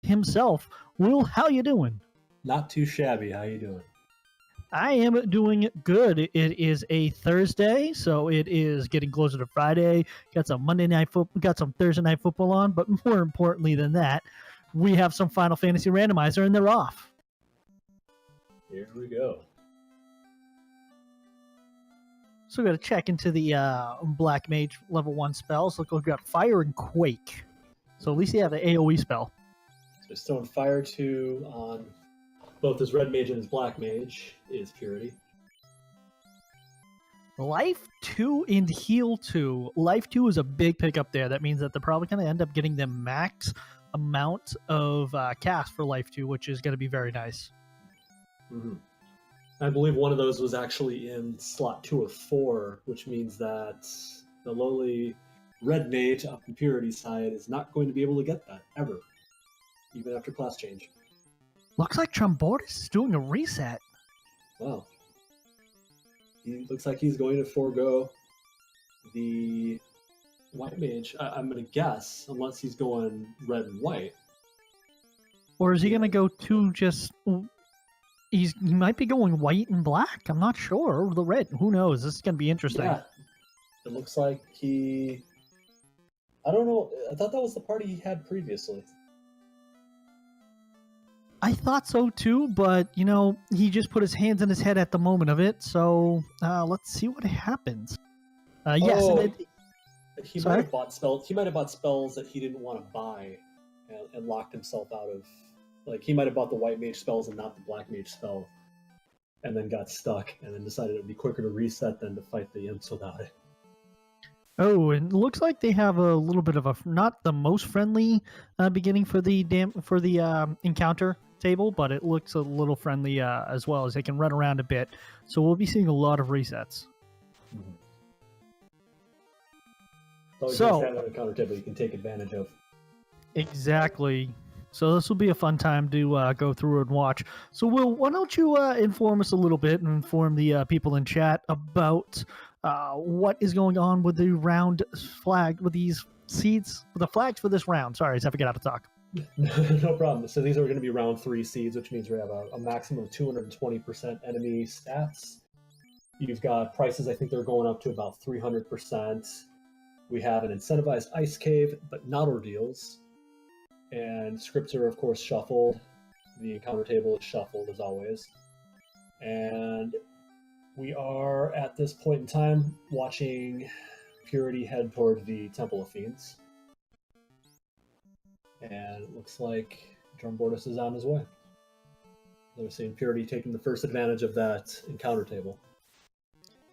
himself. Will, how you doing? Not too shabby. How you doing? I am doing good. It is a Thursday, so it is getting closer to Friday. Got some Monday night football, got some Thursday night football on, but more importantly than that, we have some Final Fantasy Randomizer, and they're off. Here we go. So we're going to check into the Black Mage level 1 spells. Look, we've got Fire and Quake. So at least you have the AoE spell. So Stone Fire 2 on both his Red Mage and his Black Mage is Purity. Life 2 and Heal 2. Life 2 is a big pickup there. That means that they're probably going to end up getting the max amount of cast for Life 2, which is going to be very nice. Mm-hmm. I believe one of those was actually in slot 2 or 4, which means that the lowly Red Mage up in Purity side is not going to be able to get that, ever. Even after class change. Looks like drumboardist is doing a reset. Wow. He looks like he's going to forego the White Mage, I'm going to guess, unless he's going red and white. Or is he going to go to just... He might be going white and black. I'm not sure. Or the red. Who knows? This is going to be interesting. Yeah. It looks like he... I don't know. I thought that was the party he had previously. I thought so too, but, you know, he just put his hands in his head at the moment of it. So let's see what happens. Yes. Oh, he might have bought spells. He might have bought spells that he didn't want to buy and locked himself out of... Like, he might have bought the White Mage spells and not the Black Mage spell, and then got stuck, and then decided it would be quicker to reset than to fight the imps without it. Oh, and it looks like they have a little bit of a not the most friendly beginning for the encounter table, but it looks a little friendly as well, as they can run around a bit. So we'll be seeing a lot of resets. Mm-hmm. So have an encounter table you can take advantage of. Exactly. So this will be a fun time to go through and watch. So Will, why don't you inform us a little bit and inform the people in chat about what is going on with the round flag, with these seeds, with the flags for this round. Sorry, I forget how to talk. No problem. So these are going to be round 3 seeds, which means we have a maximum of 220% enemy stats. You've got prices, I think they're going up to about 300%. We have an incentivized ice cave, but not ordeals. And scripts are, of course, shuffled. The encounter table is shuffled, as always. And we are, at this point in time, watching Purity head toward the Temple of Fiends. And it looks like drumboardist is on his way. We're seeing Purity taking the first advantage of that encounter table.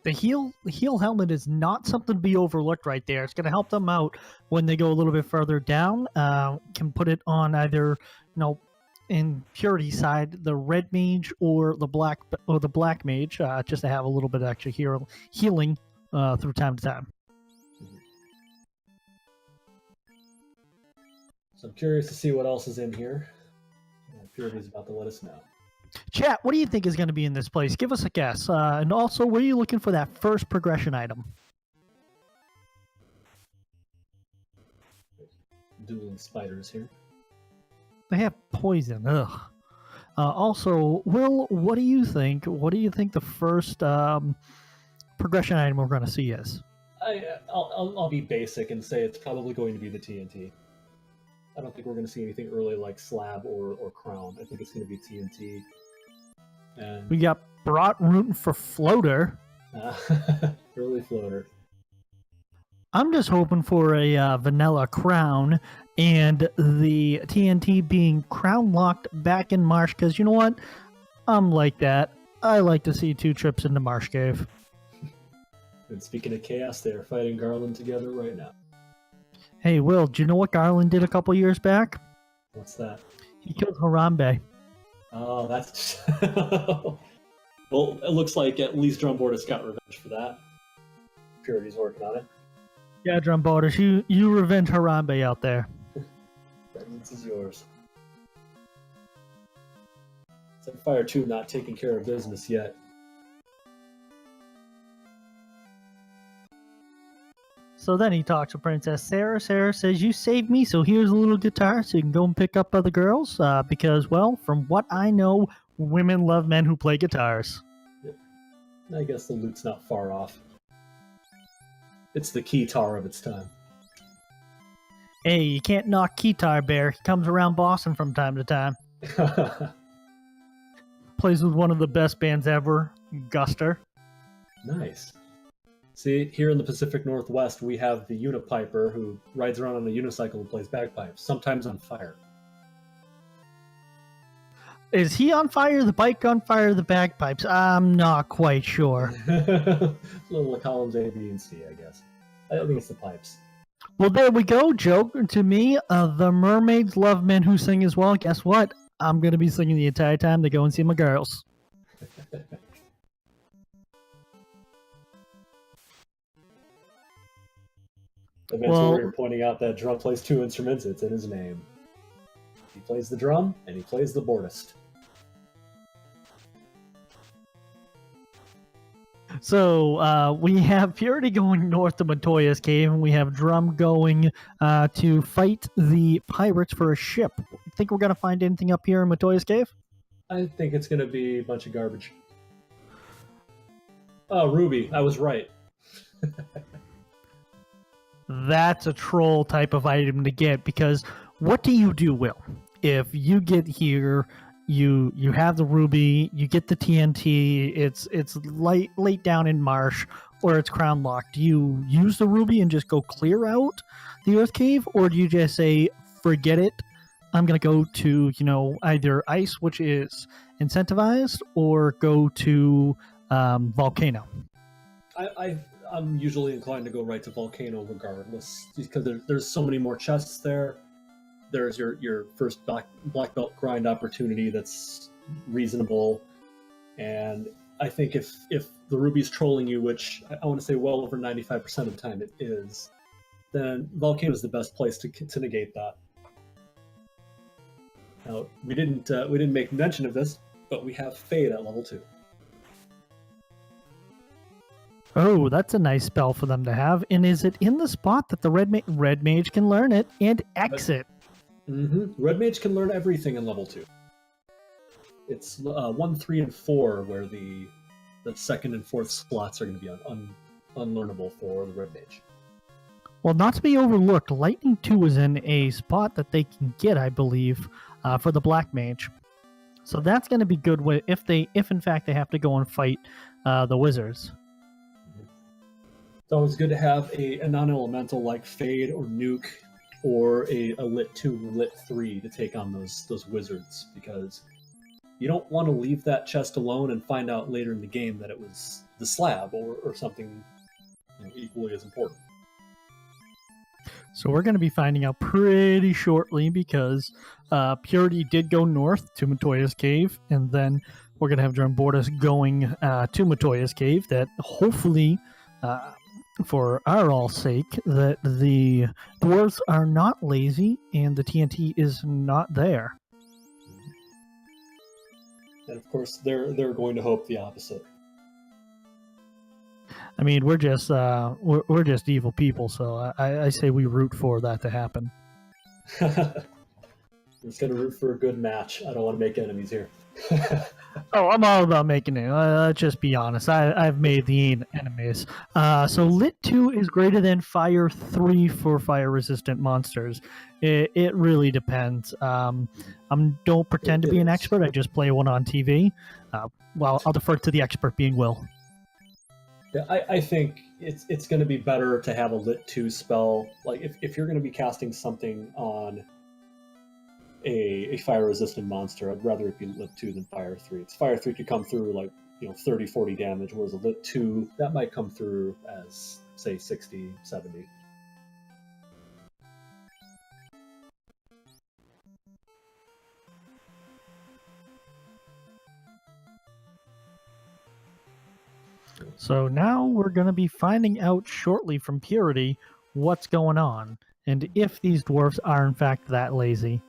The heal helmet is not something to be overlooked right there. It's going to help them out when they go a little bit further down. Can put it on either, in Purity side, the red mage or the black mage, just to have a little bit of extra healing through time to time. So I'm curious to see what else is in here. Purity's about to let us know. Chat, what do you think is going to be in this place? Give us a guess. And also, where are you looking for that first progression item? Dueling spiders here. They have poison. Ugh. Also, Will, what do you think? What do you think the first progression item we're going to see is? I'll be basic and say it's probably going to be the TNT. I don't think we're going to see anything early like Slab or Crown. I think it's going to be TNT. And we got Brat rooting for Floater. Early Floater. I'm just hoping for a vanilla Crown and the TNT being Crown locked back in Marsh, because you know what? I'm like that. I like to see 2 trips into Marsh Cave. And speaking of chaos, they're fighting Garland together right now. Hey, Will, do you know what Garland did a couple years back? What's that? He killed Harambe. Oh, that's... Well, it looks like at least drumboardist got revenge for that. Purity's working on it. Yeah, drumboardist, you revenge Harambe out there. Vengeance is yours. Fire 2 not taking care of business yet. So then he talks to Princess Sarah. Sarah says, "You saved me, so here's a little guitar so you can go and pick up other girls. Because, well, from what I know, women love men who play guitars." I guess the lute's not far off. It's the keytar of its time. Hey, you can't knock Keytar Bear. He comes around Boston from time to time. Plays with one of the best bands ever, Guster. Nice. See, here in the Pacific Northwest, we have the Unipiper who rides around on a unicycle and plays bagpipes, sometimes on fire. Is he on fire, the bike on fire, the bagpipes? I'm not quite sure. Little columns A, B, and C, I guess. I think it's the pipes. Well, there we go. Joke to me. The mermaids love men who sing as well. Guess what? I'm going to be singing the entire time to go and see my girls. Eventually, you're pointing out that drum plays two instruments. It's in his name. He plays the drum, and he plays the boardist. So we have Purity going north to Montoya's cave, and we have Drum going to fight the pirates for a ship. Think we're going to find anything up here in Montoya's cave? I think it's going to be a bunch of garbage. Oh, Ruby. I was right. That's a troll type of item to get, because what do you do, Will? If you get here, you have the ruby, you get the TNT, it's late down in marsh, or it's crown locked. Do you use the ruby and just go clear out the Earth Cave, or do you just say, forget it, I'm going to go to, either ice, which is incentivized, or go to volcano? I'm usually inclined to go right to volcano regardless, because there's so many more chests there. There's your first black belt grind opportunity that's reasonable, and I think if the ruby's trolling you, which I want to say well over 95% of the time it is, then volcano is the best place to negate that. Now we didn't make mention of this, but we have Fade at level 2. Oh, that's a nice spell for them to have. And is it in the spot that the red mage can learn it and exit? Mm-hmm. Red mage can learn everything in level 2. It's 1, 3, and 4 where the second and fourth slots are going to be unlearnable for the red mage. Well, not to be overlooked, Lightning 2 is in a spot that they can get, I believe, for the black mage. So that's going to be good if in fact they have to go and fight the wizards. It's always good to have a non-elemental like Fade or Nuke, or a Lit 2 or Lit 3 to take on those wizards, because you don't want to leave that chest alone and find out later in the game that it was the slab or something equally as important. So we're going to be finding out pretty shortly, because Purity did go north to Montoya's cave, and then we're going to have drumboardist going to Montoya's cave, that hopefully, for our all sake, that the dwarves are not lazy and the TNT is not there. And of course, they're going to hope the opposite. I mean, we're just evil people, so I say we root for that to happen. I'm just gonna root for a good match. I don't want to make enemies here. Oh, I'm all about making it. Let's just be honest. I've made the enemies. So Lit 2 is greater than Fire 3 for fire-resistant monsters. It really depends. Don't pretend to be an expert. I just play one on TV. Well, I'll defer to the expert being Will. Yeah, I think it's going to be better to have a Lit 2 spell. Like if you're going to be casting something on a fire-resistant monster, I'd rather it be Lit 2 than Fire 3. It's Fire 3 could come through like 30, 40 damage, whereas a Lit 2 that might come through as say 60, 70. So now we're going to be finding out shortly from Purity what's going on, and if these dwarves are in fact that lazy.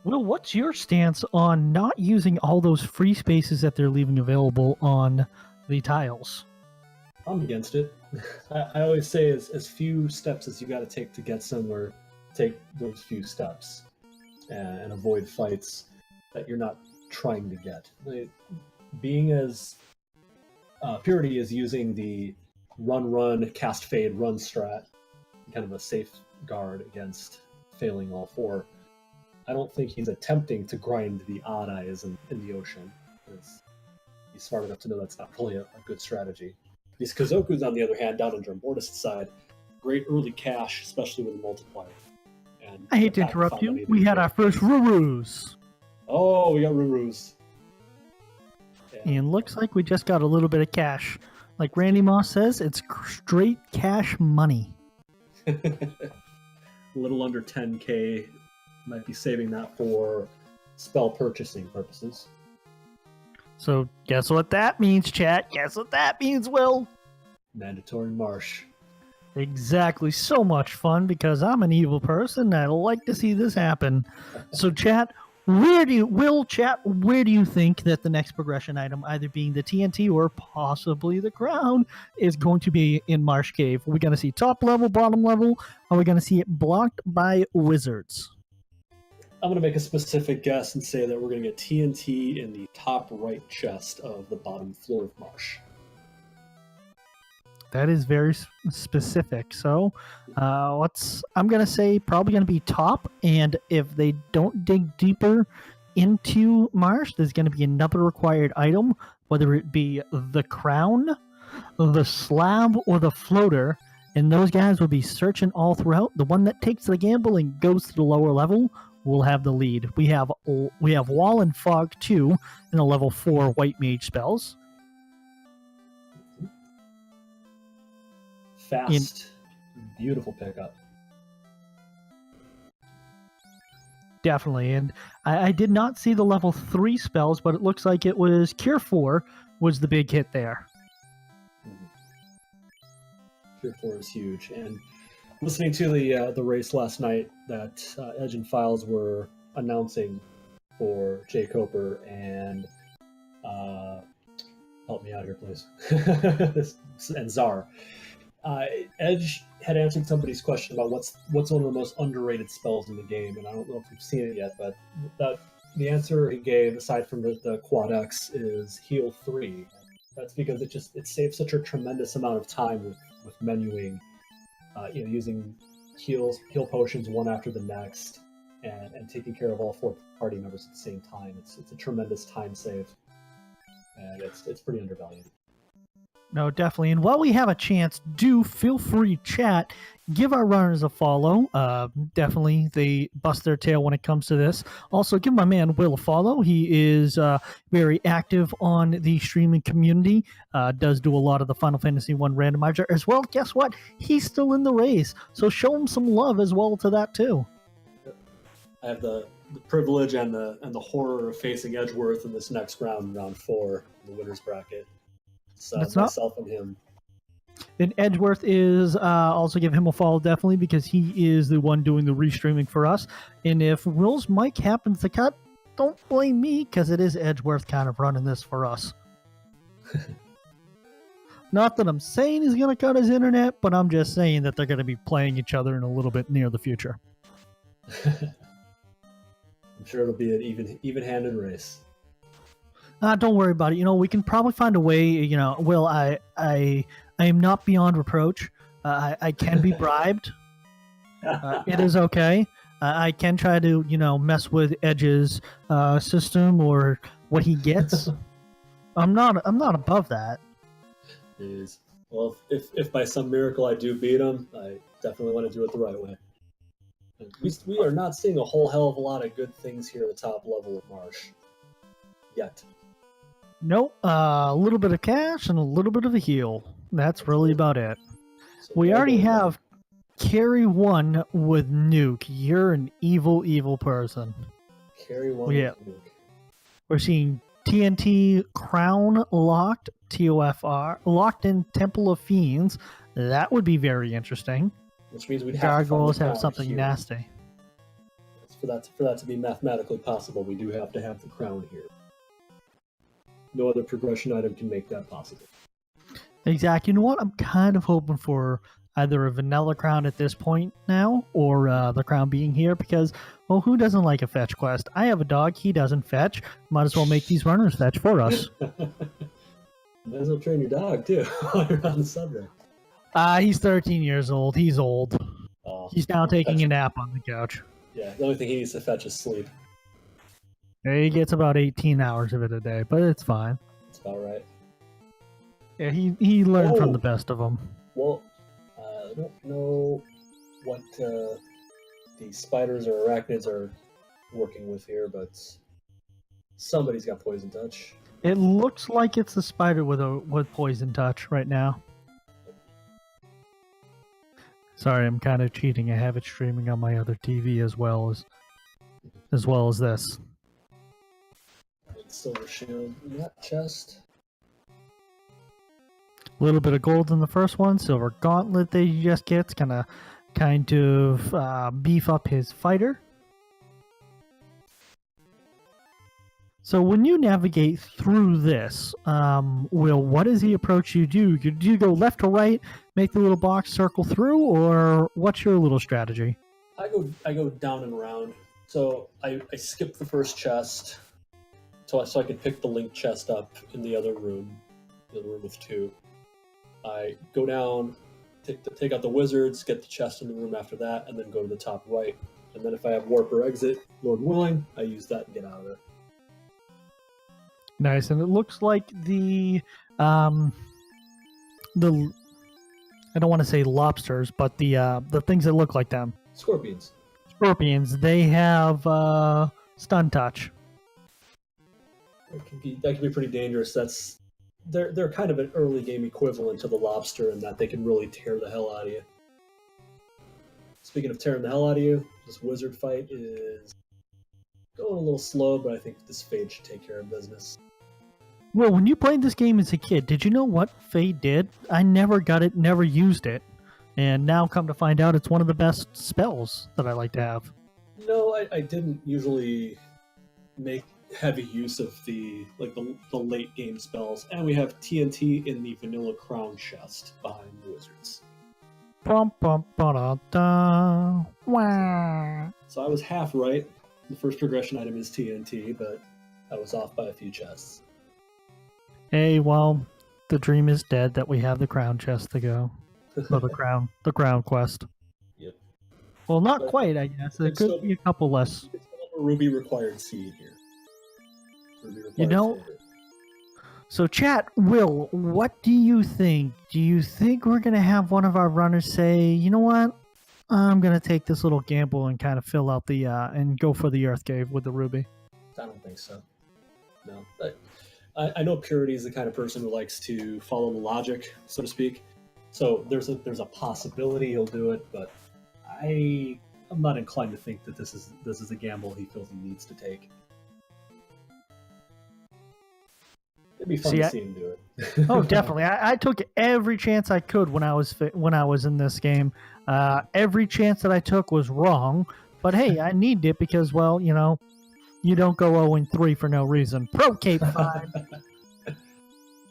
Will, what's your stance on not using all those free spaces that they're leaving available on the tiles. I'm against it. I always say as few steps as you got to take to get somewhere, take those few steps and avoid fights that you're not trying to get. Being as Purity is using the run, cast, fade, run strat, kind of a safeguard against failing all four. I don't think he's attempting to grind the odd eyes in the ocean. He's smart enough to know that's not really a good strategy. These Kazokus, on the other hand, down on drumboardist side, great early cash, especially with the multiplier. And I hate to interrupt you. We had our first Rurus. Oh, we got Rurus. And looks like we just got a little bit of cash. Like Randy Moss says, it's straight cash money. A little under 10K. Might be saving that for spell purchasing purposes. So guess what that means, chat? Guess what that means, Will? Mandatory marsh. Exactly. So much fun because I'm an evil person and I like to see this happen. So chat, where do you think that the next progression item, either being the TNT or possibly the crown, is going to be in Marsh Cave? Are we going to see top level, bottom level? Are we going to see it blocked by wizards? I'm going to make a specific guess and say that we're going to get TNT in the top right chest of the bottom floor of Marsh. That is very specific. So I'm going to say probably going to be top. And if they don't dig deeper into Marsh, there's going to be another required item, whether it be the crown, the slab, or the floater. And those guys will be searching all throughout. The one that takes the gamble and goes to the lower level will have the lead. We have Wall and Fog 2 in a level 4 White Mage spells. Fast, beautiful pickup. Definitely, and I did not see the level 3 spells, but it looks like it was Cure 4 was the big hit there. Cure 4 is huge, and listening to the race last night that Edge and Files were announcing for Jay Coper and help me out here, please, and Czar. Edge had answered somebody's question about what's one of the most underrated spells in the game, and I don't know if you've seen it yet, but the answer he gave, aside from the Quad X, is Heal 3. That's because it saves such a tremendous amount of time with menuing. Using heal potions one after the next, and taking care of all 4 party members at the same time. It's a tremendous time save, and it's pretty undervalued. No, definitely. And while we have a chance, do feel free to chat. Give our runners a follow. Definitely, they bust their tail when it comes to this. Also, give my man Will a follow. He is very active on the streaming community. Does do a lot of the Final Fantasy 1 randomizer as well. Guess what? He's still in the race. So show him some love as well to that too. I have the privilege and the horror of facing Edgeworth in this next round 4, the winner's bracket. So myself and him. And Edgeworth is also give him a follow definitely because he is the one doing the restreaming for us. And if Will's mic happens to cut, don't blame me because it is Edgeworth kind of running this for us. Not that I'm saying he's going to cut his internet, but I'm just saying that they're going to be playing each other in a little bit near the future. I'm sure it'll be an even-handed race. Don't worry about it. We can probably find a way. Will, I am not beyond reproach. I can be bribed. It is okay. I can try to, mess with Edge's system or what he gets. I'm not above that. Jeez. Well, if by some miracle I do beat him, I definitely want to do it the right way. We are not seeing a whole hell of a lot of good things here at the top level of Marsh yet. Nope. A little bit of cash and a little bit of a heal. That's really about it. So we already have carry 1 with Nuke. You're an evil, evil person. Carry 1 with Nuke. We're seeing TNT Crown locked, TOFR, locked in Temple of Fiends. That would be very interesting. Which means we'd have Gargoyles have something here. Nasty. For that to be mathematically possible, we do have to have the crown here. no other progression item can make that possible. Exactly. You know what? I'm kind of hoping for either a vanilla crown at this point now, or the crown being here, because, well, who doesn't like a fetch quest? I have a dog. He doesn't fetch. Might as well make these runners fetch for us. Might as well train your dog, too, while you're on the subject. He's 13 years old. He's old. He's now taking a nap on the couch. Yeah, the only thing he needs to fetch is sleep. He gets about 18 hours of it a day, but it's fine. That's about right. Yeah, he learned from the best of them. Well, I don't know what the spiders or arachnids are working with here, but somebody's got poison touch. It looks like it's the spider with poison touch right now. Sorry, I'm kind of cheating. I have it streaming on my other TV as well as this. Silver shield in that chest. A little bit of gold in the first one. Silver gauntlet that he just gets, kind of beef up his fighter. So when you navigate through this, Will, what is the approach you do? Do you go left to right, make the little box circle through, or what's your little strategy? I go down and around. So I skip the first chest, so I can pick the linked chest up in the other room with 2. I go down, take out the wizards, get the chest in the room after that, and then go to the top right. And then if I have warp or exit, Lord willing, I use that and get out of there. Nice, and it looks like the I don't want to say lobsters, but the things that look like them. Scorpions. They have stun touch. That can be pretty dangerous. They're kind of an early game equivalent to the lobster in that they can really tear the hell out of you. Speaking of tearing the hell out of you, this wizard fight is going a little slow, but I think this Fade should take care of business. Well, when you played this game as a kid, did you know what Fade did? I never got it, never used it, and now come to find out it's one of the best spells that I like to have. No, I didn't usually make heavy use of the late game spells, and we have TNT in the vanilla crown chest behind the wizards. So I was half right. The first progression item is TNT, but I was off by a few chests. Hey, well, the dream is dead that we have the crown chest to go. Or the crown quest. Yep. Well, not quite, I guess. There could be a couple less. It's a ruby required seed here. So chat, Will, what do you think? Do you think we're going to have one of our runners say, you know what? I'm going to take this little gamble and kind of fill out the, and go for the Earth Cave with the ruby? I don't think so. No. I know Purity is the kind of person who likes to follow the logic, so to speak. So there's a possibility he'll do it, but I'm not inclined to think that this is a gamble he feels he needs to take. It'd be fun to see him do it. Oh, definitely. I took every chance I could when I was in this game. Every chance that I took was wrong, but hey, I needed it because, well, you know, you don't go 0-3 for no reason. Pro Cape 5.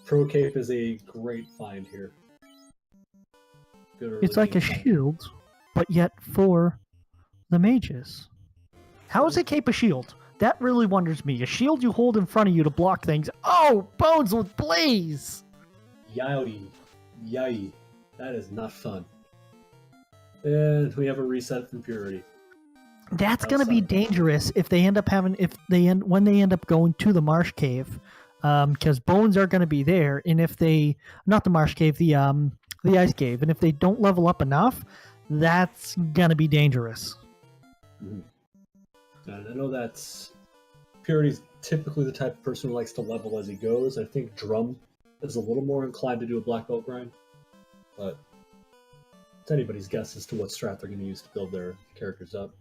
Pro Cape is a great find here. It's like a shield, but yet for the mages. How is a cape a shield? That really wonders me. A shield you hold in front of you to block things. Oh, bones with blaze! Yowie. Yay. That is not fun. And we have a reset from Purity. That's going to be dangerous if they end up when they end up going to the marsh cave, because bones are going to be there, and if they, not the marsh cave, the ice cave, and if they don't level up enough, that's going to be dangerous. Mm-hmm. And I know that's Purity's typically the type of person who likes to level as he goes. I think Drum is a little more inclined to do a black belt grind, but it's anybody's guess as to what strat they're going to use to build their characters up.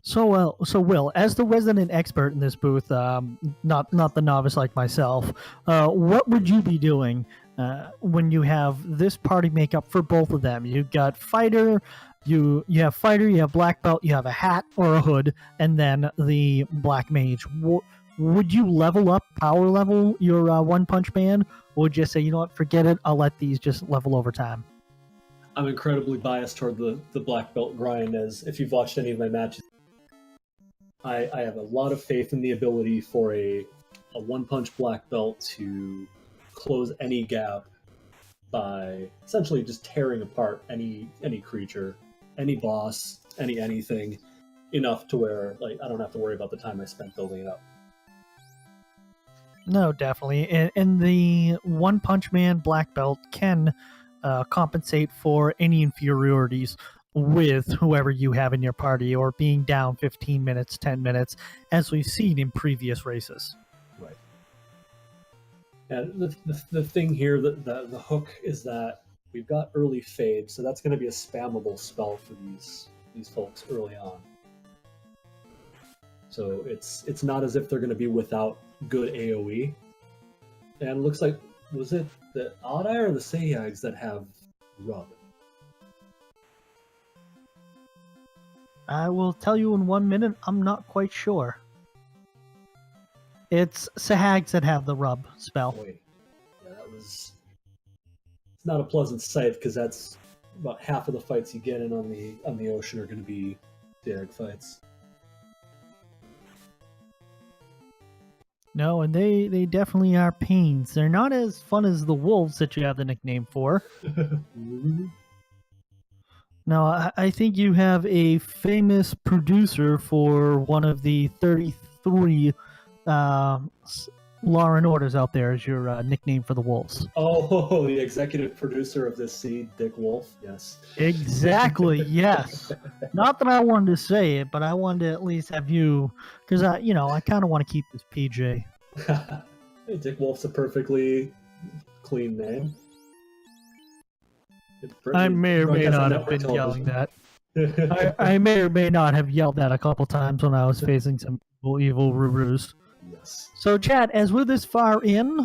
So Will, as the resident expert in this booth, not the novice like myself, what would you be doing when you have this party makeup for both of them? You've got fighter, you have fighter, you have black belt, you have a hat or a hood, and then the black mage. would you level up, power level your One Punch Man, or would you just say, you know what, forget it, I'll let these just level over time? I'm incredibly biased toward the black belt grind, as if you've watched any of my matches, I have a lot of faith in the ability for a One Punch black belt to close any gap by essentially just tearing apart any creature, any boss, anything, enough to where like I don't have to worry about the time I spent building it up. No, definitely. And the One Punch Man black belt can compensate for any inferiorities with whoever you have in your party, or being down 15 minutes, 10 minutes, as we've seen in previous races. Right. And the thing here, the hook is that we've got early fade, so that's going to be a spammable spell for these folks early on. So it's not as if they're going to be without good AoE. And it looks like, was it the Odd Eye or the Seiyags that have rub? I will tell you in 1 minute, I'm not quite sure. It's Sahags that have the rub spell. Boy, yeah, it's not a pleasant sight, because that's about half of the fights you get in on the ocean are going to be Seiag fights. No, and they definitely are pains. They're not as fun as the wolves that you have the nickname for. Now, I think you have a famous producer for one of the 33 Law and Orders out there as your nickname for the wolves. Oh, the executive producer of this seed, Dick Wolf. Yes. Exactly. Yes. Not that I wanted to say it, but I wanted to at least have you, because I kind of want to keep this PJ. Hey, Dick Wolf's a perfectly clean name. I may or may not have been yelling that. I may or may not have yelled that a couple times when I was facing some evil Rurus. Yes. So, Chad, as we're this far in,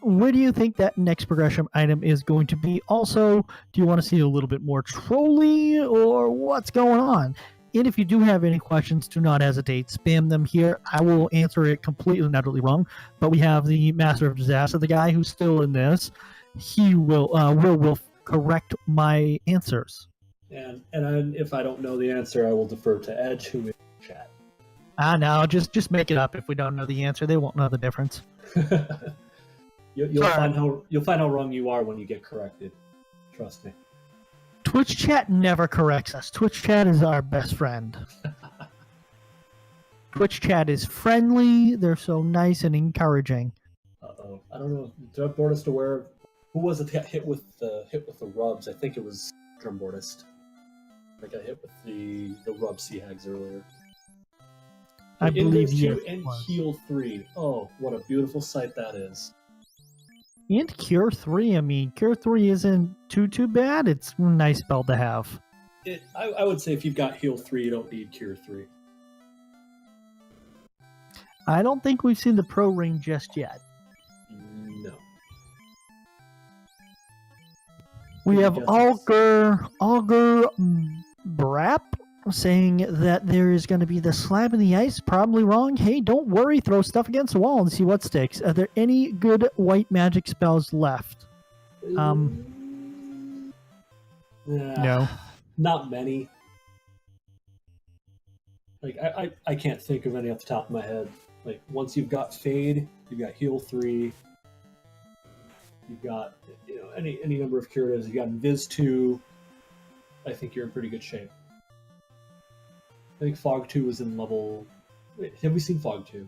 where do you think that next progression item is going to be? Also, do you want to see a little bit more trolly, or what's going on? And if you do have any questions, do not hesitate. Spam them here. I will answer it completely and utterly wrong. But we have the Master of Disaster, the guy who's still in this. He will correct my answers. And if I don't know the answer, I will defer to Edge, who is in chat. No, just make it up. If we don't know the answer, they won't know the difference. You'll find how wrong you are when you get corrected. Trust me. Twitch chat never corrects us. Twitch chat is our best friend. Twitch chat is friendly. They're so nice and encouraging. Uh-oh. I don't know. Drumboardist aware of who was it that hit with the rubs? I think it was Drumboardist. I got hit with the rub Seahags earlier. I believe you and heal 3. Oh, what a beautiful sight that is. And Cure 3, I mean, Cure 3 isn't too bad. It's a nice spell to have. I would say if you've got heal 3, you don't need Cure 3. I don't think we've seen the pro ring just yet. No. We have Augur Brap saying that there is going to be the slab in the ice. Probably wrong. Hey, don't worry. Throw stuff against the wall and see what sticks. Are there any good white magic spells left? No. Not many. Like, I can't think of any off the top of my head. Like, once you've got Fade, you've got Heal 3, you've got any number of curatives, you've got Invis 2, I think you're in pretty good shape. I think Fog 2 was in level... Wait, have we seen Fog 2?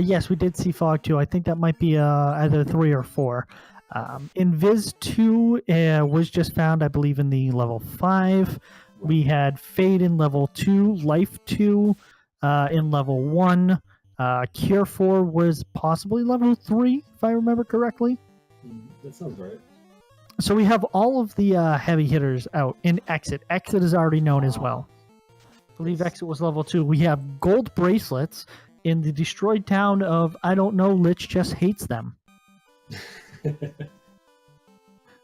Yes, we did see Fog 2. I think that might be either 3 or 4. Invis 2 was just found, I believe, in the level 5. Right. We had Fade in level 2, Life 2 in level 1. Cure 4 was possibly level 3, if I remember correctly. That sounds right. So we have all of the heavy hitters out in Exit. Exit is already known as well. I believe Exit was level 2. We have gold bracelets in the destroyed town of, I don't know, Lich just hates them.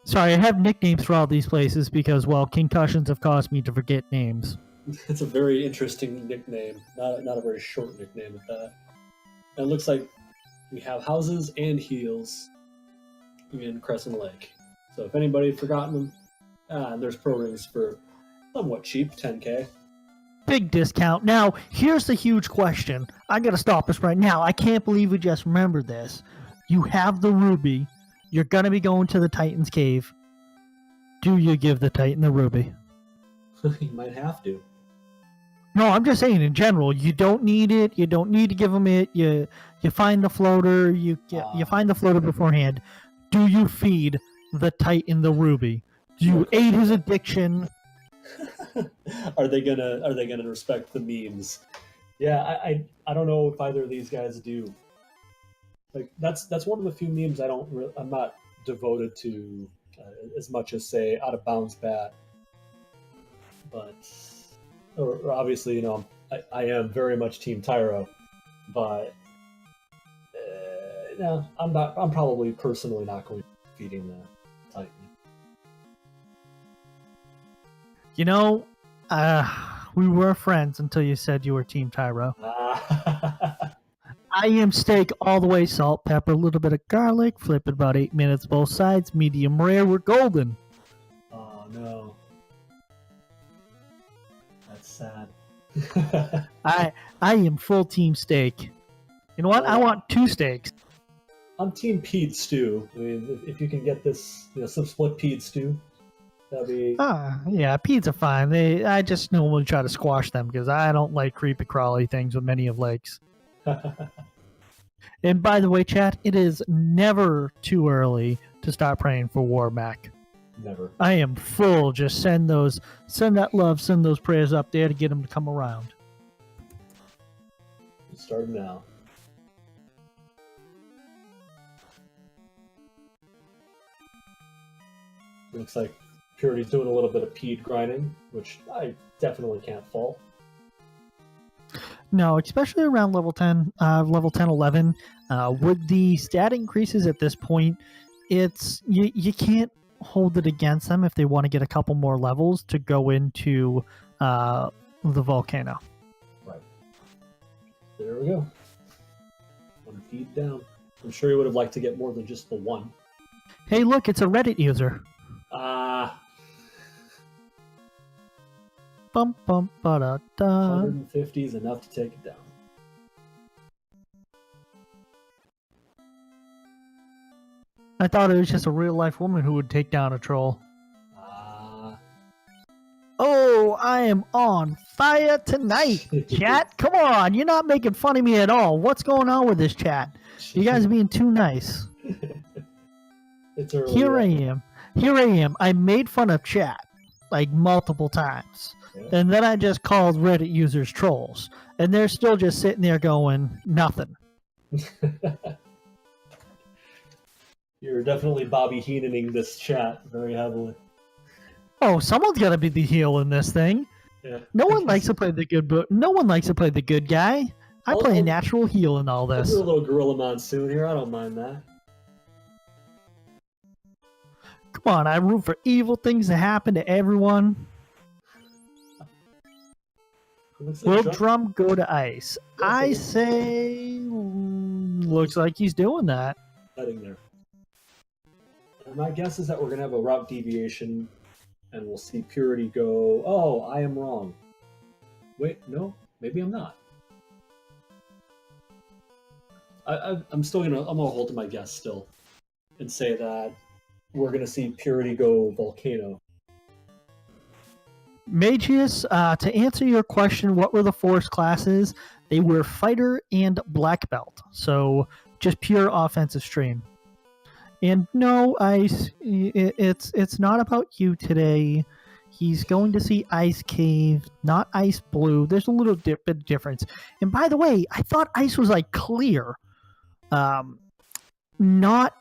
Sorry, I have nicknames for all these places because, well, concussions have caused me to forget names. It's a very interesting nickname. Not a very short nickname at that. And it looks like we have houses and heals in Crescent Lake. So if anybody had forgotten them, and there's pro rings for somewhat cheap, 10K. Big discount. Now, here's the huge question. I gotta stop us right now. I can't believe we just remembered this. You have the ruby. You're gonna be going to the Titan's cave. Do you give the Titan the ruby? You might have to. No, I'm just saying in general. You don't need it. You don't need to give him it. You find the floater. You find the floater beforehand. Do you feed the Titan the ruby? Do you aid his addiction? Are they gonna respect the memes? Yeah, I don't know if either of these guys do. Like that's one of the few memes I'm not devoted to as much as say Out of Bounds Bat, but or obviously I am very much Team Tyro, but no, I'm probably personally not going to be feeding the Titan. You know, we were friends until you said you were Team Tyro. I am steak all the way, salt, pepper, a little bit of garlic, flip it about 8 minutes both sides, medium rare, we're golden. Oh no. That's sad. I am full team steak. You know what? I want 2 steaks. I'm Team Peed Stew. I mean, if you can get this, some split Peed Stew, that'd be. Yeah, peas are fine. I just normally try to squash them because I don't like creepy crawly things with many of legs. And by the way, chat, it is never too early to start praying for War Mac. Never. I am full. Just send that love, send those prayers up there to get them to come around. Start now. Looks like Purity's doing a little bit of peed grinding, which I definitely can't fault. No, especially around level 10, 11. With the stat increases at this point, it's you can't hold it against them if they want to get a couple more levels to go into the volcano. Right. There we go. One feed down. I'm sure he would have liked to get more than just the one. Hey, look, it's a Reddit user. Bum bum ba da da. 150 is enough to take it down. I thought it was just a real life woman who would take down a troll. Oh, I am on fire tonight, chat. Come on, you're not making fun of me at all. What's going on with this chat? You guys are being too nice. It's early. Here I am. I made fun of chat like multiple times. Yeah. And then I just called Reddit users trolls. And they're still just sitting there going, nothing. You're definitely Bobby Heenaning this chat very heavily. Oh, someone's got to be the heel in this thing. Yeah. No one likes to play the good, but no one likes to play the good guy. I play a natural heel in all this. I'll do a little Gorilla Monsoon here. I don't mind that. Come on, I root for evil things to happen to everyone. Will Drum go to ice? I say, looks like he's doing that. Heading there. And my guess is that we're going to have a route deviation, and we'll see Purity go, oh, I am wrong. Wait, no, maybe I'm not. I'm gonna hold to my guess still, and say that we're gonna see Purity go Volcano. Magius, to answer your question, what were the force classes? They were Fighter and Black Belt, so just pure offensive stream. And no, Ice, it's not about you today. He's going to see Ice Cave, not Ice Blue. There's a little bit of difference. And by the way, I thought Ice was like clear, not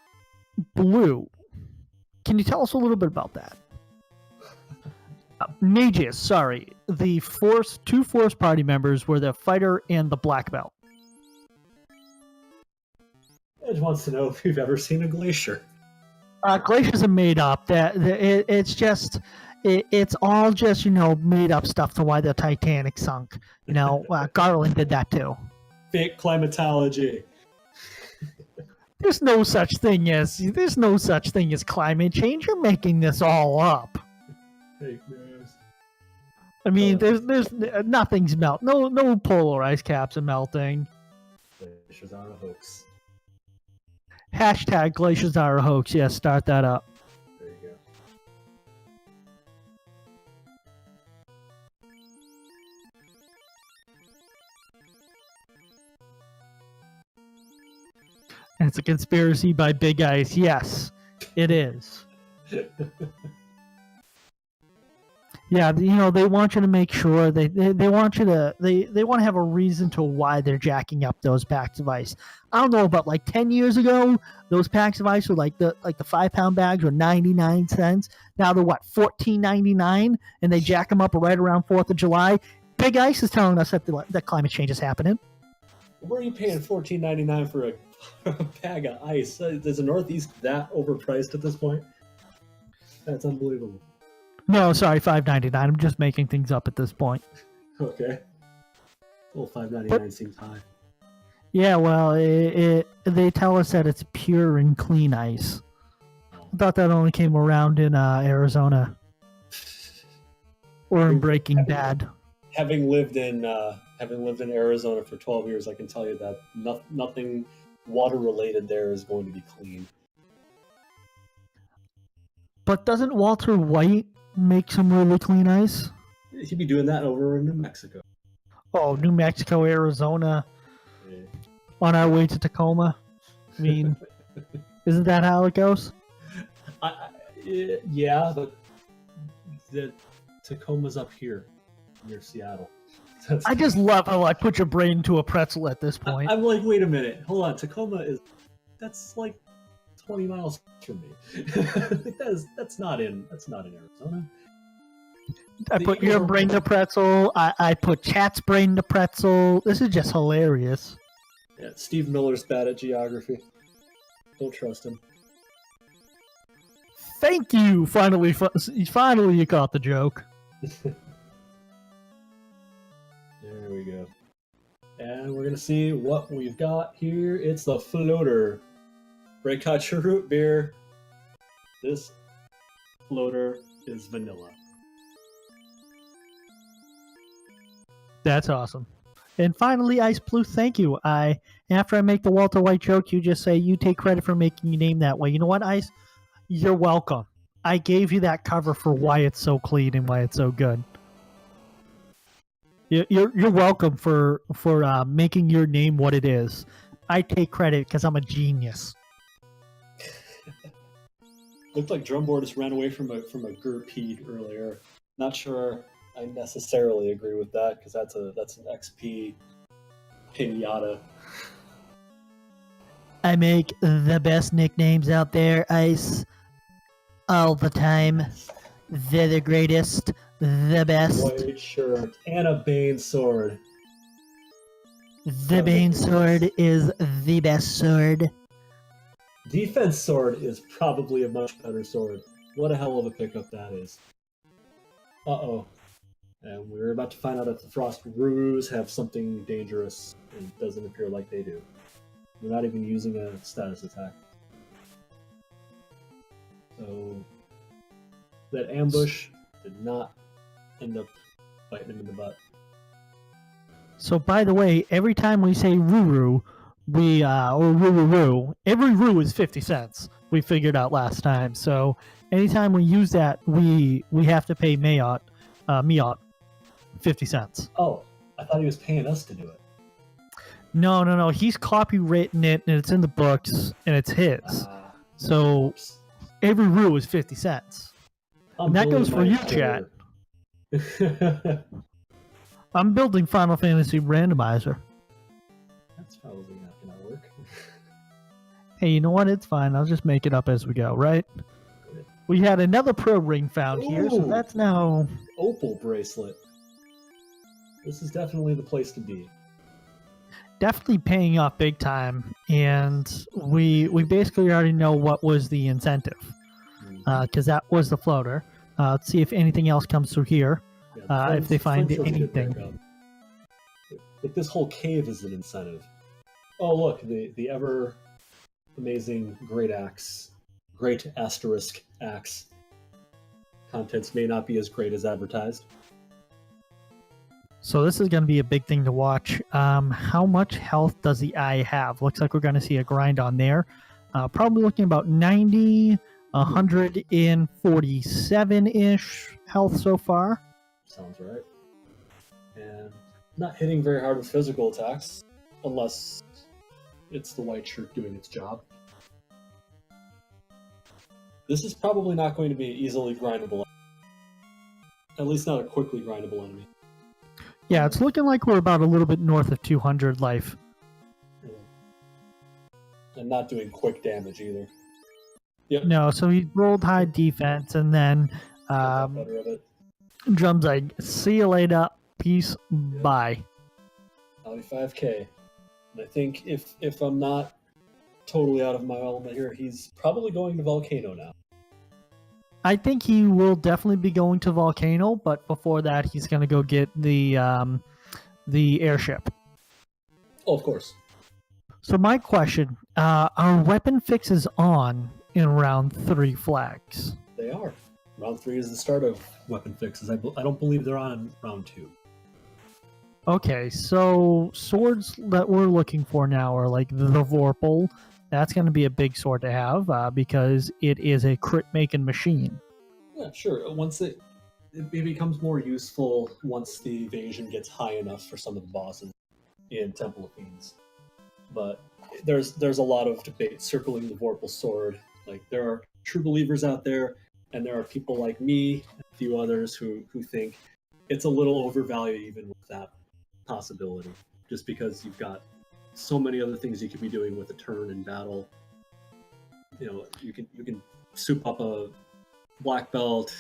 blue. Can you tell us a little bit about that? Magius, sorry. The two Force party members were the Fighter and the Black Belt. Edge wants to know if you've ever seen a glacier. Glaciers are made up. It's just, It's all just, made up stuff to why the Titanic sunk. Garland did that too. Fake climatology. There's no such thing as climate change. You're making this all up. Fake news. I mean, there's nothing's melt. No polar ice caps are melting. Glaciers are a hoax. Hashtag glaciers are a hoax. Yeah, start that up. There you go. It's a conspiracy by Big Ice. Yes, it is. Yeah, they want you to make sure they want you to they want to have a reason to why they're jacking up those packs of ice. I don't know, about like 10 years ago, those packs of ice were like the 5-pound bags were 99 cents. Now they're what, $14.99, and they jack them up right around 4th of July. Big Ice is telling us that climate change is happening. Where are you paying $14.99 for a bag of ice? Is the Northeast that overpriced at this point? That's unbelievable. No, sorry, $5.99. I'm just making things up at this point. Okay. Well, $5.99 seems high. Yeah, well, they tell us that it's pure and clean ice. I thought that only came around in Arizona. Or in Breaking Bad. Having lived in Arizona for 12 years, I can tell you that nothing water-related there is going to be clean. But doesn't Walter White make some really clean ice? He'd be doing that over in New Mexico. Oh, New Mexico, Arizona. Yeah. On our way to Tacoma. I mean, isn't that how it goes? Yeah, but the Tacoma's up here near Seattle. I just love how I put your brain into a pretzel at this point. I'm like, wait a minute, hold on. Tacoma that's like 20 miles from me. that's not in Arizona. I put your brain to pretzel. I put chat's brain to pretzel. This is just hilarious. Yeah, Steve Miller's bad at geography. Don't trust him. Thank you. Finally, you caught the joke. There we go. And we're gonna see what we've got here. It's the floater. Break out your root beer. This floater is vanilla. That's awesome. And finally, Ice Blue, thank you. After I make the Walter White joke, you just say you take credit for making your name that way. You know what, Ice? You're welcome. I gave you that cover for why it's so clean and why it's so good. You're welcome for making your name what it is. I take credit because I'm a genius. Looked like drumboardist ran away from a Gurpeed earlier. Not sure I necessarily agree with that because that's an XP pinata. I make the best nicknames out there, Ice. All the time. They're the greatest. The best. White shirt and a Bane sword. The Bane sword is the best sword. Defense sword is probably a much better sword. What a hell of a pickup that is. Uh-oh. And we're about to find out if the Frost Roos have something dangerous. It doesn't appear like they do. They're not even using a status attack. So that ambush did not end up biting him in the butt. So, by the way, every time we say Ruru, or Ruru, every Roo is 50 cents. We figured out last time. So, anytime we use that, we have to pay Miot 50 cents. Oh, I thought he was paying us to do it. No. He's copywritten it, and it's in the books, and it's his. So, every Roo is 50 cents. And that goes for you, chat. I'm building Final Fantasy Randomizer. That's probably not going to work. Hey, you know what? It's fine. I'll just make it up as we go, right? Good. We had another pro ring found here, so that's now... Opal bracelet. This is definitely the place to be. Definitely paying off big time, and we basically already know what was the incentive, because that was the floater. Let's see if anything else comes through here. Yeah, If they find French was a good anything. breakup. Like this whole cave is an incentive. Oh look, the ever amazing great axe, great asterisk axe. Contents may not be as great as advertised. So this is going to be a big thing to watch. How much health does the eye have? Looks like we're going to see a grind on there. Probably looking about 90, 147-ish health so far. Sounds right. And not hitting very hard with physical attacks, unless it's the white shirt doing its job. This is probably not going to be easily grindable. At least not a quickly grindable enemy. Yeah, it's looking like we're about a little bit north of 200 life. And not doing quick damage either. Yep. No, so he rolled high defense, and then Better of it. Drum's like, see you later, peace, bye. 95k. And I think if I'm not totally out of my element here, he's probably going to Volcano now. I think he will definitely be going to Volcano, but before that, he's going to go get the airship. Oh, of course. So my question, are weapon fixes on in round 3 flags? They are. Round 3 is the start of weapon fixes. I don't believe they're on in round 2. Okay, so swords that we're looking for now are like the Vorpal. That's going to be a big sword to have because it is a crit-making machine. Yeah, sure. Once it becomes more useful once the evasion gets high enough for some of the bosses in Temple of Fiends. But there's a lot of debate circling the Vorpal sword. Like, there are true believers out there, and there are people like me and a few others who think it's a little overvalued even with that possibility, just because you've got so many other things you could be doing with a turn in battle. You know, you can soup up a black belt,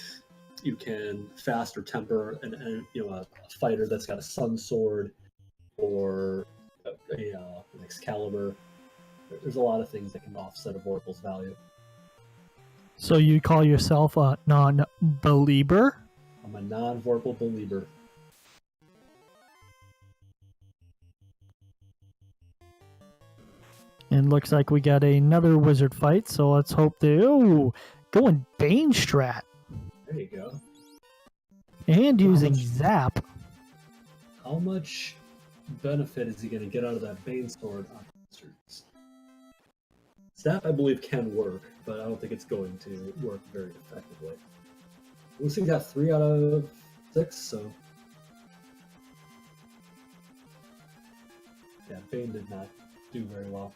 you can fast or temper and you know, a fighter that's got a sun sword or an Excalibur. There's a lot of things that can offset a Vorpal's value. So you call yourself a non-believer? I'm a non-Vorpal believer. And looks like we got another wizard fight, so let's hope they... Ooh, going Bane strat. There you go. And using Zap. How much benefit is he going to get out of that Bane sword on monsters? Zap, I believe, can work, but I don't think it's going to work very effectively. Looks like he got 3 out of 6, so... Yeah, Bane did not do very well.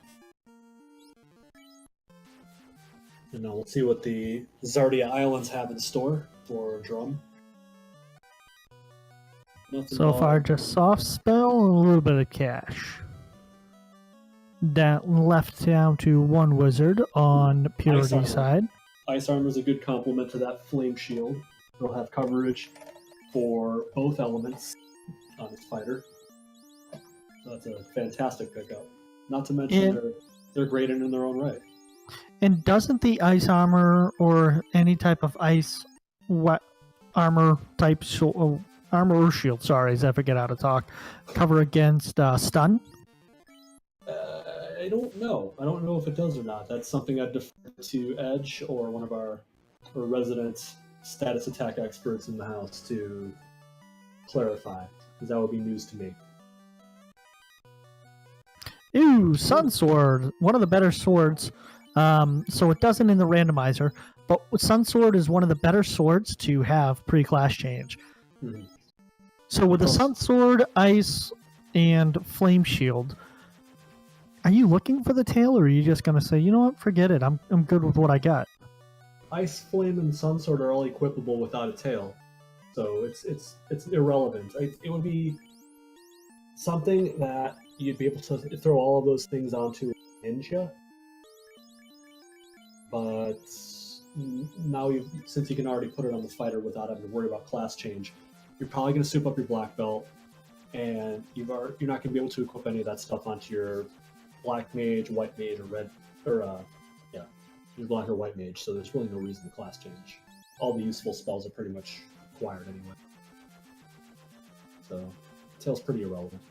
And now let's see what the Zardia Islands have in store for Drum. Nothing So far, just soft spell and a little bit of cash. That left down to 1 wizard on Purity side. Ice Armor is a good complement to that Flame Shield. It'll have coverage for both elements on its fighter. So that's a fantastic pickup. Not to mention they're great in their own right. And doesn't the ice armor or any type of ice armor type armor or shield, sorry, as I forget how to talk, cover against stun? I don't know. I don't know if it does or not. That's something I'd defer to Edge or one of our resident status attack experts in the house to clarify, because that would be news to me. Ooh, Sun Sword, one of the better swords. So it doesn't in the randomizer, but Sun Sword is one of the better swords to have pre-class change. Mm-hmm. So with the Sun Sword, Ice, and Flame Shield, are you looking for the tail, or are you just going to say, you know what, forget it, I'm good with what I got? Ice, Flame, and Sun Sword are all equipable without a tail, so it's irrelevant. It would be something that you'd be able to throw all of those things onto a ninja, but now since you can already put it on the fighter without having to worry about class change, you're probably going to soup up your black belt, and you're not going to be able to equip any of that stuff onto your black mage, white mage, or red, or your black or white mage. So there's really no reason to class change. all the useful spells are pretty much acquired anyway. So, tail's pretty irrelevant.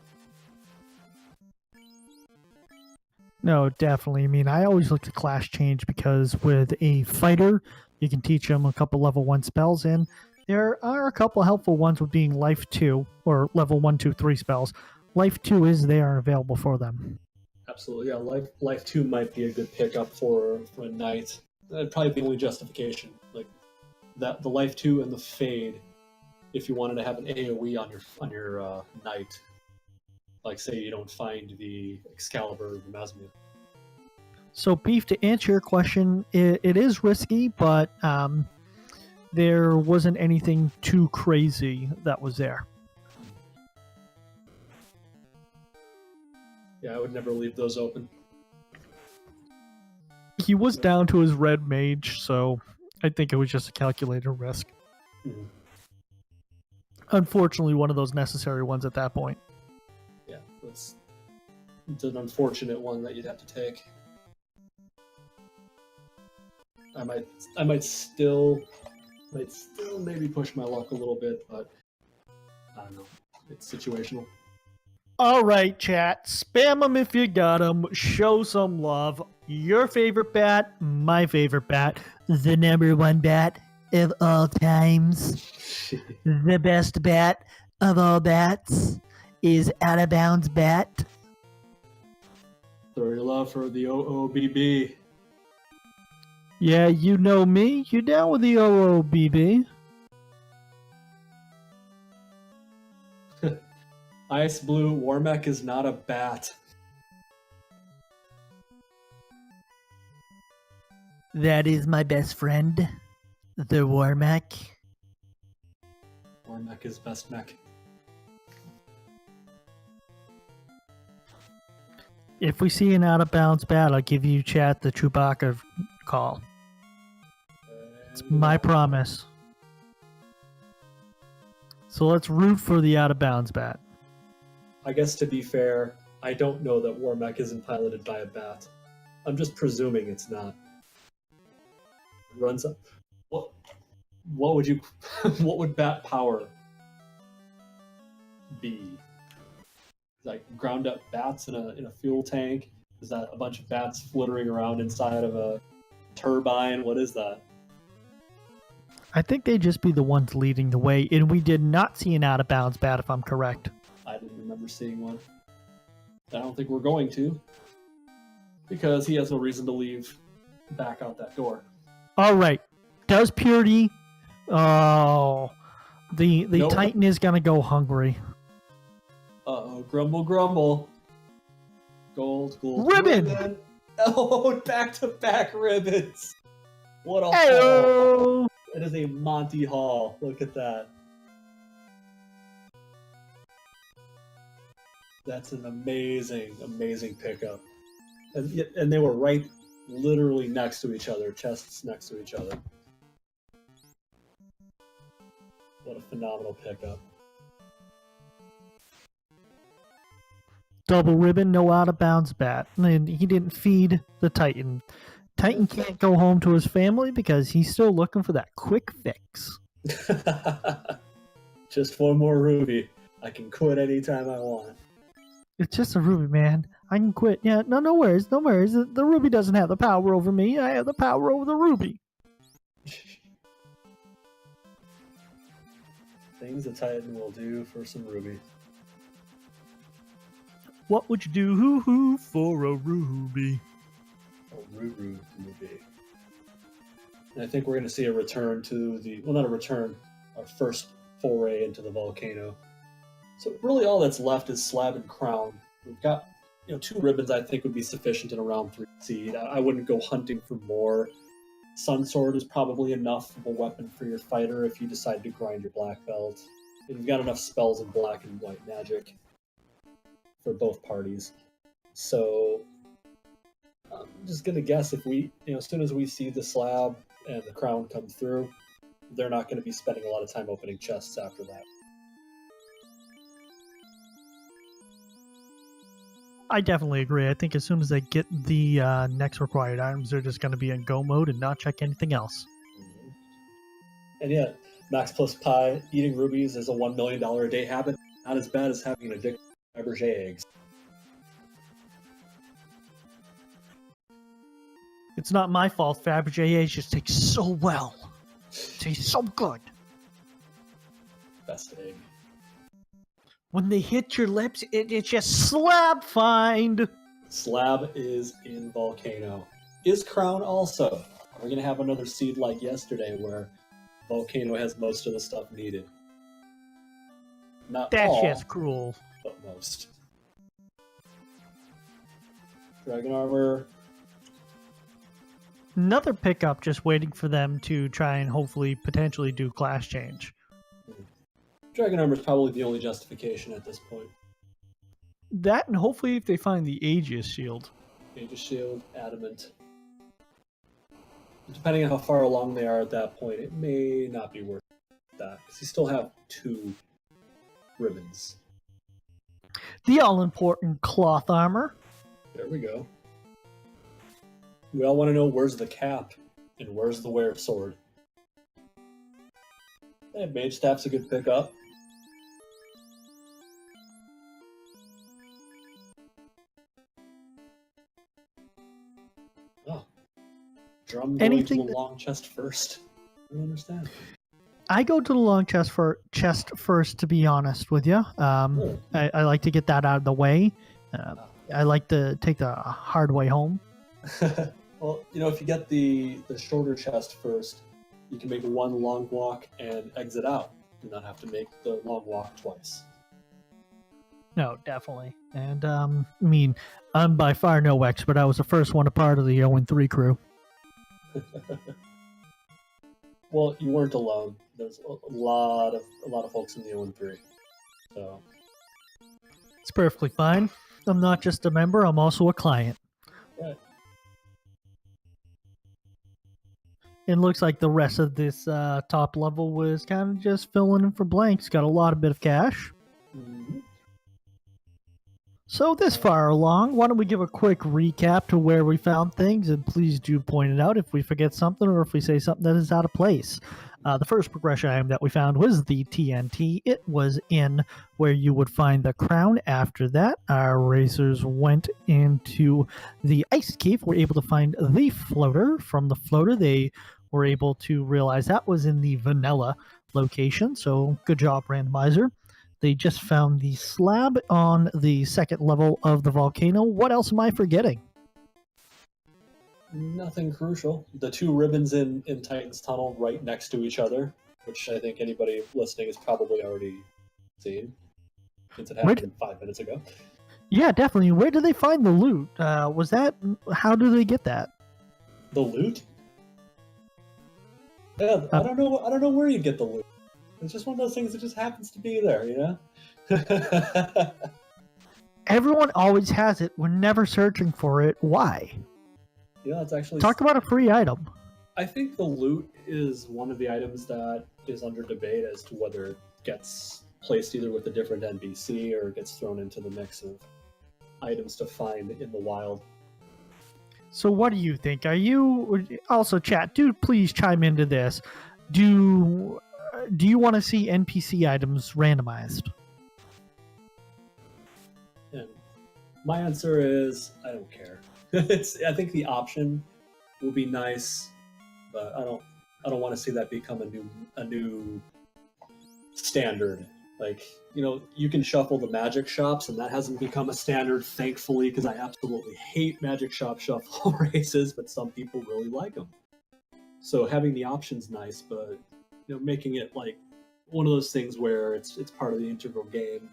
No, definitely. I mean, I always look to class change because with a fighter, you can teach them a couple level 1 spells, and there are a couple helpful ones with being life 2 or level 1, 2, 3 spells. Life 2 is there and available for them. Absolutely, yeah. Life 2 might be a good pickup for a knight. That'd probably be the only justification. Like that, the Life 2 and the Fade, if you wanted to have an AoE on your knight. Like, say you don't find the Excalibur or the Mazmir. So, Beef, to answer your question, it is risky, but there wasn't anything too crazy that was there. Yeah, I would never leave those open. He was down to his red mage, so I think it was just a calculated risk. Mm-hmm. Unfortunately, one of those necessary ones at that point. Yeah, it's an unfortunate one that you'd have to take. I might still maybe push my luck a little bit, but I don't know. It's situational. All right, chat. Spam them if you got them. Show some love. Your favorite bat, my favorite bat, the number 1 bat of all times, the best bat of all bats is Out of Bounds Bat. Throw your love for the OOBB. Yeah, you know me. You down with the OOBB? Ice Blue, Warmech is not a bat. That is my best friend, the Warmech. Warmech is best mech. If we see an Out of Bounds bat, I'll give you, chat, the Chewbacca call. It's my promise. So let's root for the Out of Bounds bat. I guess to be fair, I don't know that Warmech isn't piloted by a bat. I'm just presuming it's not. It runs up. What would you? What would bat power be? Like ground up bats in a fuel tank? Is that a bunch of bats flittering around inside of a turbine? What is that? I think they'd just be the ones leading the way, and we did not see an Out of Bounds bat, if I'm correct. I didn't remember seeing one. I don't think we're going to, because he has no reason to leave back out that door. All right. Does Purity... Oh... The Nope. Titan is going to go hungry. Uh-oh, grumble, grumble. Gold. Ribbon! Oh, back-to-back ribbons! What a haul! Hey-o! That is a Monty haul. Look at that. That's an amazing, amazing pickup. And they were right, literally next to each other, chests next to each other. What a phenomenal pickup. Double ribbon, no Out of Bounds bat. And he didn't feed the Titan. Titan can't go home to his family because he's still looking for that quick fix. Just one more ruby. I can quit anytime I want. It's just a ruby, man. I can quit. Yeah, no worries. The ruby doesn't have the power over me. I have the power over the ruby. Things a Titan will do for some ruby. What would you do for a ruby? A ruby. And I think we're going to see a return to the... Well, not a return. Our first foray into the volcano. So really all that's left is Slab and Crown. We've got 2 ribbons I think would be sufficient in a round 3 seed. I wouldn't go hunting for more. Sun Sword is probably enough of a weapon for your fighter if you decide to grind your black belt. And you've got enough spells in black and white magic for both parties. So I'm just going to guess if we, as soon as we see the Slab and the Crown come through, they're not going to be spending a lot of time opening chests after that. I definitely agree. I think as soon as they get the next required items, they're just going to be in go mode and not check anything else. And yeah, Max plus Pi eating rubies is a $1 million a day habit. Not as bad as having an addiction to Fabergé eggs. It's not my fault. Fabergé eggs just taste so well. Tastes so good. Best egg. When they hit your lips, it's just slab find. Slab is in Volcano. Is Crown also? We're going to have another seed like yesterday where Volcano has most of the stuff needed. Not That's all, just cruel. but most. Dragon Armor. Another pickup just waiting for them to try and hopefully potentially do class change. Dragon Armor is probably the only justification at this point. That and hopefully if they find the Aegis shield. Aegis Shield, Adamant. Depending on how far along they are at that point, it may not be worth that, because you still have 2 ribbons. The all-important cloth armor. There we go. We all want to know where's the cap and where's the wear sword. Yeah, Mage Staff's a good pickup. Oh. Drum going Anything to the that- long chest first. I don't understand. I go to the long chest first, to be honest with you. I like to get that out of the way. I like to take the hard way home. Well, if you get the shorter chest first, you can make one long walk and exit out. Do not have to make the long walk twice. No, definitely. And, I mean, I'm by far no expert. I was the first one a part of the 0-3 crew. Well, you weren't alone. There's a lot of folks in the 0-3. So It's perfectly fine. I'm not just a member, I'm also a client. right. It looks like the rest of this top level was kind of just filling in for blanks. Got a lot of bit of cash. Mm-hmm. So this far along, why don't we give a quick recap to where we found things, and please do point it out if we forget something or if we say something that is out of place. The first progression item that we found was the TNT. It was in where you would find the crown. After that, our racers went into the ice cave. Were able to find the floater. From the floater, they were able to realize that was in the vanilla location. So good job, randomizer. They just found the slab on the second level of the volcano. What else am I forgetting? Nothing crucial. The 2 ribbons in Titan's Tunnel right next to each other, which I think anybody listening has probably already seen, since it happened 5 minutes ago. Yeah, definitely. Where did they find the loot? How do they get that? The loot? Yeah, I don't know where you get the loot. It's just one of those things that just happens to be there, you know? Everyone always has it. We're never searching for it. Why? Yeah, it's actually... Talk about a free item. I think the loot is one of the items that is under debate as to whether it gets placed either with a different NPC or gets thrown into the mix of items to find in the wild. So what do you think? Are you... Also, chat, dude, please chime into this. Do you want to see NPC items randomized? And my answer is I don't care. I think the option will be nice, but I don't want to see that become a new standard. Like, you can shuffle the magic shops, and that hasn't become a standard, thankfully, because I absolutely hate magic shop shuffle races, but some people really like them. So having the option's nice, but making it like one of those things where it's part of the integral game.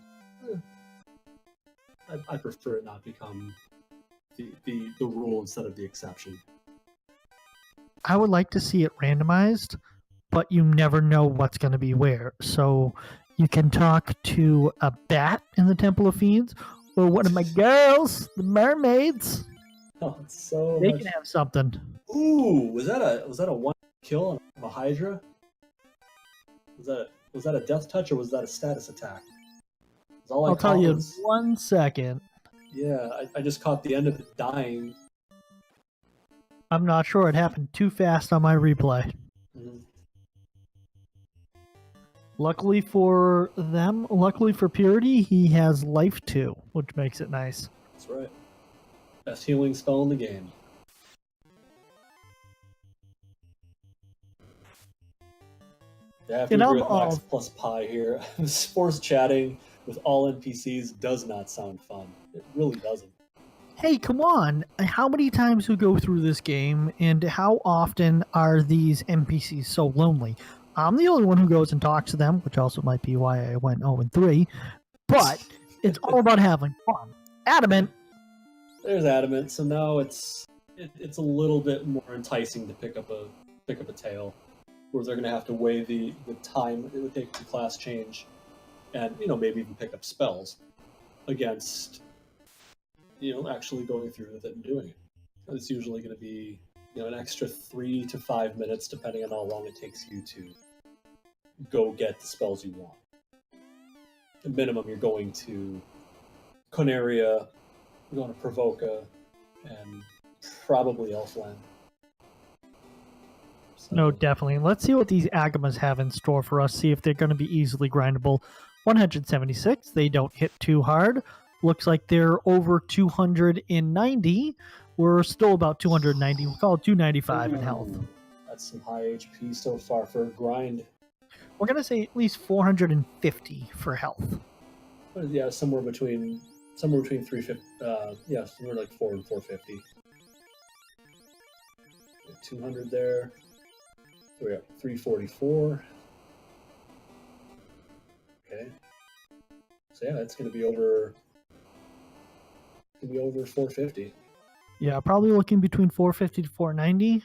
I prefer it not become the rule instead of the exception. I would like to see it randomized, but you never know what's going to be where. So you can talk to a bat in the Temple of Fiends, or one of my girls, the mermaids. Oh, it's so They much... can have something. Ooh, was that a one kill on a Hydra? Was that a death touch or was that a status attack? I'll tell you in 1 second. Yeah, I just caught the end of it dying. I'm not sure. It happened too fast on my replay. Mm-hmm. Luckily for them, luckily for Purity, he has life 2, which makes it nice. That's right. Best healing spell in the game. Yeah, I have to agree with Max plus Pi here. Force chatting with all NPCs does not sound fun. It really doesn't. Hey, come on. How many times we go through this game, and how often are these NPCs so lonely? I'm the only one who goes and talks to them, which also might be why I went 0-3. But it's all about having fun. Adamant. There's Adamant. So now it's a little bit more enticing to pick up a tail, where they're going to have to weigh the time it would take to class change, and maybe even pick up spells against actually going through with it and doing it. It's usually going to be an extra 3 to 5 minutes, depending on how long it takes you to go get the spells you want. At minimum, you're going to Conaria, you're going to Provoca, and probably Elfland. So. No, definitely. Let's see what these Agamas have in store for us, see if they're going to be easily grindable. 176, they don't hit too hard. Looks like they're over 290. We're still about 290. We'll call it 295 in health. That's some high HP so far for a grind. We're going to say at least 450 for health. Yeah, somewhere between 350. Yeah, somewhere like 4 and 450. 200 there. So we got 344. Okay. So yeah, it's going to be over. It's going to be over 450. Yeah, probably looking between 450 to 490.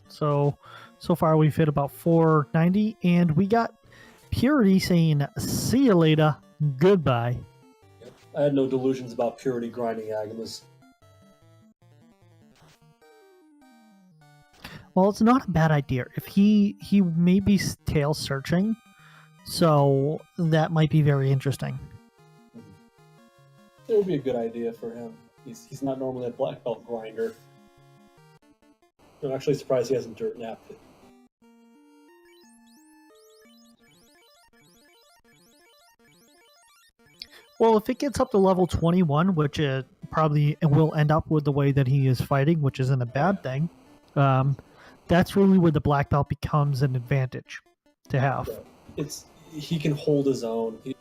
So far we've hit about 490, and we got Purity saying, "See you later, goodbye." Yep. I had no delusions about Purity grinding Agamas. Well, it's not a bad idea. If he may be tail searching, so that might be very interesting. It would be a good idea for him. He's not normally a black belt grinder. I'm actually surprised he hasn't dirt napped it. Well, if it gets up to level 21, which it probably will end up with the way that he is fighting, which isn't a bad thing, that's really where the black belt becomes an advantage to have. Yeah. He can hold his own. He's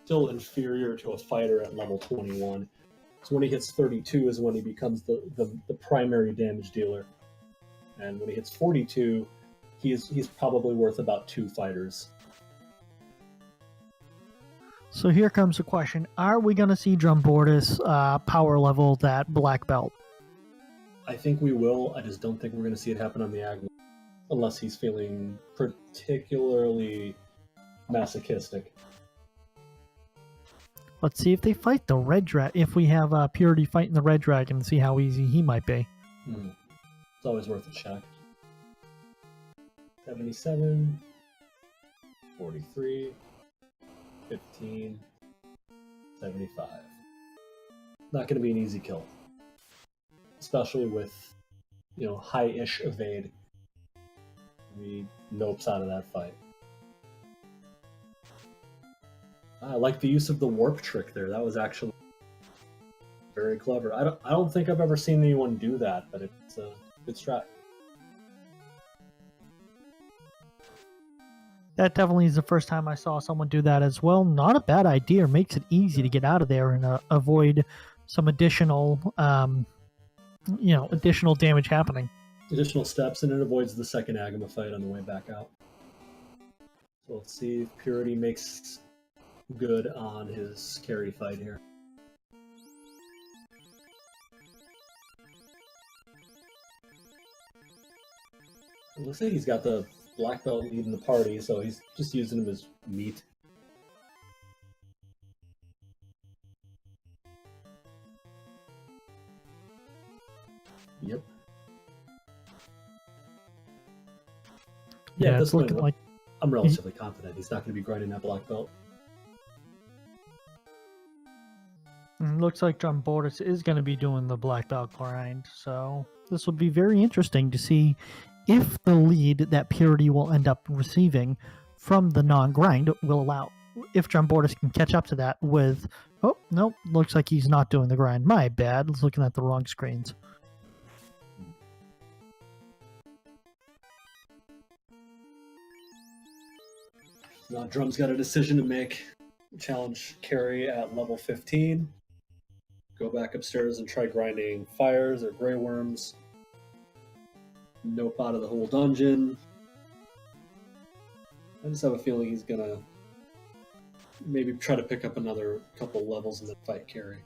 still inferior to a fighter at level 21. So when he hits 32 is when he becomes the primary damage dealer. And when he hits 42, he's probably worth about 2 fighters. So here comes the question. Are we going to see drumboardist power level that black belt? I think we will. I just don't think we're going to see it happen on the Agma. Unless he's feeling particularly masochistic. Let's see if they fight the red dragon. If we have Purity fighting the red dragon, see how easy he might be. It's always worth a check. 77, 43, 15, 75. Not going to be an easy kill. Especially with, high-ish evade. He nopes out of that fight. I like the use of the warp trick there. That was actually very clever. I don't think I've ever seen anyone do that, but it's a good strat. That definitely is the first time I saw someone do that as well. Not a bad idea. Makes it easy to get out of there and avoid some additional, additional damage happening. Additional steps, and it avoids the second Agama fight on the way back out. So let's see if Purity makes good on his carry fight here. It looks like he's got the black belt leading the party, so he's just using him as meat. Yep. Yeah, it's looking like I'm relatively confident he's not going to be grinding that black belt. Looks like drumboardist is going to be doing the black belt grind, so this will be very interesting to see if the lead that Purity will end up receiving from the non-grind will allow, if drumboardist can catch up to that with, oh, nope, looks like he's not doing the grind. My bad, I was looking at the wrong screens. Now Drum's got a decision to make. Challenge Carrie at level 15. Go back upstairs and try grinding fires or gray worms. Nope out of the whole dungeon. I just have a feeling he's gonna maybe try to pick up another couple levels and then fight Carrie.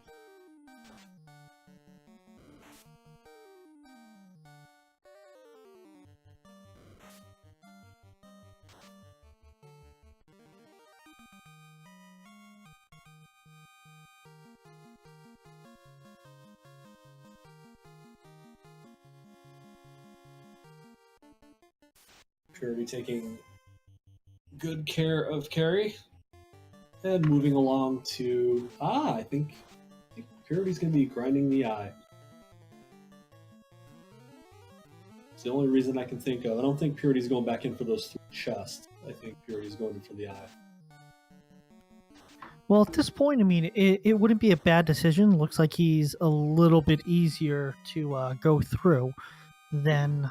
Purity taking good care of Carrie. And moving along to... I think Purity's going to be grinding the eye. It's the only reason I can think of. I don't think Purity's going back in for those 3 chests. I think Purity's going in for the eye. Well, at this point, I mean, it wouldn't be a bad decision. Looks like he's a little bit easier to go through than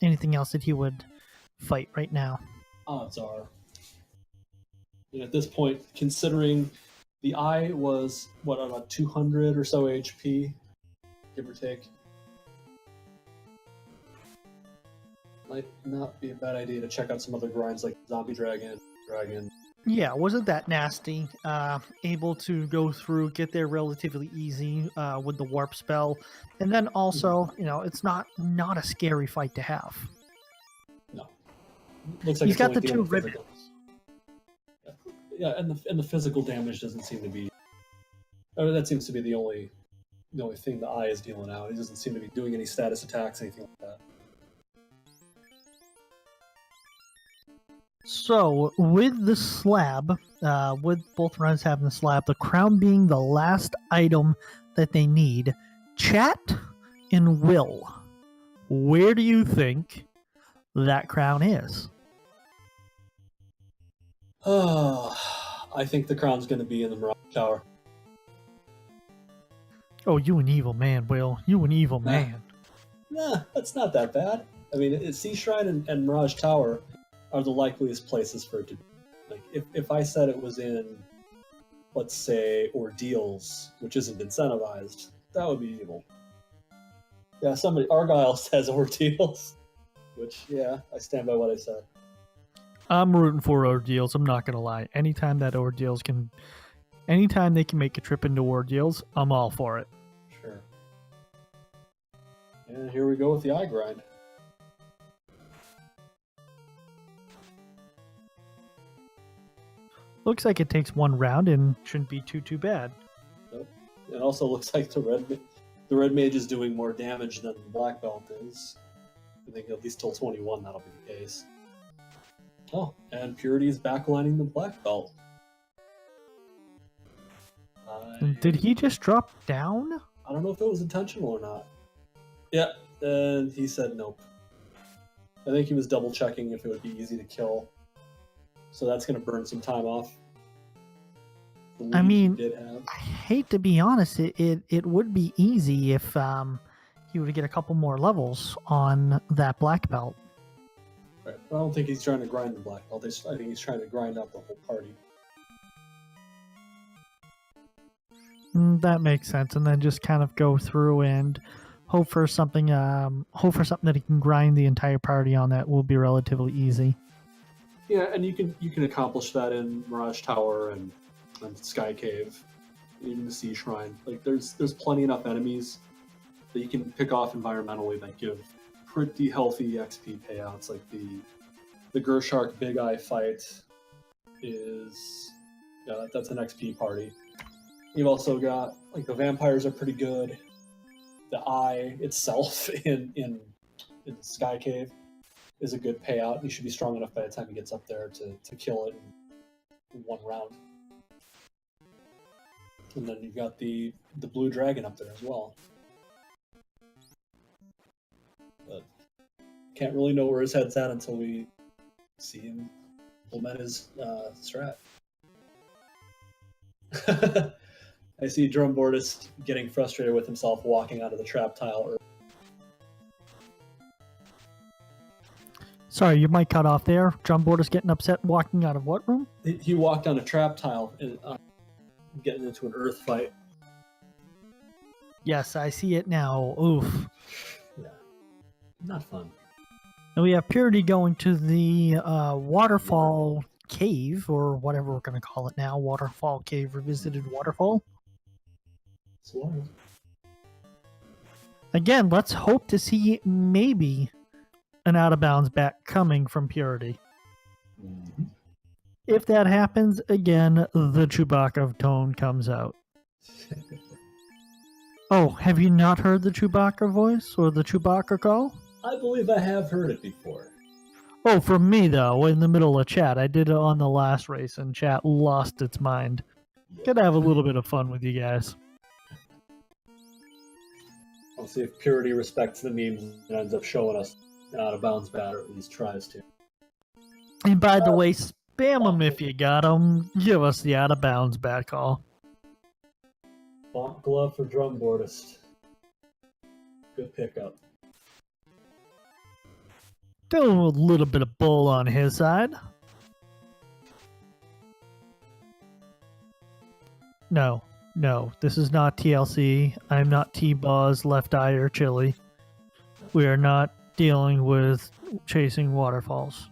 anything else that he would fight right now. Odds are. And at this point, considering the eye was, what, about 200 or so HP, give or take, might not be a bad idea to check out some other grinds like Zombie Dragon. Yeah, wasn't that nasty. Able to go through, get there relatively easy with the warp spell, and then also, you know, it's not a scary fight to have. No, looks like he's got the 2 ribbons. Yeah, and the physical damage doesn't seem to be. I mean, that seems to be the only thing the eye is dealing out. He doesn't seem to be doing any status attacks, anything like that. So, with the slab, with both runs having the slab, the crown being the last item that they need, chat and Will, where do you think that crown is? I think the crown's going to be in the Mirage Tower. Oh, you an evil man, Will. You an evil man. Nah, that's not that bad. I mean, Sea Shrine and Mirage Tower are the likeliest places for it to be. Like, if I said it was in, let's say, Ordeals, which isn't incentivized, that would be evil. Yeah, Argyle says Ordeals, which, yeah, I stand by what I said. I'm rooting for Ordeals, I'm not gonna lie. Anytime they can make a trip into Ordeals, I'm all for it. Sure. And here we go with the eye grind. Looks like it takes 1 round and shouldn't be too bad. Nope. It also looks like the red mage is doing more damage than the black belt is. I think at least till 21 that'll be the case. Oh, and Purity is backlining the black belt. Did he just drop down? I don't know if it was intentional or not. Yeah, and he said nope. I think he was double checking if it would be easy to kill. So that's going to burn some time off. I mean, I hate to be honest, it would be easy if he were to get a couple more levels on that black belt. Right. I don't think he's trying to grind the black belt. I think he's trying to grind out the whole party. That makes sense, and then just kind of go through and hope for something. Hope for something that he can grind the entire party on. That will be relatively easy. Yeah, and you can accomplish that in Mirage Tower and Sky Cave, even the Sea Shrine. Like there's plenty enough enemies that you can pick off environmentally that give pretty healthy XP payouts. Like the Gershark Big Eye fight is that's an XP party. You've also got like the vampires are pretty good. The eye itself in Sky Cave is a good payout. You should be strong enough by the time he gets up there to kill it in 1 round. And then you've got the blue dragon up there as well. But can't really know where his head's at until we see him implement his strat. I see drumboardist getting frustrated with himself walking onto the trap tile. Sorry, you might cut off there. Drumboardist getting upset walking out of what room? He walked on a trap tile and getting into an earth fight. Yes, I see it now. Oof. Yeah, not fun. And we have Purity going to the waterfall cave, or whatever we're going to call it now. Waterfall cave, revisited waterfall. Swarm. Again, let's hope to see maybe an out of bounds bat coming from Purity. Mm-hmm. If that happens, again, the Chewbacca tone comes out. Oh, have you not heard the Chewbacca voice or the Chewbacca call? I believe I have heard it before. Oh, from me, though, in the middle of chat. I did it on the last race, and chat lost its mind. Gotta have a little bit of fun with you guys. I'll see if Purity respects the memes and ends up showing us an out of bounds bat, or at least tries to. And by the way, spam them if you got them. Give us the out of bounds bat call. Bonk glove for drumboardist. Good pickup. Doing a little bit of bull on his side. No, this is not TLC. I'm not T-Buzz, Left Eye, or Chili. We are not dealing with chasing waterfalls.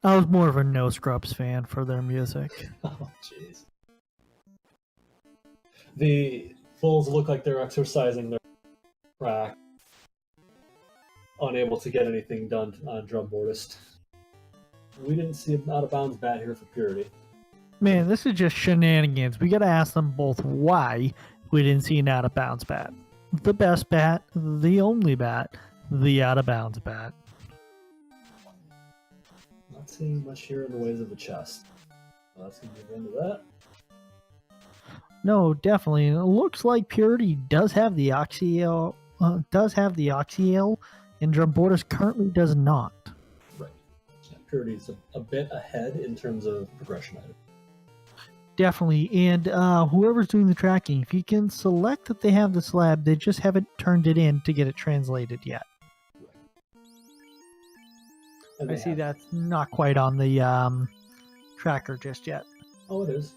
I was more of a No Scrubs fan for their music. Oh, jeez. The bulls look like they're exercising their track. Unable to get anything done on drumboardist. We didn't see an out of bounds bat here for Purity. Man, this is just shenanigans. We gotta ask them both why we didn't see an out of bounds bat. The best bat, the only bat, the out of bounds bat. Not seeing much here in the ways of the chest. Let's move into that. No, definitely. It looks like Purity does have the Oxyale, and drumboardist currently does not. Right. Yeah, Purity's a bit ahead in terms of progression item. Definitely, and whoever's doing the tracking, if you can select that they have the slab, they just haven't turned it in to get it translated yet. Right. I see that's not quite on the tracker just yet. Oh, it is.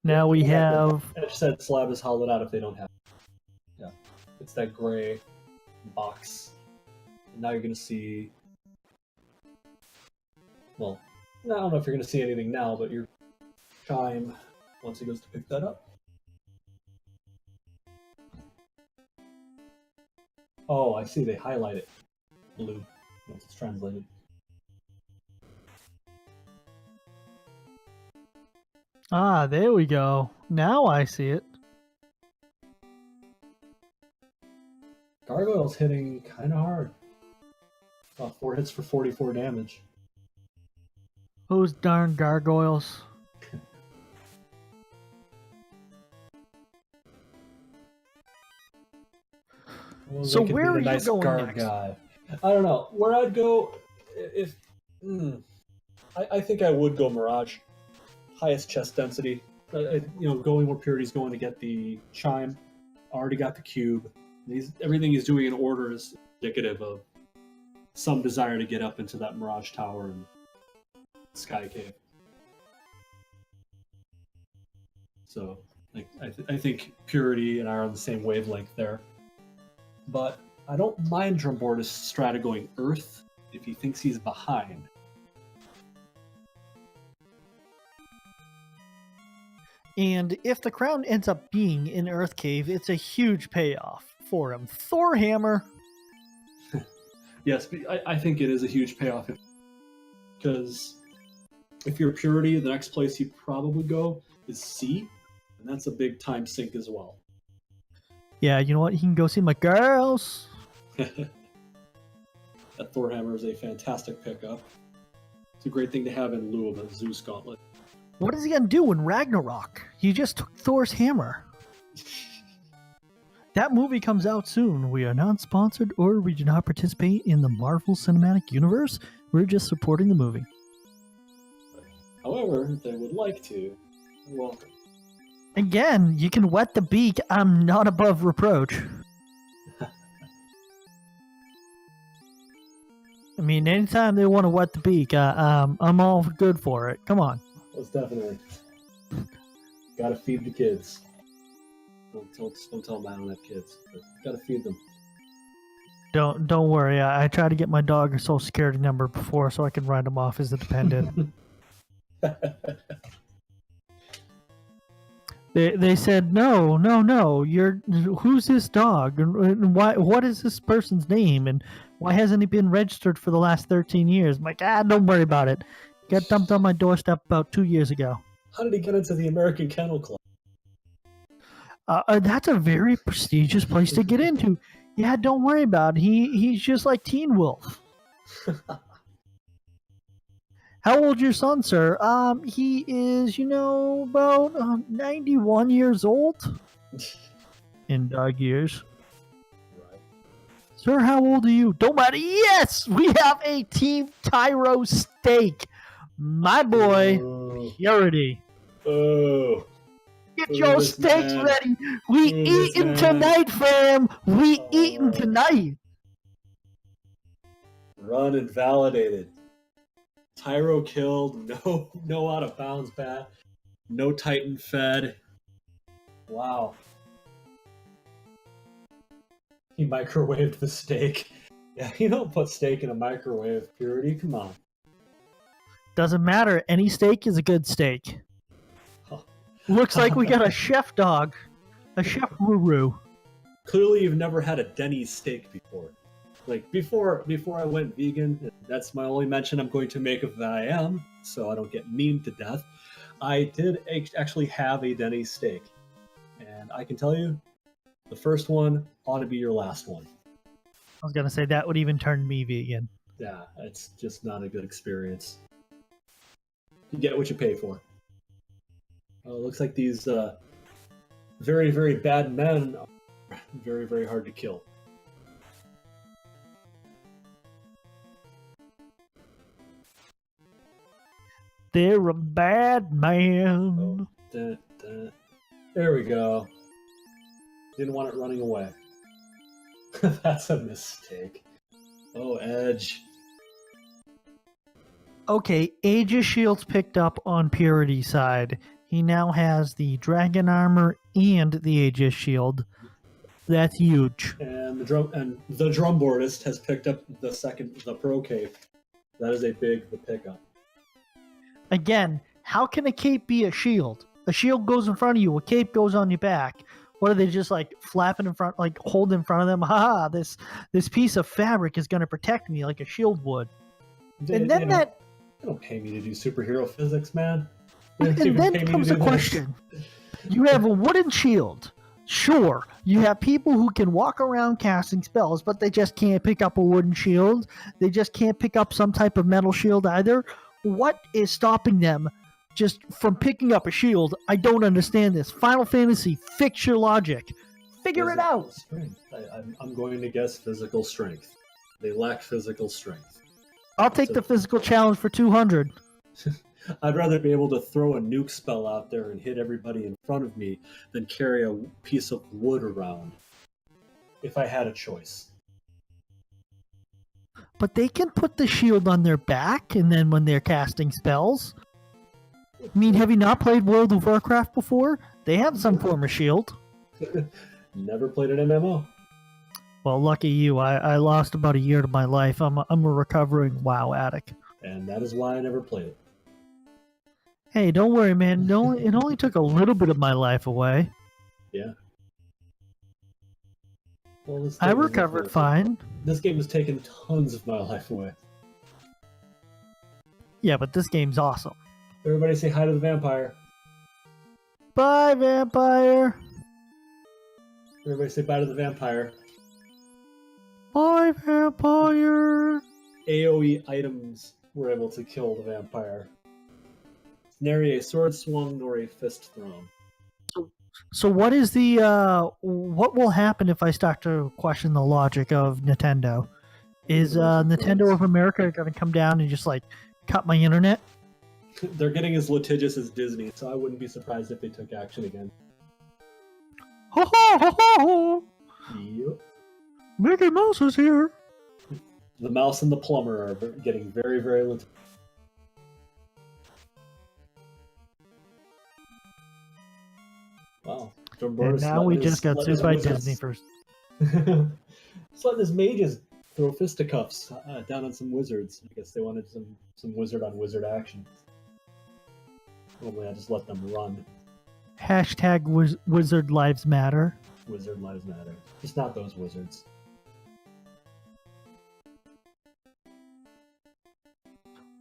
Now we have... Edge said slab is hollowed out if they don't have it. Yeah. It's that gray box. And now you're going to see... Well, I don't know if you're going to see anything now, but your chime, once he goes to pick that up. Oh, I see. They highlight it blue once it's translated. Ah, there we go. Now I see it. Gargoyle's hitting kind of hard. About 4 hits for 44 damage. Those darn gargoyles. Well, So they could where be are the you nice going guard next? guy. I don't know. Where I'd go, if... I think I would go Mirage. Highest chest density. Going where Purity's going to get the chime. Already got the cube. Everything he's doing in order is indicative of some desire to get up into that Mirage Tower and Sky Cave. So, I think Purity and I are on the same wavelength there. But I don't mind drumboardist strata going Earth if he thinks he's behind. And if the crown ends up being in Earth Cave, it's a huge payoff for him. Thor Hammer. Yes, but I think it is a huge payoff. Because if you're Purity, the next place you probably go is C. And that's a big time sink as well. Yeah, you know what? He can go see my girls. That Thor Hammer is a fantastic pickup. It's a great thing to have in lieu of a Zeus Gauntlet. What is he going to do in Ragnarok? He just took Thor's hammer. That movie comes out soon. We are not sponsored or we do not participate in the Marvel Cinematic Universe. We're just supporting the movie. However, if they would like to, you're welcome. Again, you can wet the beak. I'm not above reproach. I mean, anytime they want to wet the beak, I'm all good for it. Come on. Most definitely. Gotta feed the kids. Don't tell them I don't have kids. But gotta feed them. Don't worry. I tried to get my dog a social security number before so I can write him off as a dependent. They said no. Who's this dog and why? What is this person's name and why hasn't he been registered for the last 13 years? I'm like, don't worry about it. Got dumped on my doorstep about 2 years ago. How did he get into the American Kennel Club? That's a very prestigious place to get into. Yeah, don't worry about it. He's just like Teen Wolf. How old's your son, sir? He is, about 91 years old. In dog years. Right. Sir, how old are you? Don't matter. Yes! We have a Team Tyro steak. My boy, Purity. Oh. Get your steaks ready. We eating tonight, fam. We eating tonight. Run and validated. Tyro killed, no out of bounds bat, no Titan fed. Wow. He microwaved the steak. Yeah, you don't put steak in a microwave, Purity. Come on. Doesn't matter. Any steak is a good steak. Huh. Looks like we got a chef dog. A chef Ruru. Clearly you've never had a Denny's steak before. Like, before I went vegan, that's my only mention I'm going to make of that I am, so I don't get memed to death. I did actually have a Denny's steak. And I can tell you, the first one ought to be your last one. I was going to say that would even turn me vegan. Yeah, it's just not a good experience. You get what you pay for. Looks like these very, very bad men are very, very hard to kill. They're a bad man. Oh, there we go. Didn't want it running away. That's a mistake. Oh, Edge. Okay, Aegis Shield's picked up on Purity's side. He now has the Dragon Armor and the Aegis Shield. That's huge. And the drumboardist has picked up the Pro Cape. That is a big pickup. Again, how can a cape be a shield? A shield goes in front of you, a cape goes on your back. What are they just like flapping in front, like hold in front of them? Haha, this piece of fabric is going to protect me like a shield would. They don't pay me to do superhero physics, man. And then comes the question. You have a wooden shield. Sure, you have people who can walk around casting spells, but they just can't pick up a wooden shield. They just can't pick up some type of metal shield either. What is stopping them just from picking up a shield? I don't understand this. Final Fantasy, fix your logic. Figure it out. Strength. I'm going to guess physical strength. They lack physical strength. I'll take the physical challenge for 200. I'd rather be able to throw a nuke spell out there and hit everybody in front of me than carry a piece of wood around, if I had a choice. But they can put the shield on their back, and then when they're casting spells... I mean, have you not played World of Warcraft before? They have some form of shield. Never played an MMO. Well, lucky you. I lost about a year to my life. I'm a recovering WoW addict. And that is why I never played it. Hey, don't worry, man. It only took a little bit of my life away. Yeah. Well, I recovered fine. This game has taken tons of my life away. Yeah, but this game's awesome. Everybody say hi to the vampire. Bye, vampire. Everybody say bye to the vampire. Bye, vampire. AoE items were able to kill the vampire. Nary a sword swung nor a fist thrown. So what is the what will happen if I start to question the logic of Nintendo? Is Nintendo of America going to come down and just like cut my internet? They're getting as litigious as Disney, so I wouldn't be surprised if they took action again. Ho ho ho ho! Yep. Mickey Mouse is here. The mouse and the plumber are getting very, very litigious. Wow. And now we just got sued by Disney first. Just letting his mages throw fisticuffs down on some wizards. I guess they wanted some wizard on wizard action. Normally I just let them run. Hashtag Wizard Lives Matter. Wizard lives matter. Just not those wizards.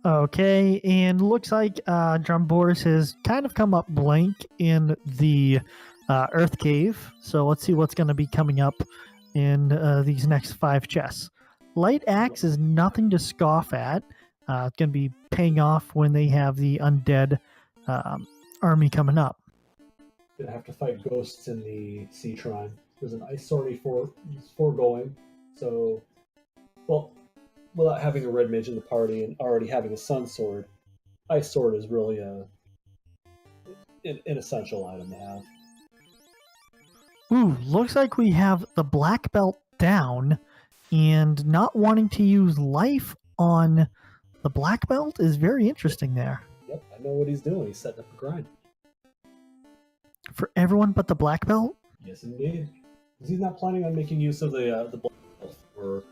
Okay, and looks like drumboardist has kind of come up blank in the Earth Cave. So let's see what's going to be coming up in these next 5 chests. Light Axe is nothing to scoff at. It's going to be paying off when they have the undead army coming up. Gonna have to fight ghosts in the Sea Shrine. There's an ice sword foregoing. So, well, without having a red mage in the party and already having a sun sword, ice sword is really an essential item to have. Ooh, looks like we have the black belt down, and not wanting to use life on the black belt is very interesting there. Yep, I know what he's doing. He's setting up a grind. For everyone but the black belt? Yes, indeed. Because he's not planning on making use of the black belt for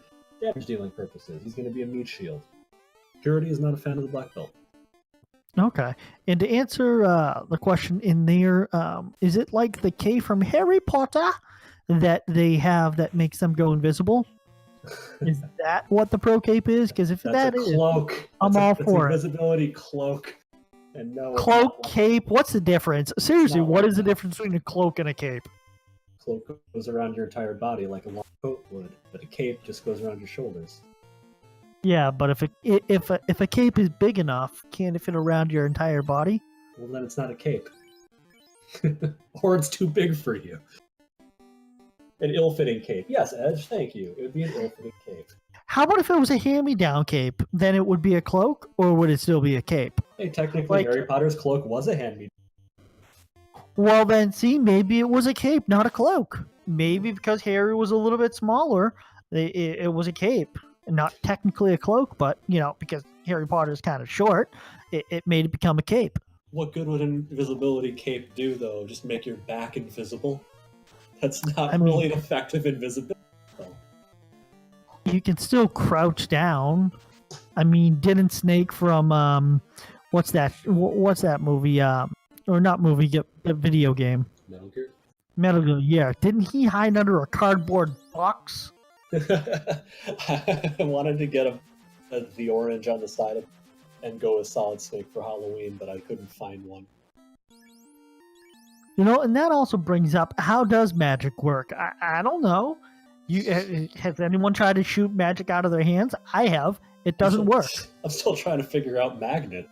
damage dealing purposes. He's going to be a meat shield. Purity is not a fan of the black belt. Okay. And to answer the question in there, is it like the K from Harry Potter that they have that makes them go invisible? Is that what the pro cape is? Because if That's a cloak. I'm all for it. Invisibility cloak. And no cloak, cape, what's the difference? Seriously, what is the difference between a cloak and a cape? Cloak goes around your entire body like a long coat would, but a cape just goes around your shoulders. Yeah, but if a cape is big enough, can it fit around your entire body? Well, then it's not a cape. Or it's too big for you. An ill-fitting cape. Yes, Edge, thank you. It would be an ill-fitting cape. How about if it was a hand-me-down cape? Then it would be a cloak, or would it still be a cape? Hey, technically, Harry Potter's cloak was a hand-me-down. Well, then, see, maybe it was a cape, not a cloak. Maybe because Harry was a little bit smaller, it was a cape. Not technically a cloak, but, you know, because Harry Potter is kind of short, it made it become a cape. What good would an invisibility cape do, though? Just make your back invisible? That's not really an effective invisibility. You can still crouch down. I mean, didn't Snake from what's that movie? Or not movie? Get video game. Metal Gear. Metal Gear. Yeah, didn't he hide under a cardboard box? I wanted to get the orange on the side of and go with Solid Snake for Halloween, but I couldn't find one. You know, and that also brings up, how does magic work? I don't know. Has anyone tried to shoot magic out of their hands? I have. It doesn't work. I'm still trying to figure out magnet.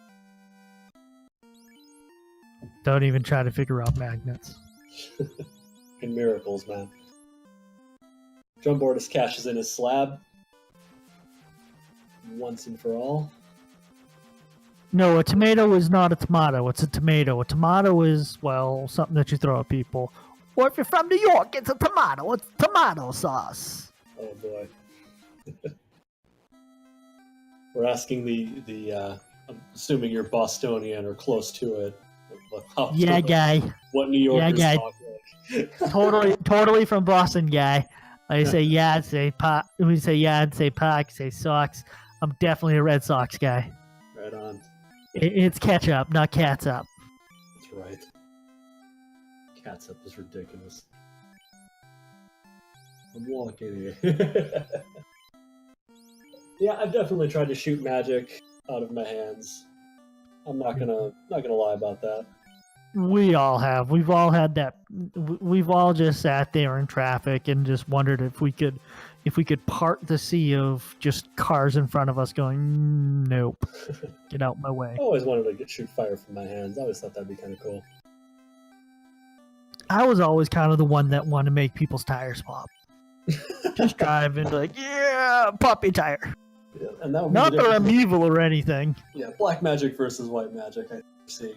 Don't even try to figure out magnets. And miracles, man. Drumboardist cashes in his slab. Once and for all. No, a tomato is not a tomato. It's a tomato. A tomato is, well, something that you throw at people. Or if you're from New York, it's a tomato. It's tomato sauce. Oh, boy. We're asking the I'm assuming you're Bostonian or close to it. Yeah, guy. What New Yorkers talk like. Totally from Boston, guy. I say yeah, I'd say pot. We say yeah, I'd say puck. Say Sox. I'm definitely a Red Sox guy. Right on. It's ketchup, not catsup. That's right. Catsup is ridiculous. I'm walking here. Yeah, I've definitely tried to shoot magic out of my hands. I'm not gonna lie about that. We all have. We've all had that. We've all just sat there in traffic and just wondered if we could part the sea of just cars in front of us going, nope, get out my way. I always wanted to shoot fire from my hands. I always thought that'd be kind of cool. I was always kind of the one that wanted to make people's tires pop. Just drive and be like, yeah, pop your tire. Yeah, and that would be Not the that I'm difference. evil or anything. Yeah, black magic versus white magic. I see.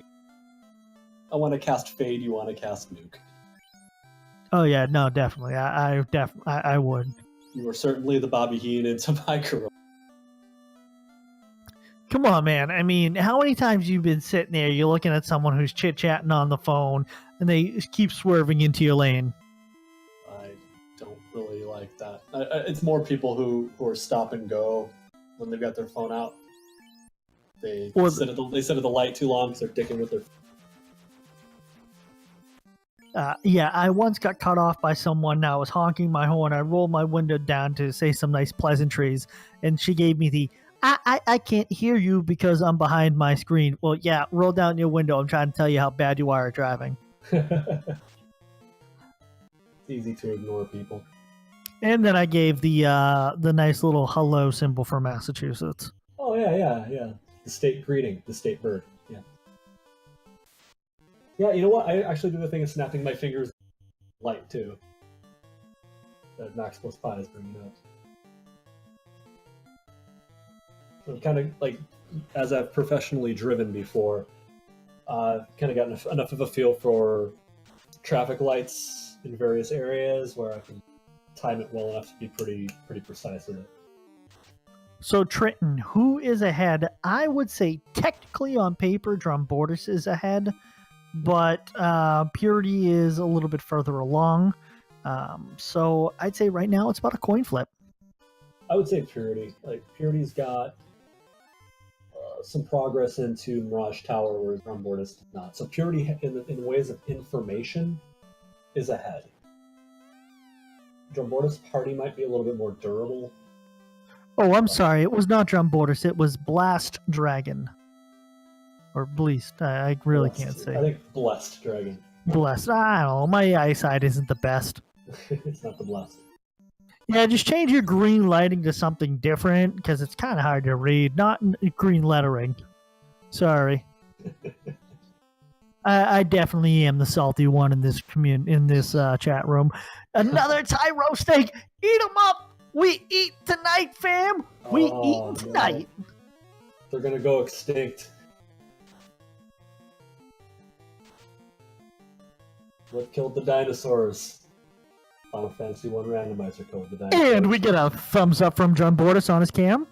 I want to cast Fade. You want to cast Nuke. Oh yeah, no, definitely. I would. You are certainly the Bobby Heenan to my Corona. Come on, man. I mean, how many times you've been sitting there, you're looking at someone who's chit-chatting on the phone, and they keep swerving into your lane? I don't really like that. It's more people who are stop and go when they've got their phone out. They sit at the light too long because they're dicking with their. Yeah, I once got cut off by someone. I was honking my horn. I rolled my window down to say some nice pleasantries, and she gave me the, I can't hear you because I'm behind my screen. Well, yeah, roll down your window. I'm trying to tell you how bad you are at driving. It's easy to ignore people. And then I gave the nice little hello symbol for Massachusetts. Oh, yeah. The state greeting, the state bird. Yeah. Yeah, you know what? I actually do the thing of snapping my fingers light, too. That Max Plus Pi is bringing up. I'm kind of, like, as I've professionally driven before, kind of gotten enough of a feel for traffic lights in various areas where I can time it well enough to be pretty precise with it. So Trenton, who is ahead? I would say technically on paper, drumboardist is ahead, but Purity is a little bit further along. So I'd say right now it's about a coin flip. I would say Purity. Like Purity's got some progress into Mirage Tower, whereas drumboardist did not. So Purity, in ways of information, is ahead. Drumboardist party might be a little bit more durable. Oh, I'm sorry. It was not drumboardist. It was Blast Dragon. Or Bleast. I really can't say. I think Blessed Dragon. Blessed. I don't know. My eyesight isn't the best. It's not the Blessed. Yeah, just change your green lighting to something different because it's kind of hard to read. Not green lettering. Sorry. I definitely am the salty one in this chat room. Another Tyro steak. Eat them up. We eat tonight, fam. We eat tonight. No. They're gonna go extinct. What killed the dinosaurs? Final Fantasy 1 randomizer killed the dinosaurs. And we get a thumbs up from Drumboardist on his cam.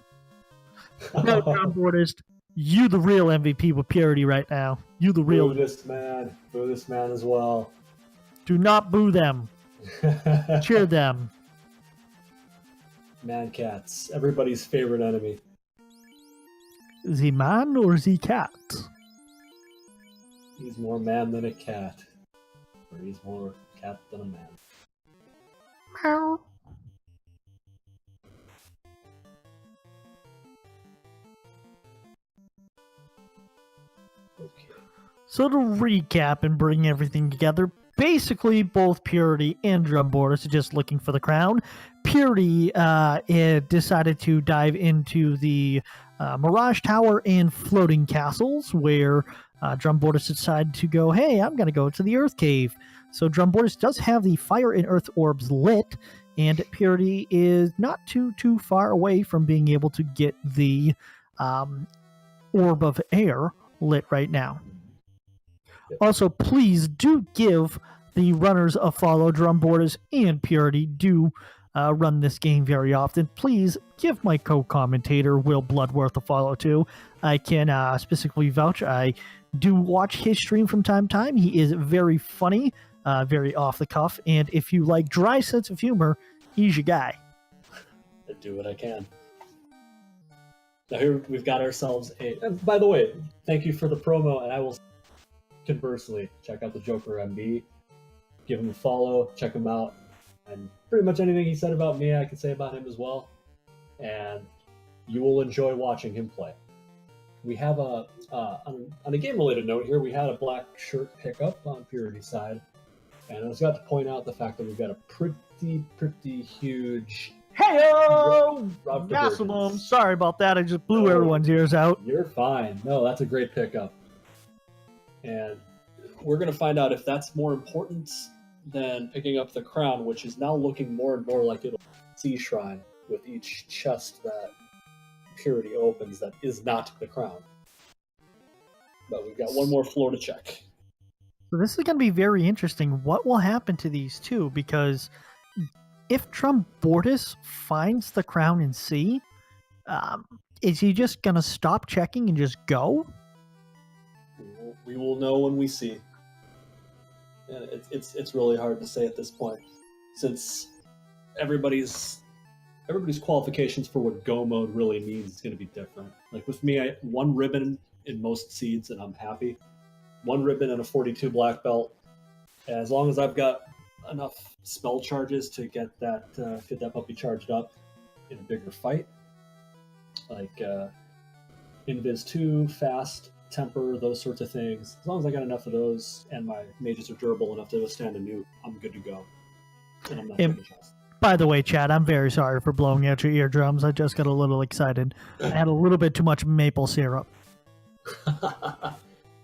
No, Drumboardist, you the real MVP with Purity right now. You the real. Buddhist man as well. Do not boo them. Cheer them. Man cats, everybody's favorite enemy. Is he man or is he cat? He's more man than a cat. Or he's more cat than a man. Meow. Okay. So to recap and bring everything together, basically both Purity and Drumboardist are just looking for the crown. Purity decided to dive into the Mirage Tower and Floating Castles, where Drumboardist decided to go, hey, I'm going to go to the Earth Cave. So Drumboardist does have the Fire and Earth orbs lit, and Purity is not too far away from being able to get the Orb of Air lit right now. Also, please do give the runners a follow. Drumboardist and Purity do run this game very often. Please give my co-commentator Will Bloodworth a follow too. I can specifically vouch. I do watch his stream from time to time. He is very funny, very off the cuff, and if you like dry sense of humor, he's your guy. I do what I can. Now here we've got ourselves a. And by the way, thank you for the promo, and I will. Conversely, check out the Joker MB, give him a follow, check him out, and pretty much anything he said about me, I can say about him as well, and you will enjoy watching him play. We have on a game-related note here, we had a black shirt pickup on Purity's side, and I was got to point out the fact that we've got a pretty huge. Heyo! Rob Maximum. Sorry about that. I just blew everyone's ears out. You're fine. No, that's a great pickup. And we're going to find out if that's more important than picking up the crown, which is now looking more and more like it'll sea shrine with each chest that Purity opens that is not the crown. But we've got one more floor to check. So this is going to be very interesting. What will happen to these two? Because if drumboardist finds the crown in C, is he just going to stop checking and just go? We will know when we see. And it's really hard to say at this point, since everybody's qualifications for what go mode really means is going to be different. Like with me, I one ribbon in most seeds and I'm happy. One ribbon and a 42 black belt. And as long as I've got enough spell charges to get that puppy charged up in a bigger fight, like Invis 2, fast, temper, those sorts of things. As long as I got enough of those and my mages are durable enough to withstand a nuke, I'm good to go. And I'm not taking a chance. By the way, Chad, I'm very sorry for blowing out your eardrums. I just got a little excited. I had a little bit too much maple syrup.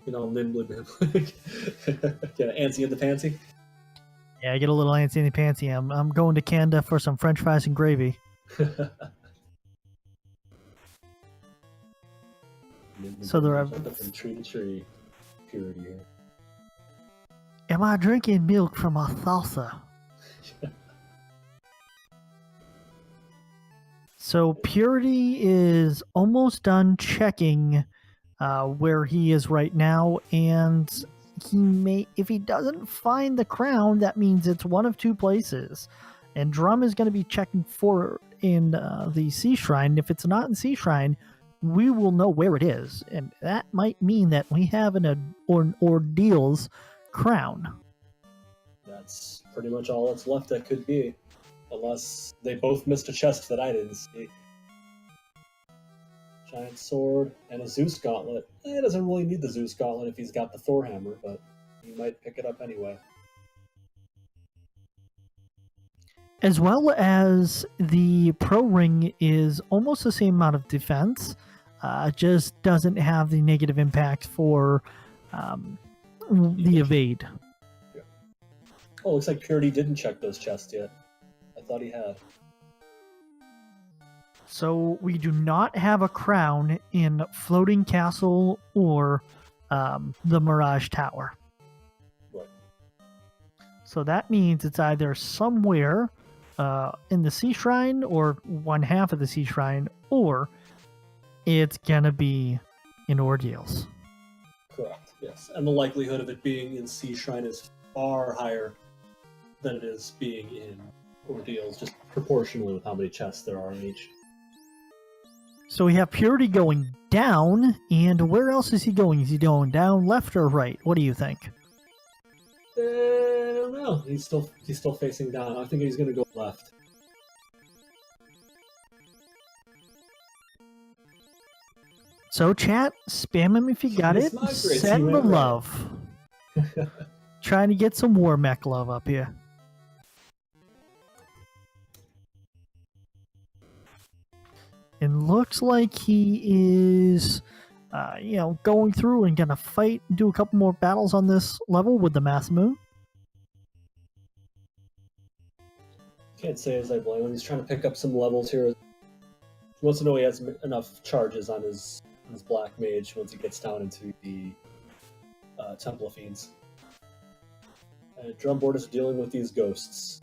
Nimbly. Get antsy in the pantsy? Yeah, I get a little antsy in the pantsy. I'm going to Canada for some French fries and gravy. So there are tree to tree Purity here. Am I drinking milk from a salsa? So Purity is almost done checking where he is right now, and he may, if he doesn't find the crown, that means it's one of two places. And Drum is going to be checking for in the Sea Shrine. If it's not in Sea Shrine, we will know where it is, and that might mean that we have an Ordeal's crown. That's pretty much all that's left that could be, unless they both missed a chest that I didn't see. Giant sword and a Zeus gauntlet. He doesn't really need the Zeus gauntlet if he's got the Thor hammer, but he might pick it up anyway. As well as the Pro Ring is almost the same amount of defense, just doesn't have the negative impact for the evade. Yeah. Oh, looks like Purity didn't check those chests yet. I thought he had. So we do not have a crown in Floating Castle or the Mirage Tower. Right. So that means it's either somewhere in the Sea Shrine or one half of the Sea Shrine, or it's gonna be in Ordeals. Correct, yes. And the likelihood of it being in Sea Shrine is far higher than it is being in Ordeals, just proportionally with how many chests there are in each. So we have Purity going down, and where else is he going? Is he going down, left, or right? What do you think? I don't know. He's still facing down. I think he's going to go left. So chat, spam him if you got it. Send the love. Trying to get some War Mech love up here. It looks like he is, going through and gonna fight, do a couple more battles on this level with the Mass Moon. Can't say as I blame him. He's trying to pick up some levels here. He wants to know he has enough charges on his Black Mage once he gets down into the Temple of Fiends. Drumboardist is dealing with these ghosts.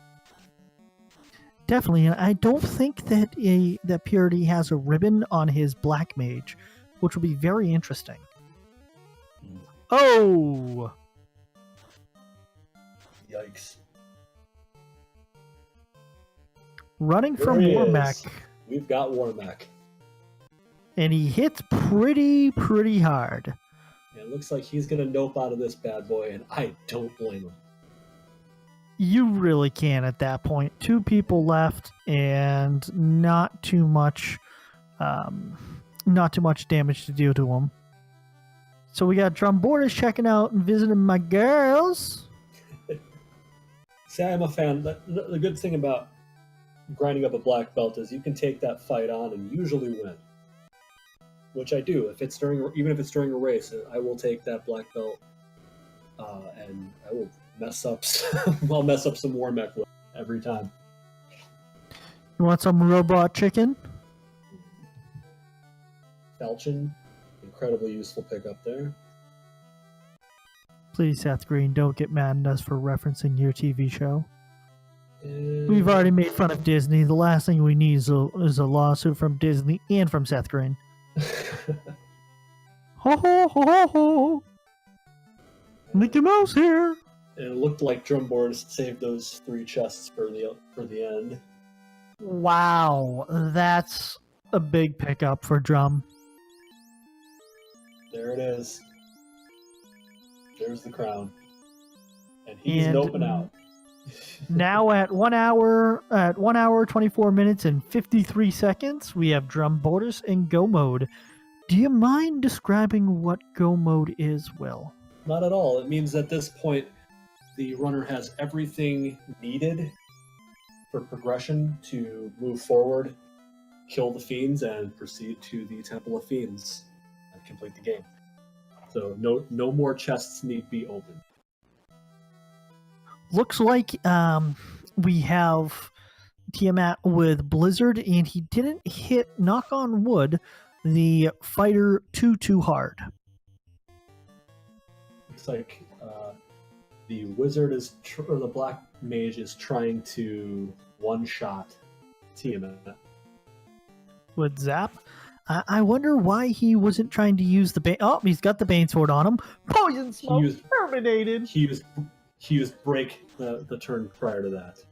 Definitely, and I don't think that that Purity has a ribbon on his Black Mage, which will be very interesting. Oh! Yikes. Running from Warmac. We've got Warmac. And he hits pretty hard. Yeah, it looks like he's going to nope out of this bad boy, and I don't blame him. You really can at that point. 2 people left, and not too much damage to deal to him. So we got Drumboardist checking out and visiting my girls. See, I'm a fan. The good thing about grinding up a black belt is you can take that fight on and usually win. Which I do. Even if it's during a race, I will take that black belt and I will mess up. I'll mess up some more mech every time. You want some robot chicken? Falchion, incredibly useful pickup there. Please, Seth Green, don't get mad at us for referencing your TV show. And We've already made fun of Disney. The last thing we need is a lawsuit from Disney and from Seth Green. Ho ho ho ho ho! Mickey Mouse here. It looked like drumboardist saved those 3 chests for the end. Wow, that's a big pickup for Drum. There it is. There's the crown, and he's noping out. Now at 1 hour 24 minutes and 53 seconds, we have drumboardist in go mode. Do you mind describing what go mode is, Will? Not at all. It means at this point, the runner has everything needed for progression to move forward, kill the fiends, and proceed to the Temple of Fiends and complete the game. So no more chests need be opened. Looks like we have Tiamat with Blizzard, and he didn't hit, knock on wood, the fighter too hard. Looks like the wizard or the black mage is trying to one-shot Tiamat with Zap. I wonder why he wasn't trying to use the Bane. Oh, he's got the Bane sword on him. Poison smoke terminated. He used break the turn prior to that.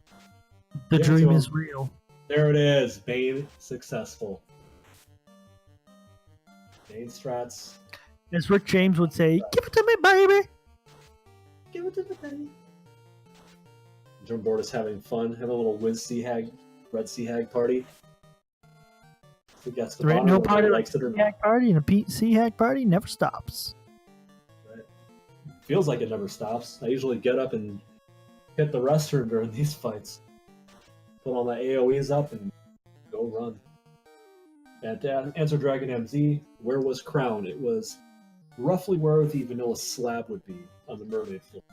The dream is real. There it is. Bane successful. Bane strats. As Rick James would say, "Give it to me, baby. Give it to me, baby." Drumboard is having fun. Having a little Red Sea Hag party. There ain't no party like Sea Hag party, and a Sea Hag party never stops. Right. Feels like it never stops. I usually get up and hit the restroom during these fights. Put all my AoEs up and go run. And to answer Dragon MZ, where was Crown? It was roughly where the vanilla slab would be on the mermaid floor.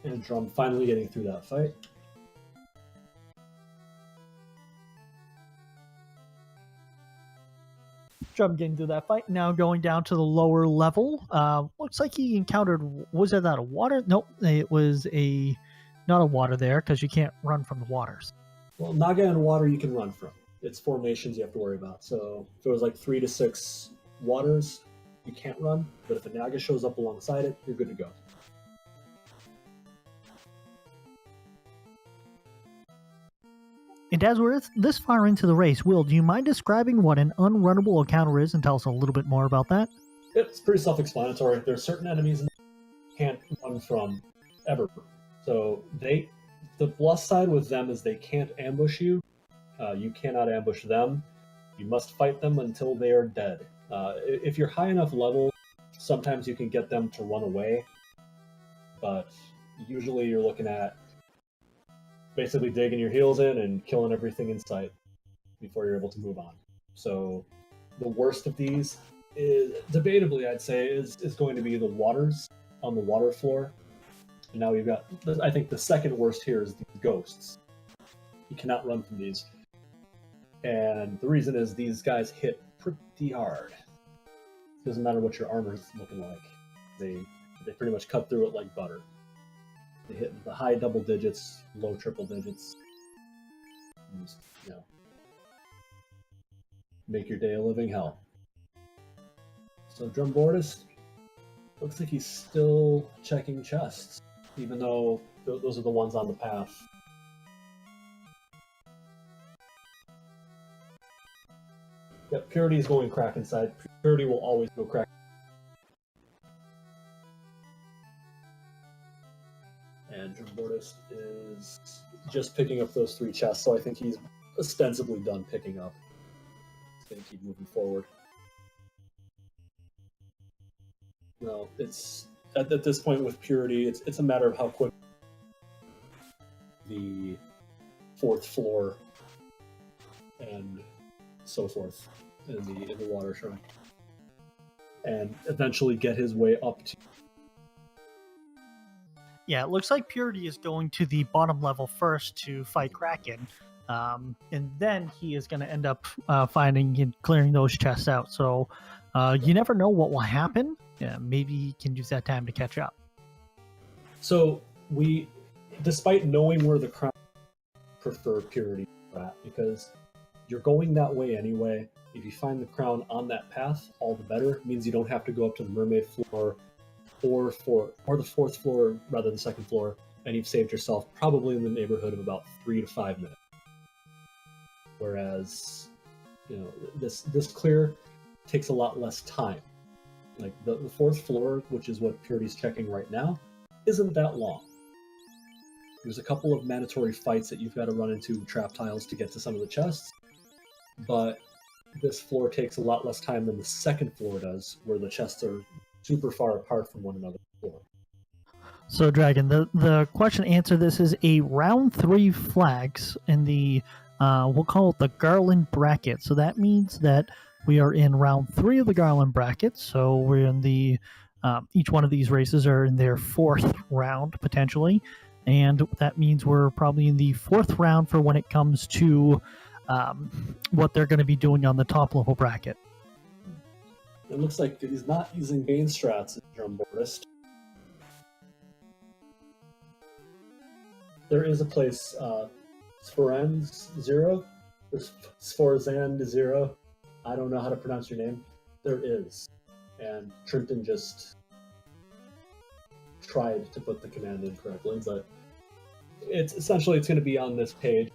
And Drum finally getting through that fight. Drum getting through that fight. Now going down to the lower level. Looks like he encountered, was that a water? Nope, it was not a water there because you can't run from the waters. Well, Naga and water you can run from. It's formations you have to worry about. So if it was like 3 to 6 waters, you can't run. But if a Naga shows up alongside it, you're good to go. And as we're this far into the race, Will, do you mind describing what an unrunnable encounter is and tell us a little bit more about that? It's pretty self-explanatory. There's certain enemies you can't run from ever. So the plus side with them is they can't ambush you. You cannot ambush them. You must fight them until they are dead. If you're high enough level, sometimes you can get them to run away. But usually you're looking at basically digging your heels in and killing everything in sight before you're able to move on. So the worst of these is, debatably I'd say, is going to be the waters on the water floor. And now we've got, I think the second worst here is the ghosts. You cannot run from these. And the reason is these guys hit pretty hard. Doesn't matter what your armor is looking like. They pretty much cut through it like butter. They hit the high double digits, low triple digits. And just, make your day a living hell. So drumboardist, looks like he's still checking chests, even though those are the ones on the path. Yep, Purity is going crack inside. Purity will always go crack. And drumboardist is just picking up those 3 chests, so I think he's ostensibly done picking up. He's going to keep moving forward. No, it's at this point with Purity, it's a matter of how quick the 4th floor, and so forth in the water shrine, and eventually get his way up to. Yeah, it looks like Purity is going to the bottom level first to fight Kraken, and then he is going to end up finding and clearing those chests out. So you never know what will happen. Yeah, maybe he can use that time to catch up. So we, despite knowing where the crown, prefer Purity at, because you're going that way anyway. If you find the crown on that path, all the better. It means you don't have to go up to the mermaid floor or the 4th floor rather than 2nd floor, and you've saved yourself probably in the neighborhood of about 3 to 5 minutes. Whereas, this clear takes a lot less time. Like the 4th floor, which is what Purity's checking right now, isn't that long. There's a couple of mandatory fights that you've got to run into trap tiles to get to some of the chests, but this floor takes a lot less time than the 2nd floor does, where the chests are super far apart from one another. So, Dragon, the question answer this is a round 3 flags in the, we'll call it the Garland bracket. So that means that we are in round 3 of the Garland bracket. So we're in the, each one of these races are in their 4th round, potentially. And that means we're probably in the 4th round for when it comes to what they're going to be doing on the top level bracket. It looks like he's not using Bane strats as drumboardist. There is a place, Sforzand Zero? Sforzand Zero? I don't know how to pronounce your name. There is. And Trenton just tried to put the command in correctly, but it's going to be on this page.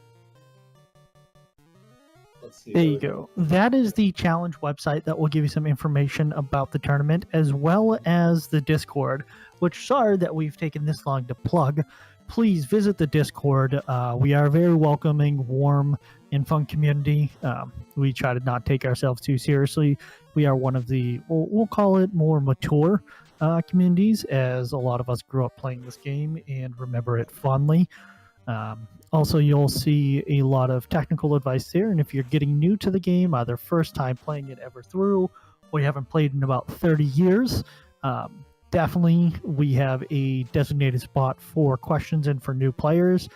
Let's see. There you go. That is the challenge website that will give you some information about the tournament, as well as the Discord, which, sorry that we've taken this long to plug. Please visit the Discord. We are a very welcoming, warm, and fun community. We try to not take ourselves too seriously. We are one of the, we'll call it more mature communities, as a lot of us grew up playing this game and remember it fondly. Also, you'll see a lot of technical advice there, and if you're getting new to the game, either first time playing it ever through, or you haven't played in about 30 years, definitely we have a designated spot for questions and for new players.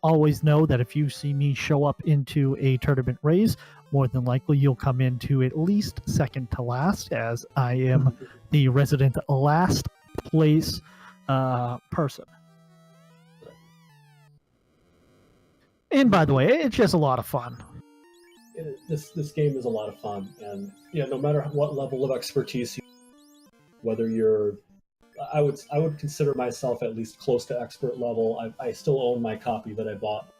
Always know that if you see me show up into a tournament race, more than likely you'll come into at least second to last, as I am the resident last place person. And by the way, it's just a lot of fun. This game is a lot of fun, and no matter what level of expertise whether you're, I would consider myself at least close to expert level. I still own my copy that I bought,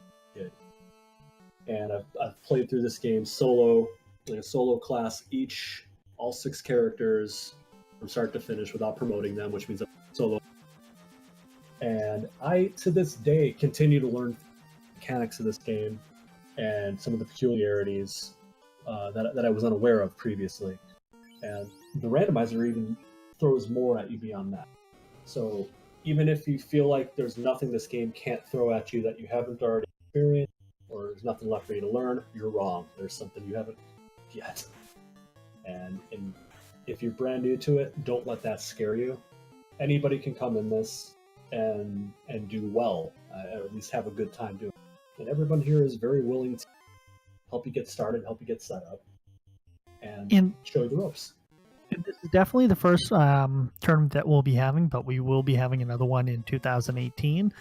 and I've played through this game solo, like a solo class each, all 6 characters from start to finish without promoting them, which means I'm solo. And I, to this day, continue to learn mechanics of this game and some of the peculiarities that I was unaware of previously. And the randomizer even throws more at you beyond that. So even if you feel like there's nothing this game can't throw at you that you haven't already experienced, or there's nothing left for you to learn, you're wrong. There's something you haven't yet. And if you're brand new to it, don't let that scare you. Anybody can come in this and do well, or at least have a good time doing it. And everyone here is very willing to help you get started, help you get set up, and show you the ropes. This is definitely the first tournament that we'll be having, but we will be having another one in 2018.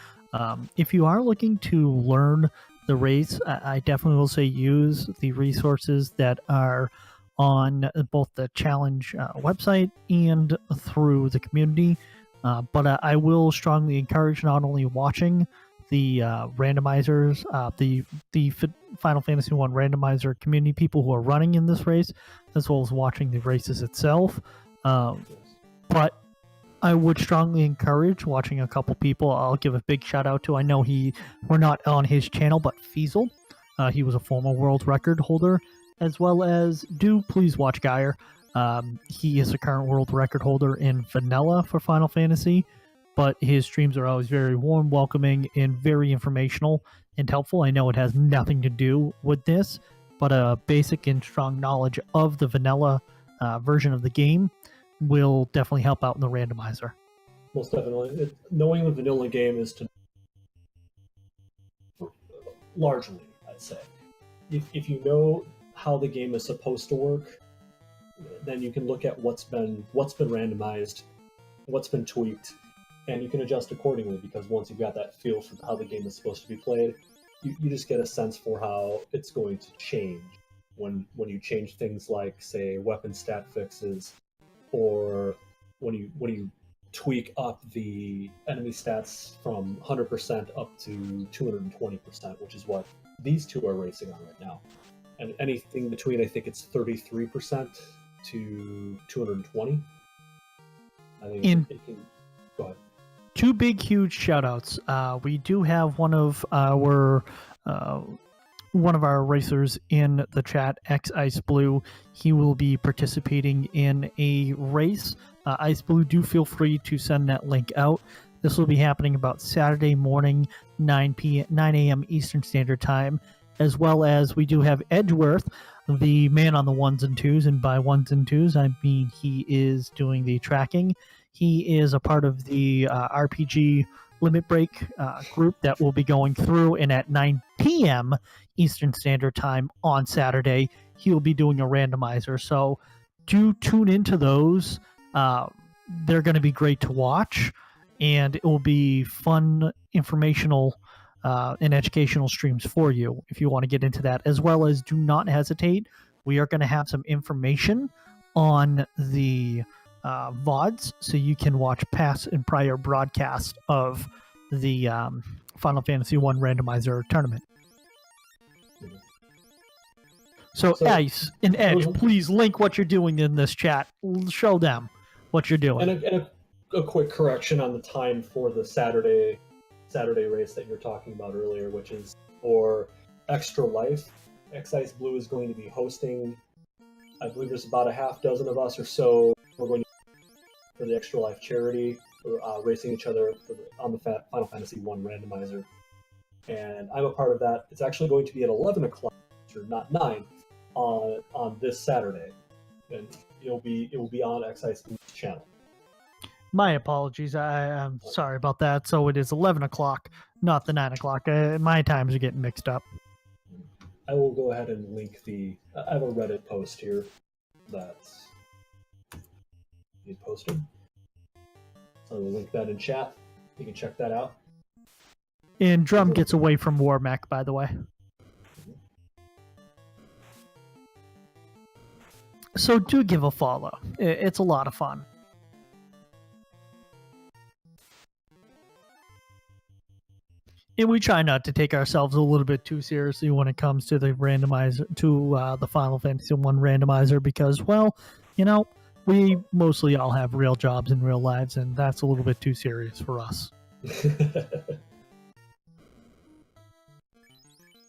If you are looking to learn the race, I definitely will say use the resources that are on both the challenge website and through the community. But I will strongly encourage not only watching the randomizers, the Final Fantasy 1 randomizer community people who are running in this race, as well as watching the races itself. But I would strongly encourage watching a couple people. I'll give a big shout out to, I know we're not on his channel, but Fiesel. He was a former world record holder, as well as please watch Geyer. He is a current world record holder in vanilla for Final Fantasy. but his streams are always very warm, welcoming, and very informational and helpful. I know it has nothing to do with this, but a basic and strong knowledge of the vanilla version of the game will definitely help out in the randomizer. Most definitely. Knowing the vanilla game is to largely, I'd say. If you know how the game is supposed to work, then you can look at what's been randomized, what's been tweaked, and you can adjust accordingly, because once you've got that feel for how the game is supposed to be played, you just get a sense for how it's going to change when you change things like, say, weapon stat fixes, or when you tweak up the enemy stats from 100% up to 220%, which is what these two are racing on right now. And anything between, I think it's 33% to 220. I think it can go ahead. Two big, huge shout outs. We do have one of our racers in the chat, X Ice Blue. He will be participating in a race. Ice Blue, do feel free to send that link out. This will be happening about Saturday morning, 9 a.m. Eastern Standard Time, as well as we do have Edgeworth, the man on the ones and twos, and by ones and twos, I mean he is doing the tracking. He is a part of the RPG Limit Break group that will be going through, and at 9 p.m. Eastern Standard Time on Saturday, he'll be doing a randomizer. So do tune into those. They're going to be great to watch, and it will be fun, informational, and educational streams for you if you want to get into that, as well as do not hesitate. We are going to have some information on the VODs, so you can watch past and prior broadcasts of the Final Fantasy 1 Randomizer Tournament. So Ice and Edge, please link what you're doing in this chat. Show them what you're doing. And a quick correction on the time for the Saturday race that you're talking about earlier, which is for Extra Life. X Ice Blue is going to be hosting. I believe there's about a half dozen of us or so. We're going to for the Extra Life charity, racing each other on the Final Fantasy 1 randomizer, and I'm a part of that. It's actually going to be at 11 o'clock, or not 9, on this Saturday, and it will be on X Ice Blue's channel. My apologies. I'm sorry about that. So it is 11 o'clock, not the 9 o'clock. My times are getting mixed up. I will go ahead and link I have a Reddit post here that's posted. So I will link that in chat. You can check that out. And Drum gets away from Warmech, by the way. So do give a follow. It's a lot of fun. And we try not to take ourselves a little bit too seriously when it comes to the randomizer, to the Final Fantasy 1 randomizer, because, well, you know, we mostly all have real jobs and real lives, and that's a little bit too serious for us.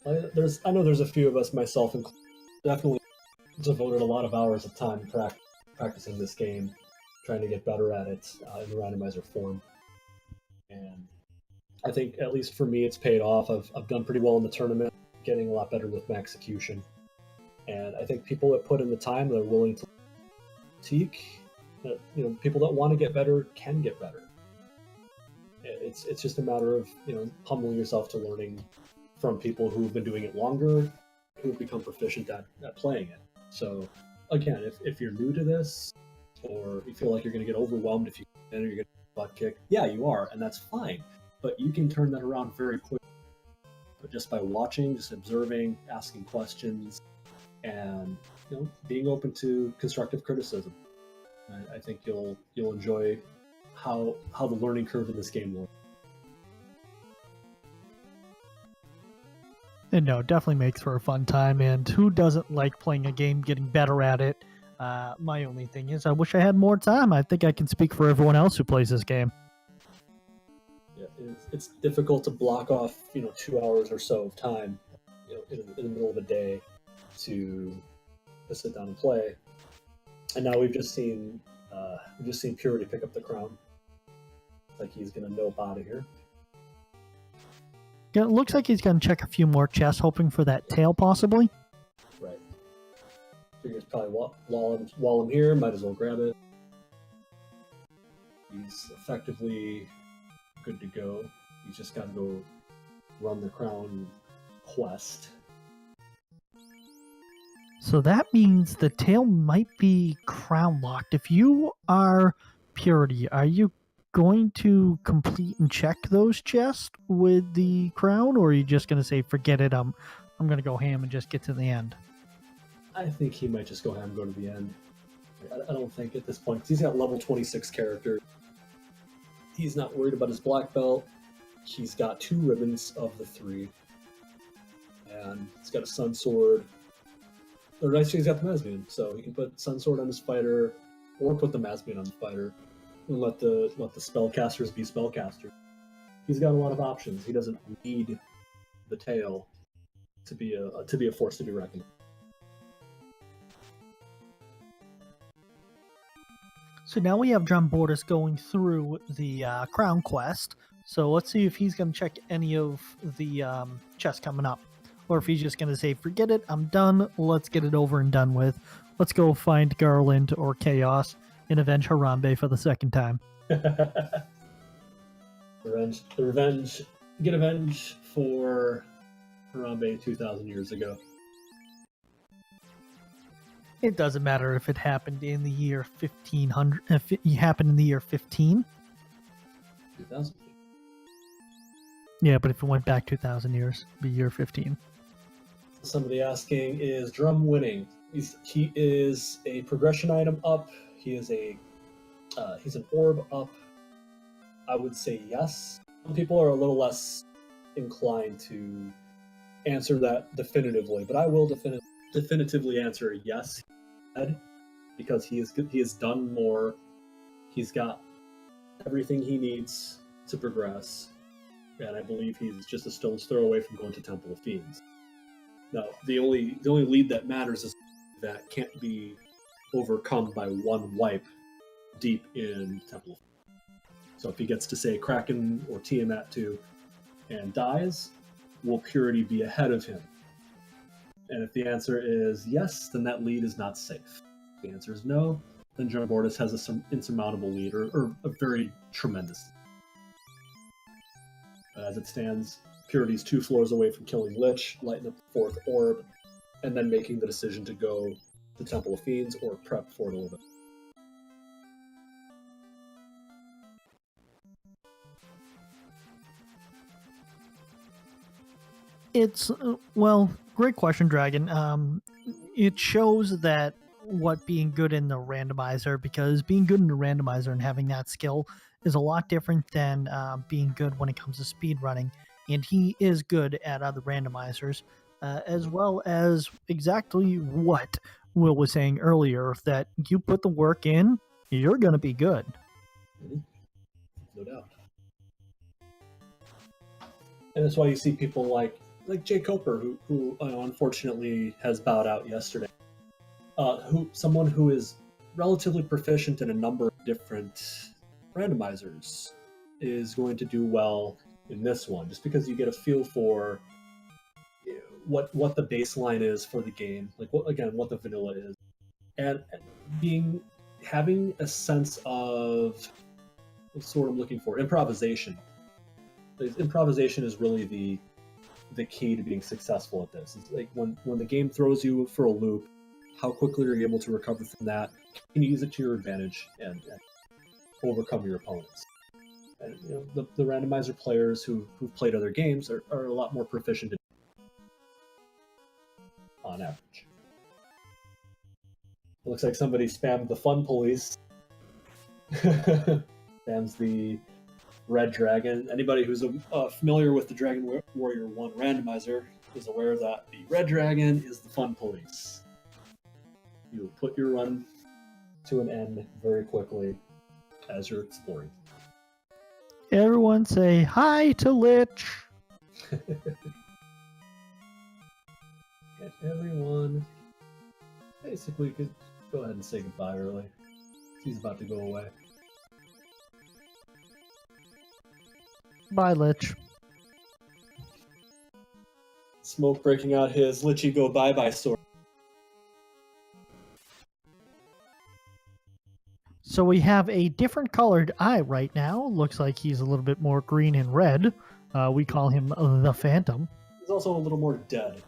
I know there's a few of us, myself included, definitely devoted a lot of hours of time practicing this game, trying to get better at it in the randomizer form. And I think, at least for me, it's paid off. I've done pretty well in the tournament, getting a lot better with my execution. And I think people that put in the time, that are willing to critique, people that want to get better can get better. It's just a matter of, humbling yourself to learning from people who've been doing it longer, who've become proficient at playing it. So again, if you're new to this, or you feel like you're going to get overwhelmed if you get in, or you're going to get butt kicked, yeah, you are, and that's fine. But you can turn that around very quickly. But just by watching, just observing, asking questions, and being open to constructive criticism, I think you'll enjoy how the learning curve in this game works. And no, definitely makes for a fun time. And who doesn't like playing a game, getting better at it? My only thing is, I wish I had more time. I think I can speak for everyone else who plays this game. Yeah, it's difficult to block off 2 hours or so of time in the middle of the day to sit down and play. And now we've just seen Purity pick up the crown. Like he's gonna nope out of here. Yeah, it looks like he's going to check a few more chests, hoping for that tail, possibly. Right. Figures probably while I'm here, might as well grab it. He's effectively good to go. He's just got to go run the crown quest. So that means the tail might be crown locked. If you are Purity, are you going to complete and check those chests with the crown, or are you just going to say, forget it, I'm going to go ham and just get to the end? I think he might just go ahead and go to the end. I don't think at this point, because he's got level 26 character. He's not worried about his black belt. He's got 2 ribbons of the 3. And he's got a sun sword. Or actually, he's got the Masbian, so he can put sun sword on his fighter, or put the Masbian on the fighter, and let the spellcasters be spellcasters. He's got a lot of options. He doesn't need the tail to be a force to be reckoned with. So now we have drumboardist going through the crown quest. So let's see if he's going to check any of the chests coming up. Or if he's just going to say, forget it, I'm done, let's get it over and done with. Let's go find Garland or Chaos and avenge Harambe for the second time. Revenge. Get avenge for Harambe 2,000 years ago. It doesn't matter if it happened in the year 1500, if it happened in the year 15. 2,000. Yeah, but if it went back 2,000 years, it'd be year 15. Somebody asking, is Drum winning? He is a progression item up. He's an orb up. I would say yes. Some people are a little less inclined to answer that definitively, but I will definitively answer yes, because he has done more. He's got everything he needs to progress, and I believe he's just a stone's throw away from going to Temple of Fiends. Now, the only lead that matters is that can't be overcome by one wipe deep in Temple of Fiends. So if he gets to, say, Kraken or Tiamat 2 and dies, will Purity be ahead of him? And if the answer is yes, then that lead is not safe. If the answer is no, then drumboardist has an insurmountable lead, or a very tremendous. As it stands, Purity's 2 floors away from killing Lich, lighting up the 4th orb, and then making the decision to go to Temple of Fiends or prep for it a little bit. It's, well, great question, Dragon. It shows that what being good in the randomizer, because being good in the randomizer and having that skill is a lot different than being good when it comes to speed running. And he is good at other randomizers, as well as exactly what Will was saying earlier, that you put the work in, you're going to be good. Mm-hmm. No doubt. And that's why you see people like Jay Coper, who unfortunately has bowed out yesterday. Someone who is relatively proficient in a number of different randomizers is going to do well in this one, just because you get a feel for what the baseline is for the game, like what the vanilla is, and having a sense of what's what I'm looking for, improvisation. Improvisation is really the key to being successful at this. It's like when the game throws you for a loop, how quickly are you able to recover from that? Can you use it to your advantage and overcome your opponents? And the randomizer players who've played other games are a lot more proficient on average. It looks like somebody spammed the fun police. Spams the red dragon. Anybody who's familiar with the Dragon Warrior 1 randomizer is aware that the red dragon is the fun police. You put your run to an end very quickly as you're exploring. Everyone say hi to Lich. And everyone basically could go ahead and say goodbye early. He's about to go away. Bye, Lich. Smoke breaking out his Lichy go bye-bye sword. So we have a different colored eye right now. Looks like he's a little bit more green and red. We call him the Phantom. He's also a little more dead.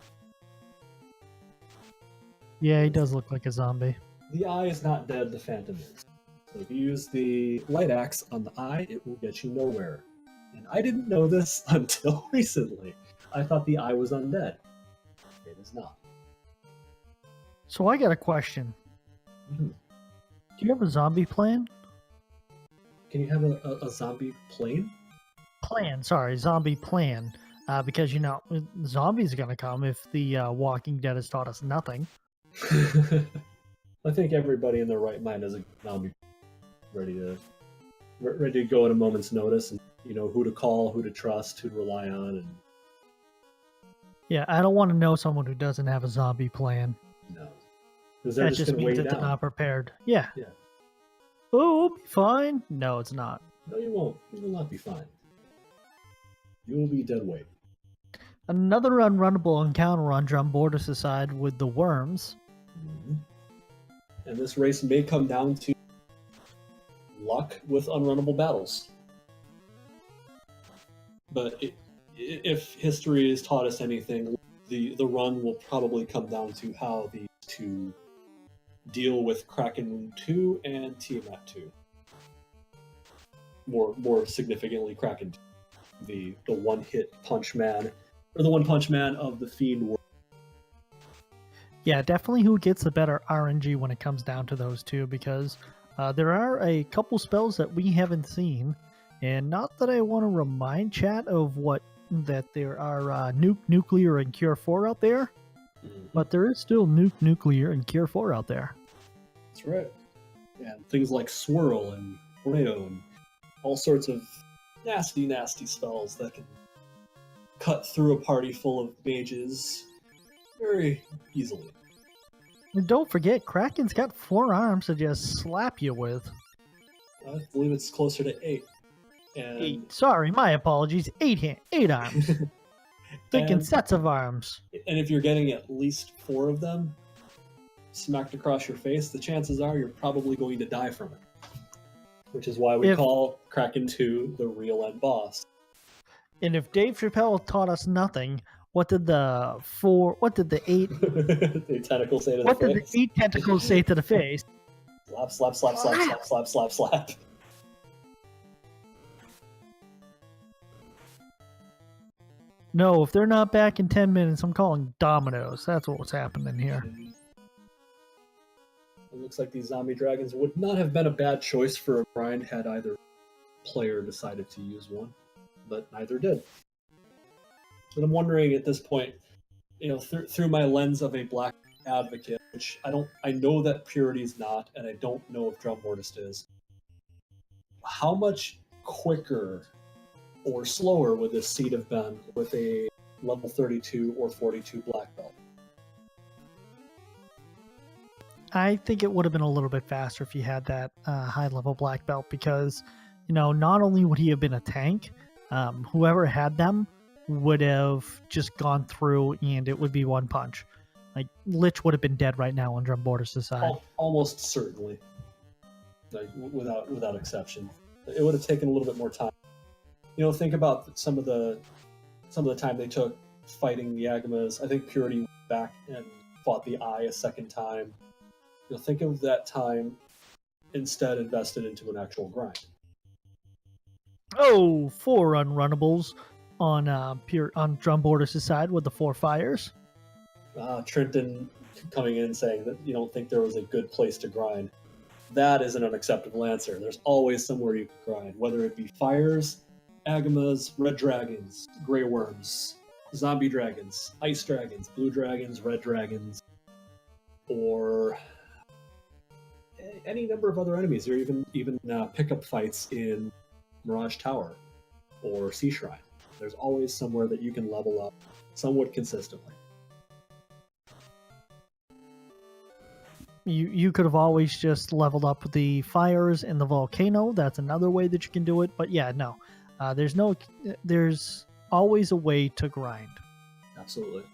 Yeah, he does look like a zombie. The eye is not dead, the Phantom is. So if you use the light axe on the eye, it will get you nowhere. And I didn't know this until recently. I thought the eye was undead. It is not. So I got a question. Mhm. Do you have a zombie plan? Can you have a zombie plane? Zombie plan. Because, you know, zombies are going to come if the Walking Dead has taught us nothing. I think everybody in their right mind is a zombie ready to go at a moment's notice, and you know who to call, who to trust, who to rely on, and Yeah, I don't want to know someone who doesn't have a zombie plan. no, because they're That just just going to weigh means you that they're down. not prepared. Yeah. Yeah. Oh, we'll be fine. No, it's not. No, you won't. You will not be fine. You will be dead weight. Another unrunnable encounter on drumboardist' side with the worms. Mhm. And this race may come down to luck with unrunnable battles. But if history has taught us anything, the run will probably come down to how these two deal with Kraken 2 and Tiamat 2. More significantly, Kraken 2, the one-hit punch man, or the one-punch man of the Fiend world. Yeah, definitely who gets the better RNG when it comes down to those two, because there are a couple spells that we haven't seen, and not that I want to remind chat of that there are nuclear and cure 4 out there, but there is still nuclear and cure 4 out there. That's right. And things like swirl and tornado and all sorts of nasty spells that can cut through a party full of mages very easily. And don't forget, Kraken's got 4 arms to just slap you with. I believe it's closer to 8. And 8. Sorry, my apologies. 8 arms. Thinking And- sets of arms. And if you're getting at least 4 of them smacked across your face, the chances are you're probably going to die from it. Which is why we call Kraken 2 the real end boss. And if Dave Chappelle taught us nothing, what did the 8 The tentacle say to the what did face. the 8 tentacles say to the face? Slap, slap, slap, slap, slap, slap, slap, slap. No, if they're not back in 10 minutes, I'm calling dominoes. That's what's happening here. It looks like these zombie dragons would not have been a bad choice for a grind had either player decided to use one, but neither did. But I'm wondering at this point, you know, through my lens of a black advocate, which I know that Purity's not, and I don't know if drumboardist is. How much quicker or slower would this seed have been with a level 32 or 42 black belt? I think it would have been a little bit faster if he had that high level black belt, because, you know, not only would he have been a tank, whoever had them would have just gone through and it would be one punch. Like, Lich would have been dead right now on drumboardist' side. Almost certainly, like without exception. It would have taken a little bit more time. You know, think about some of the time they took fighting the Agamas. I think Purity went back and fought the Eye a second time. You know, think of that time instead invested into an actual grind. Oh, 4 unrunnables on drumboardist' side with the 4 fires. Trenton coming in saying that you don't think there was a good place to grind. That is an unacceptable answer. There's always somewhere you can grind, whether it be fires, Agamas, red dragons, gray worms, zombie dragons, ice dragons, blue dragons, red dragons, or any number of other enemies, or even pickup fights in Mirage Tower or Sea Shrine. There's always somewhere that you can level up somewhat consistently. You could have always just leveled up the fires and the volcano. That's another way that you can do it. But yeah, no. There's always a way to grind. Absolutely.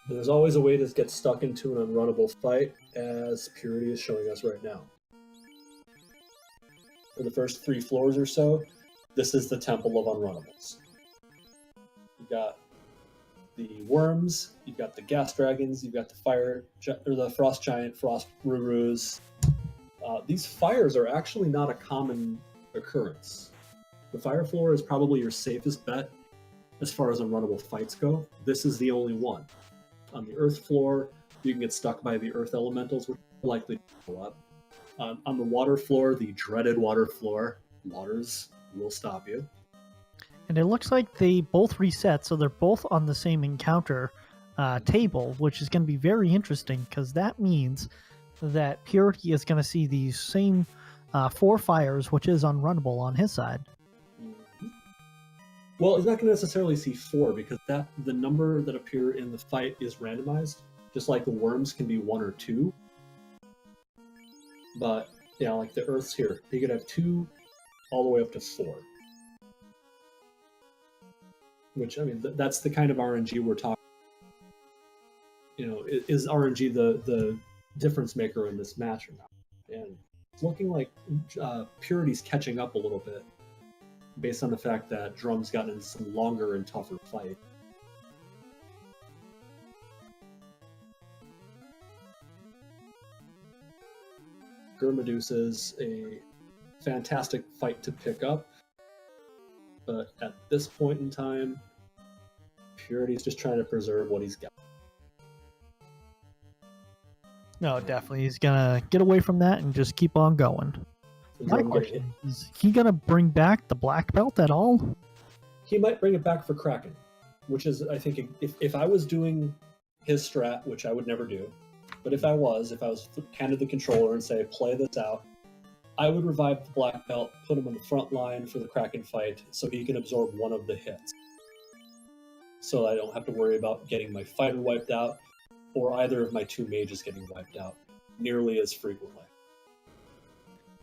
There's always a way to get stuck into an unrunnable fight, as Purity is showing us right now. For the first 3 floors or so, this is the Temple of Unrunnables. You've got the worms, you've got the gas dragons, you've got the frost giant, frost rurus. These fires are actually not a common occurrence. The fire floor is probably your safest bet as far as unrunnable fights go. This is the only one. On the earth floor, you can get stuck by the earth elementals, which are likely to go up. On the water floor, the dreaded water floor, waters will stop you. And it looks like they both reset, so they're both on the same encounter table, which is going to be very interesting because that means that Purity is going to see these same 4 fires, which is unrunnable on his side. Well, he's not going to necessarily see 4 because the number that appear in the fight is randomized, just like the worms can be 1 or 2. But yeah, like the Earth's here, he could have 2 all the way up to 4. Which, I mean, that's the kind of RNG we're talking. You know, is RNG the difference maker in this match or not? And it's looking like Purity's catching up a little bit, based on the fact that Drum's gotten in some longer and tougher fight. Gurmaduce is a fantastic fight to pick up, but at this point in time, Purity's just trying to preserve what he's got. No, definitely. He's going to get away from that and just keep on going. My question is he going to bring back the black belt at all? He might bring it back for Kraken, which is, I think, if I was doing his strat, which I would never do, but if I was handed the controller and say, play this out, I would revive the black belt, put him on the front line for the Kraken fight so he can absorb one of the hits. So I don't have to worry about getting my fighter wiped out or either of my 2 mages getting wiped out nearly as frequently.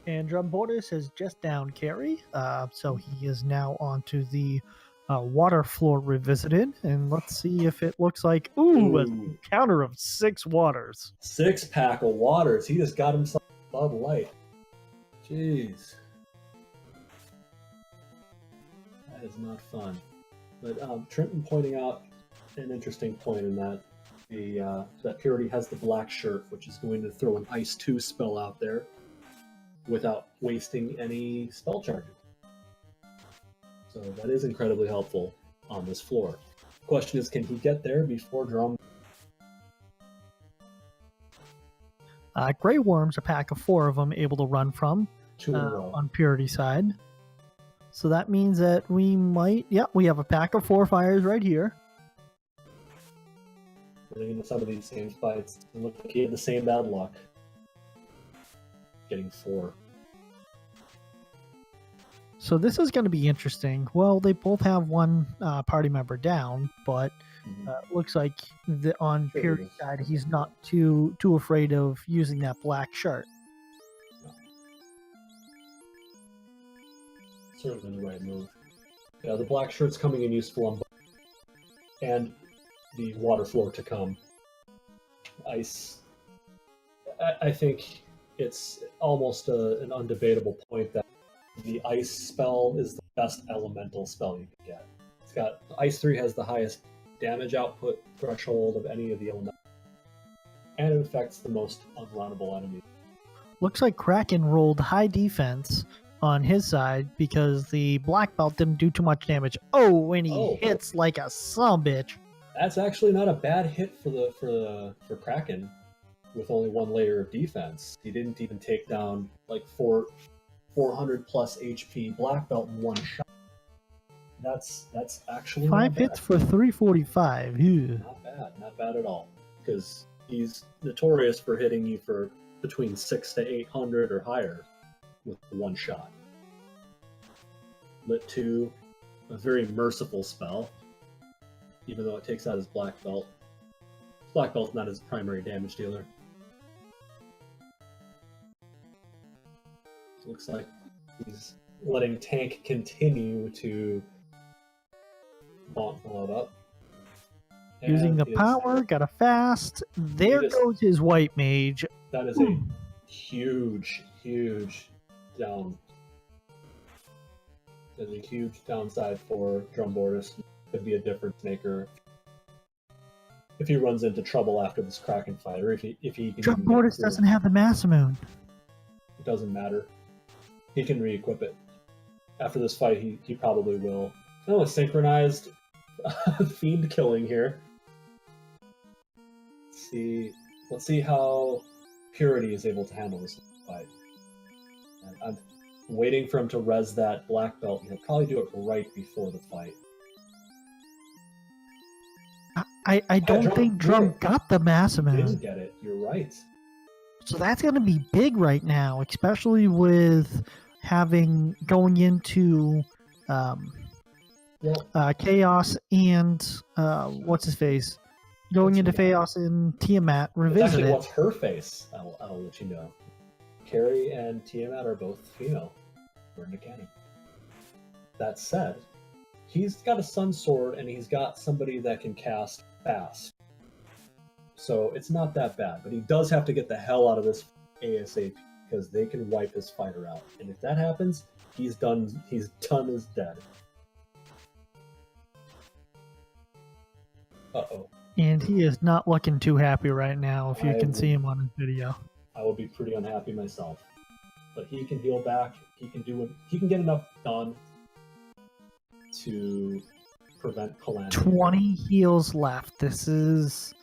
And drumboardist has just down carry, so he is now onto the water floor revisited. And let's see if it looks like, a counter of 6 waters. 6-pack of waters. He just got himself a Bud Light. Jeez. That is not fun. But Trenton pointing out an interesting point in that that Purity has the black shirt, which is going to throw an Ice 2 spell out there without wasting any spell charges. So that is incredibly helpful on this floor. Question is, can he get there before Drum? Grey Worms, a pack of 4 of them, able to run from 2 in a row. On Purity side. So that means that we have a pack of 4 fires right here. Running into some of these same fights. It looked like he had the same bad luck. Getting 4. So this is going to be interesting. Well, they both have one party member down, but looks like on Purity's side, he's not too afraid of using that black shirt. Certainly the right move. Yeah, the black shirt's coming in useful on both, and the water floor to come. Ice. I think it's almost an undebatable point that the ice spell is the best elemental spell you can get. It's got Ice 3 has the highest damage output threshold of any of the elementals, and it affects the most unrunnable enemies. Looks like Kraken rolled high defense on his side because the black belt didn't do too much damage. Oh, and he hits like a sumbitch. That's actually not a bad hit for Kraken with only 1 layer of defense. He didn't even take down like 400 plus HP black belt in 1 shot. That's actually 5 hits for 345. Ew. Not bad at all. Because he's notorious for hitting you for between 600 to 800 or higher with 1 shot. Lit 2, a very merciful spell, even though it takes out his black belt. Black belt's not his primary damage dealer. Looks like he's letting tank continue to bonk load up. Using And the power, got a fast. There goes his white mage. That is a huge, huge down. There's a huge downside for drumboardist. Could be a difference maker if he runs into trouble after this Kraken fight, or if he can. Drumboardist doesn't have the Masamune. It doesn't matter. He can re-equip it. After this fight, he probably will. Oh, a synchronized fiend killing here. Let's see how Purity is able to handle this fight. And I'm waiting for him to res that black belt, and he'll probably do it right before the fight. I don't think Drum got the Masamune. Didn't get it. You're right. So that's going to be big right now, especially with going into Chaos and what's his face, going into Chaos and Tiamat Revisited. Actually, what's her face? I'll let you know. Carrie and Tiamat are both female. We're in the canon. That said, he's got a Sun Sword and he's got somebody that can cast fast. So it's not that bad, but he does have to get the hell out of this ASAP because they can wipe his fighter out. And if that happens, he's done as dead. Uh-oh. And he is not looking too happy right now, if you can see him on his video. I will be pretty unhappy myself. But he can heal back. He can get enough done to prevent calamity. 20 heals left. This is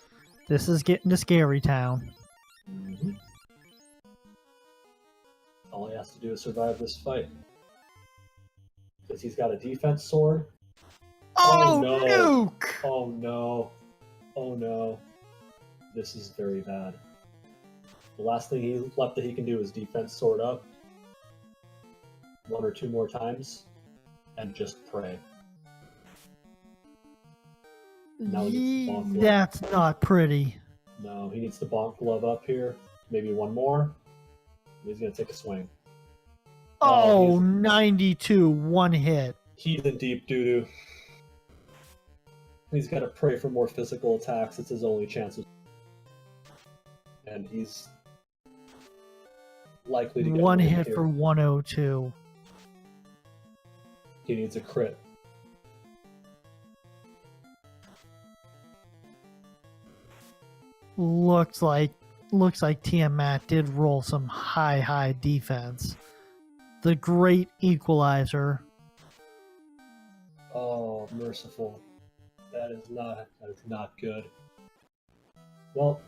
getting to scary town. Mm-hmm. All he has to do is survive this fight. Because he's got a defense sword. Oh no! Nuke! Oh no. Oh no. This is very bad. The last thing left that he can do is defense sword up. 1 or 2 more times. And just pray. Now that's not pretty. No, he needs to bonk glove up here. Maybe one more. He's going to take a swing. Oh, 92, one hit. He's in deep doo-doo. He's got to pray for more physical attacks. It's his only chance. And he's likely to get one hit here. For 102. He needs a crit. Looks like Tiamat did roll some high defense. The great equalizer. Oh, merciful. That is not good. Well,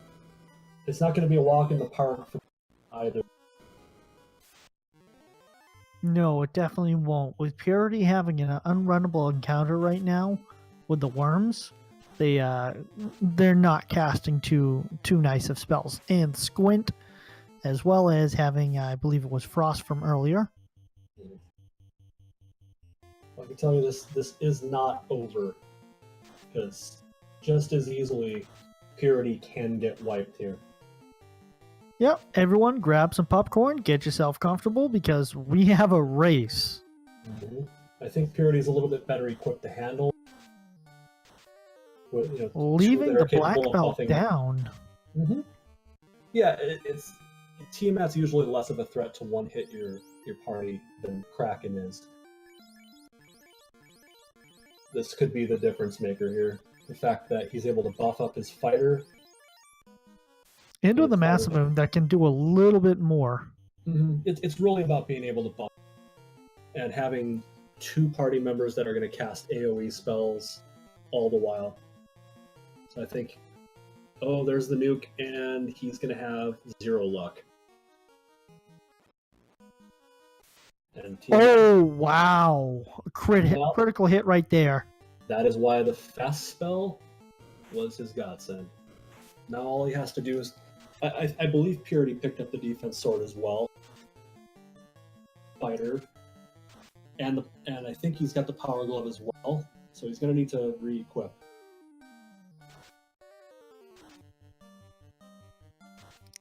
it's not going to be a walk in the park for either. No, it definitely won't. With Purity having an unrunnable encounter right now with the worms, they're not casting too nice of spells. And Squint, as well as having, I believe it was Frost from earlier. I can tell you this is not over, because just as easily Purity can get wiped here. Yep, everyone grab some popcorn, get yourself comfortable, because we have a race. Mm-hmm. I think Purity's a little bit better equipped to handle. Leaving the black belt down. Mm-hmm. Yeah, Tiamat's usually less of a threat to one-hit your party than Kraken is. This could be the difference maker here. The fact that he's able to buff up his fighter. And with the Masamune that can do a little bit more. Mm-hmm. It's really about being able to buff and having 2 party members that are going to cast AoE spells all the while. So I think, there's the nuke, and he's going to have 0 luck. And wow! Critical hit right there. That is why the fast spell was his godsend. Now all he has to do is... I believe Purity picked up the defense sword as well. Fighter. And I think he's got the power glove as well. So he's going to need to re-equip.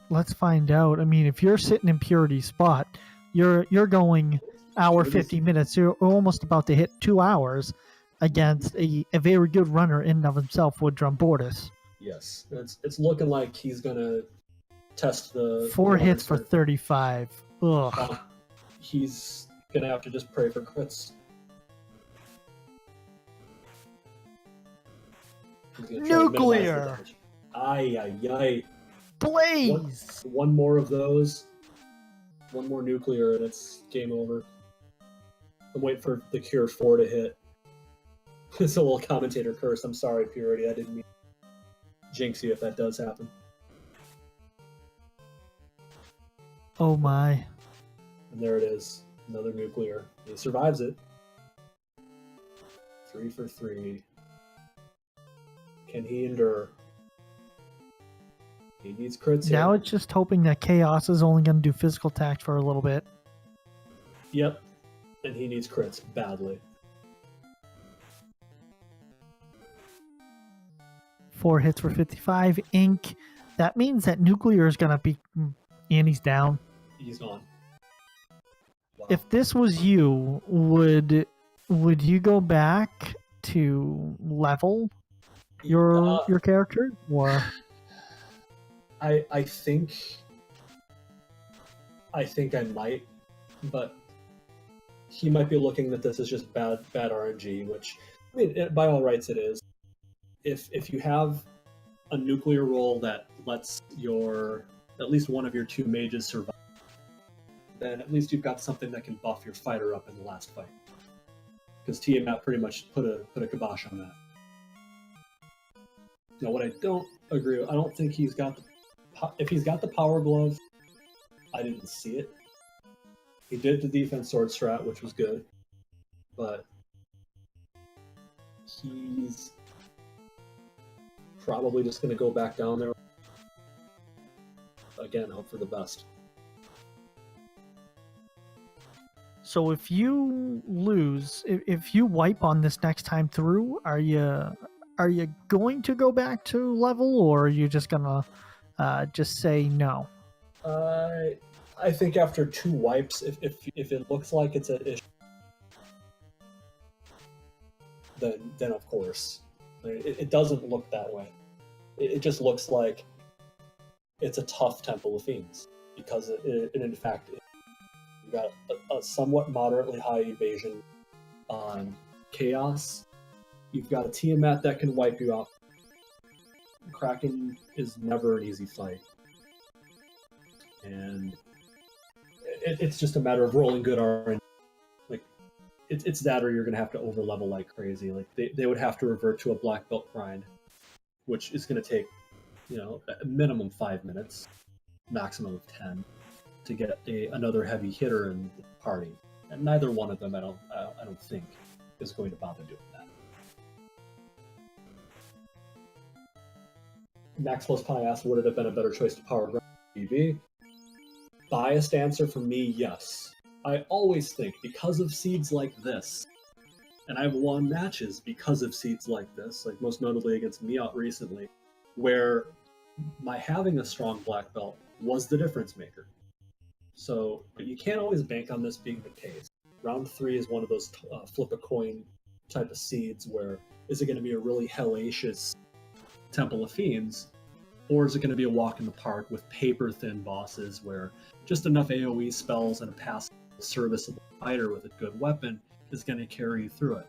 Let's find out. I mean, if you're sitting in Purity's spot, You're going hour Purity's- 50 minutes. You're almost about to hit 2 hours against a very good runner in and of himself with drumboardist. Yes, it's looking like he's gonna test the 4 hits for 100. 35. Ugh. He's gonna have to just pray for crits. He's gonna try to minimize the Nuclear! damage. Ay, ay, ay. Blaze! One more of those. One more nuclear and it's game over. I'm waiting for the Cure 4 to hit. It's a little commentator curse. I'm sorry, Purity. I didn't mean to jinx you if that does happen. Oh my. And there it is. Another nuclear. He survives it. 3 for 3. Can he endure? He needs crits Now here. it's just hoping that Chaos is only going to do physical attacks for a little bit. Yep. And he needs crits badly. 4 hits for 55. Ink. That means that Nuclear is going to be... And he's down. He's gone. Wow. If this was you, would you go back to level your character? Or... I think I might, but he might be looking that this is just bad RNG, which I mean by all rights it is. If you have a nuclear roll that lets at least one of your 2 mages survive, then at least you've got something that can buff your fighter up in the last fight. Because Tiamat pretty much put a kibosh on that. Now what I don't agree with, I don't think he's got if he's got the power glove, I didn't see it. He did the defense sword strat, which was good, but he's probably just going to go back down there. Again, hope for the best. So if you lose, if you wipe on this next time through, are you going to go back to level, or are you just gonna just say no? I think after 2 wipes, if it looks like it's an issue, then of course. It doesn't look that way. It just looks like it's a tough Temple of Fiends, because in fact you've got a somewhat moderately high evasion on Chaos. You've got a Tiamat that can wipe you off. Kraken is never an easy fight. And it's just a matter of rolling good RNG. Like, it's that, or you're going to have to over-level like crazy. Like, they would have to revert to a black belt grind, which is going to take, a minimum 5 minutes, maximum of 10, to get another heavy hitter in the party. And neither one of them, I don't think, is going to bother doing that. Max Plus Pi asked, would it have been a better choice to power grind PV? Biased answer for me, yes. I always think, because of seeds like this, and I've won matches because of seeds like this, like most notably against Miot recently, where my having a strong black belt was the difference maker. So you can't always bank on this being the case. Round 3 is one of those flip a coin type of seeds where is it going to be a really hellacious Temple of Fiends, or is it going to be a walk in the park with paper-thin bosses where just enough AoE spells and a passive serviceable fighter with a good weapon is going to carry you through it?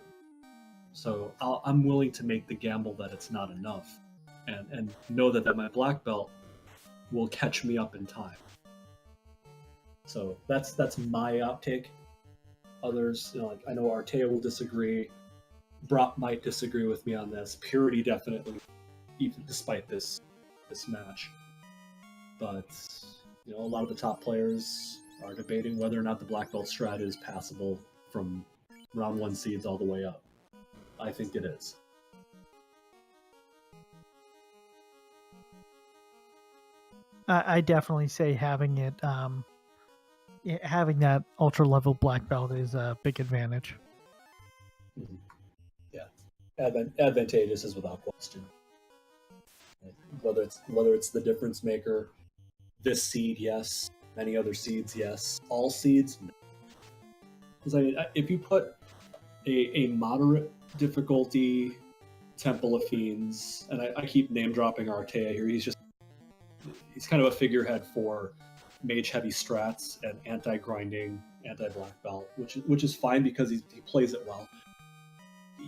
So I'm willing to make the gamble that it's not enough, and know that my black belt will catch me up in time. So that's my outtake. Others, like I know Artea will disagree. Brock might disagree with me on this. Purity definitely, even despite this match. But a lot of the top players are debating whether or not the black belt strat is passable from round 1 seeds all the way up. I think it is. I definitely say having it, having that ultra level black belt is a big advantage. Mm-hmm. Yeah, advantageous is without question. Whether it's the difference maker, this seed, yes. Many other seeds, yes. All seeds, no. Because I mean, if you put a moderate difficulty Temple of Fiends, and I keep name dropping Artea here. He's kind of a figurehead for mage heavy strats and anti-grinding, anti-black belt, which is fine because he plays it well.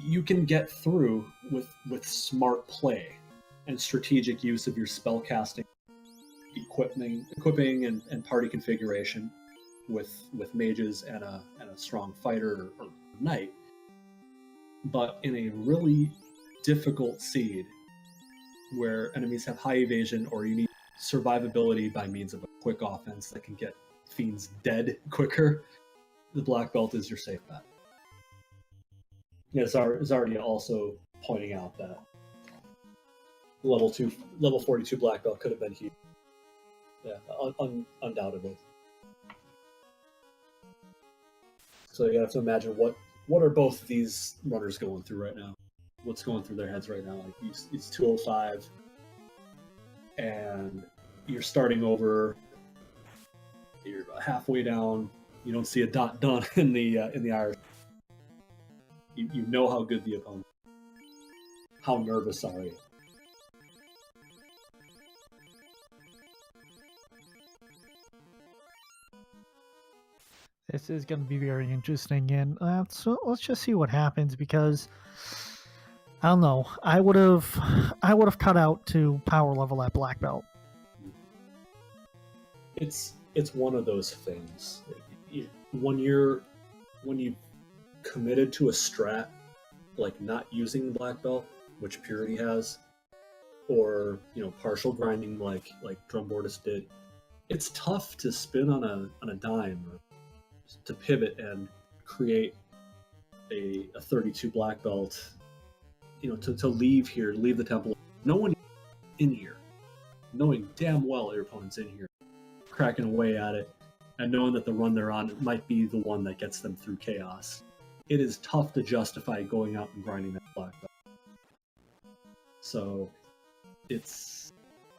You can get through with smart play and strategic use of your spellcasting, equipping and party configuration with mages and a strong fighter or knight. But in a really difficult seed where enemies have high evasion or you need survivability by means of a quick offense that can get fiends dead quicker, the black belt is your safe bet. Zardia also pointing out that level 42 black belt could have been huge. Yeah, undoubtedly. So you have to imagine what are both of these runners going through right now? What's going through their heads right now? Like it's 205, and you're starting over. You're halfway down. You don't see a dot done in the Irish. You know how good the opponent. How nervous are you? This is going to be very interesting, and so let's just see what happens, because I don't know. I would have cut out to power level at black belt. It's one of those things. When you've committed to a strat, like not using the black belt, which Purity has, or partial grinding like drumboardist did, it's tough to spin on a dime or to pivot and create a 32 black belt. To leave the temple, no one in here, knowing damn well your opponent's in here, cracking away at it, and knowing that the run they're on might be the one that gets them through chaos. It is tough to justify going out and grinding that black belt. So it's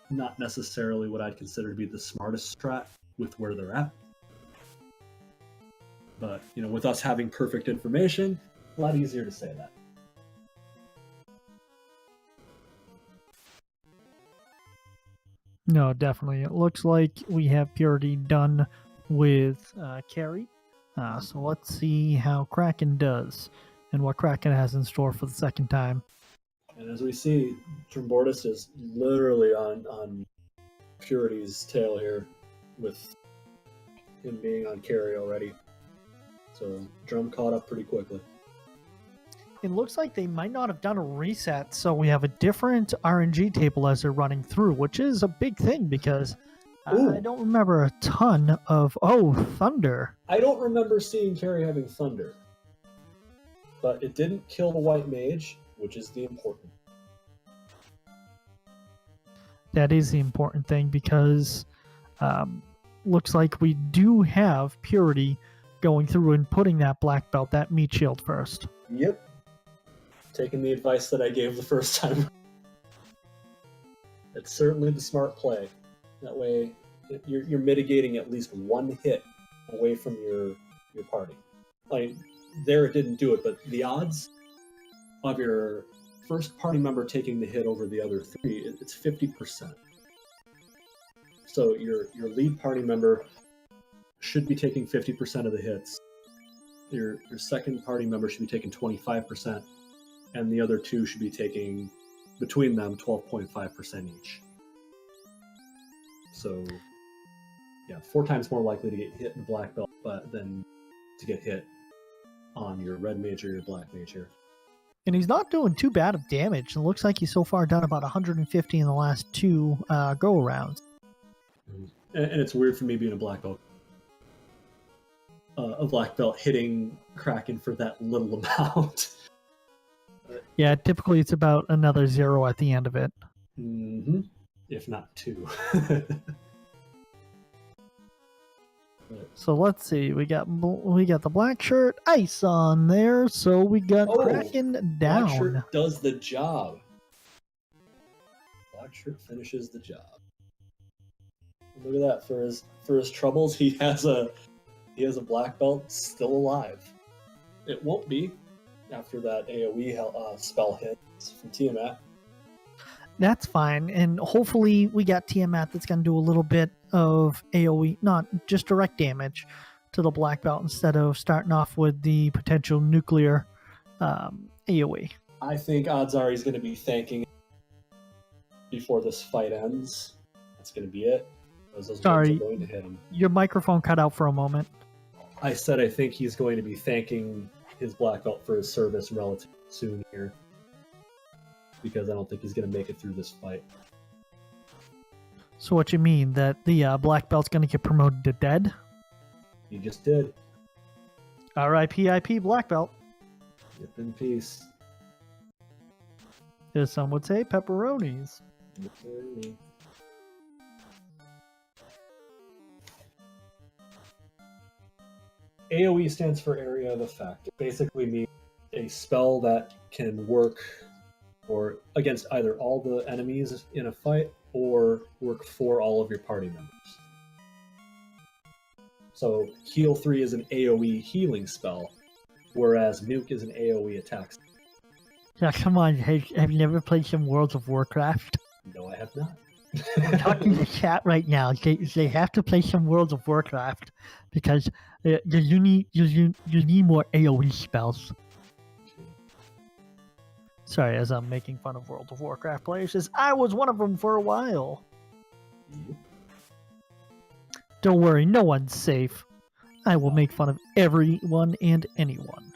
not necessarily what I'd consider to be the smartest strat with where they're at. But, with us having perfect information, a lot easier to say that. No, definitely. It looks like we have Purity done with Carry. So let's see how Kraken does and what Kraken has in store for the second time. And as we see, drumboardist is literally on Purity's tail here, with him being on Carry already. So drum caught up pretty quickly. It looks like they might not have done a reset, so we have a different RNG table as they're running through, which is a big thing because I don't remember a ton of... Oh, Thunder. I don't remember seeing Carry having Thunder. But it didn't kill the white mage, which is the important. That is the important thing because looks like we do have Purity going through and putting that black belt, that meat shield first. Yep. Taking the advice that I gave the first time. It's certainly the smart play. That way, you're mitigating at least one hit away from your party. Like, there it didn't do it, but the odds of your first party member taking the hit over the other three, it's 50%. So your lead party member should be taking 50% of the hits. Your second party member should be taking 25%, and the other two should be taking, between them, 12.5% each. So, yeah, 4 times more likely to get hit in the black belt, but than to get hit on your red mage or your black mage here. And he's not doing too bad of damage. It looks like he's so far done about 150 in the last 2 go-arounds. And it's weird for me being a black belt. A black belt hitting Kraken for that little amount. Yeah, typically it's about another 0 at the end of it. Mm-hmm. If not 2. So let's see. We got the black shirt ice on there. So we got Kraken down. Black shirt does the job. Black shirt finishes the job. Look at that. For his troubles, he has a black belt still alive. It won't be after that AoE spell hits from Tiamat. That's fine, and hopefully we got Tiamat that's going to do a little bit of AoE, not just direct damage to the black belt instead of starting off with the potential nuclear AoE. I think odds are he's going to be thanking before this fight ends. That's going to be it. Those Sorry, are going to hit him. Your microphone cut out for a moment. I said I think he's going to be thanking his black belt for his service relatively soon here, because I don't think he's going to make it through this fight. So what you mean, that the black belt's going to get promoted to dead? He just did. R.I.P. black belt. Rip in peace. As some would say, pepperonis. AoE stands for area of effect. It basically means a spell that can work or against either all the enemies in a fight or work for all of your party members. So Heal 3 is an AoE healing spell, whereas Nuke is an AoE attack spell. Yeah, come on, have you never played some World of Warcraft? No, I have not. I'm talking to chat right now. They have to play some World of Warcraft because you need more AoE spells. Sorry, as I'm making fun of World of Warcraft players, as I was one of them for a while. Yep. Don't worry, no one's safe. I will make fun of everyone and anyone.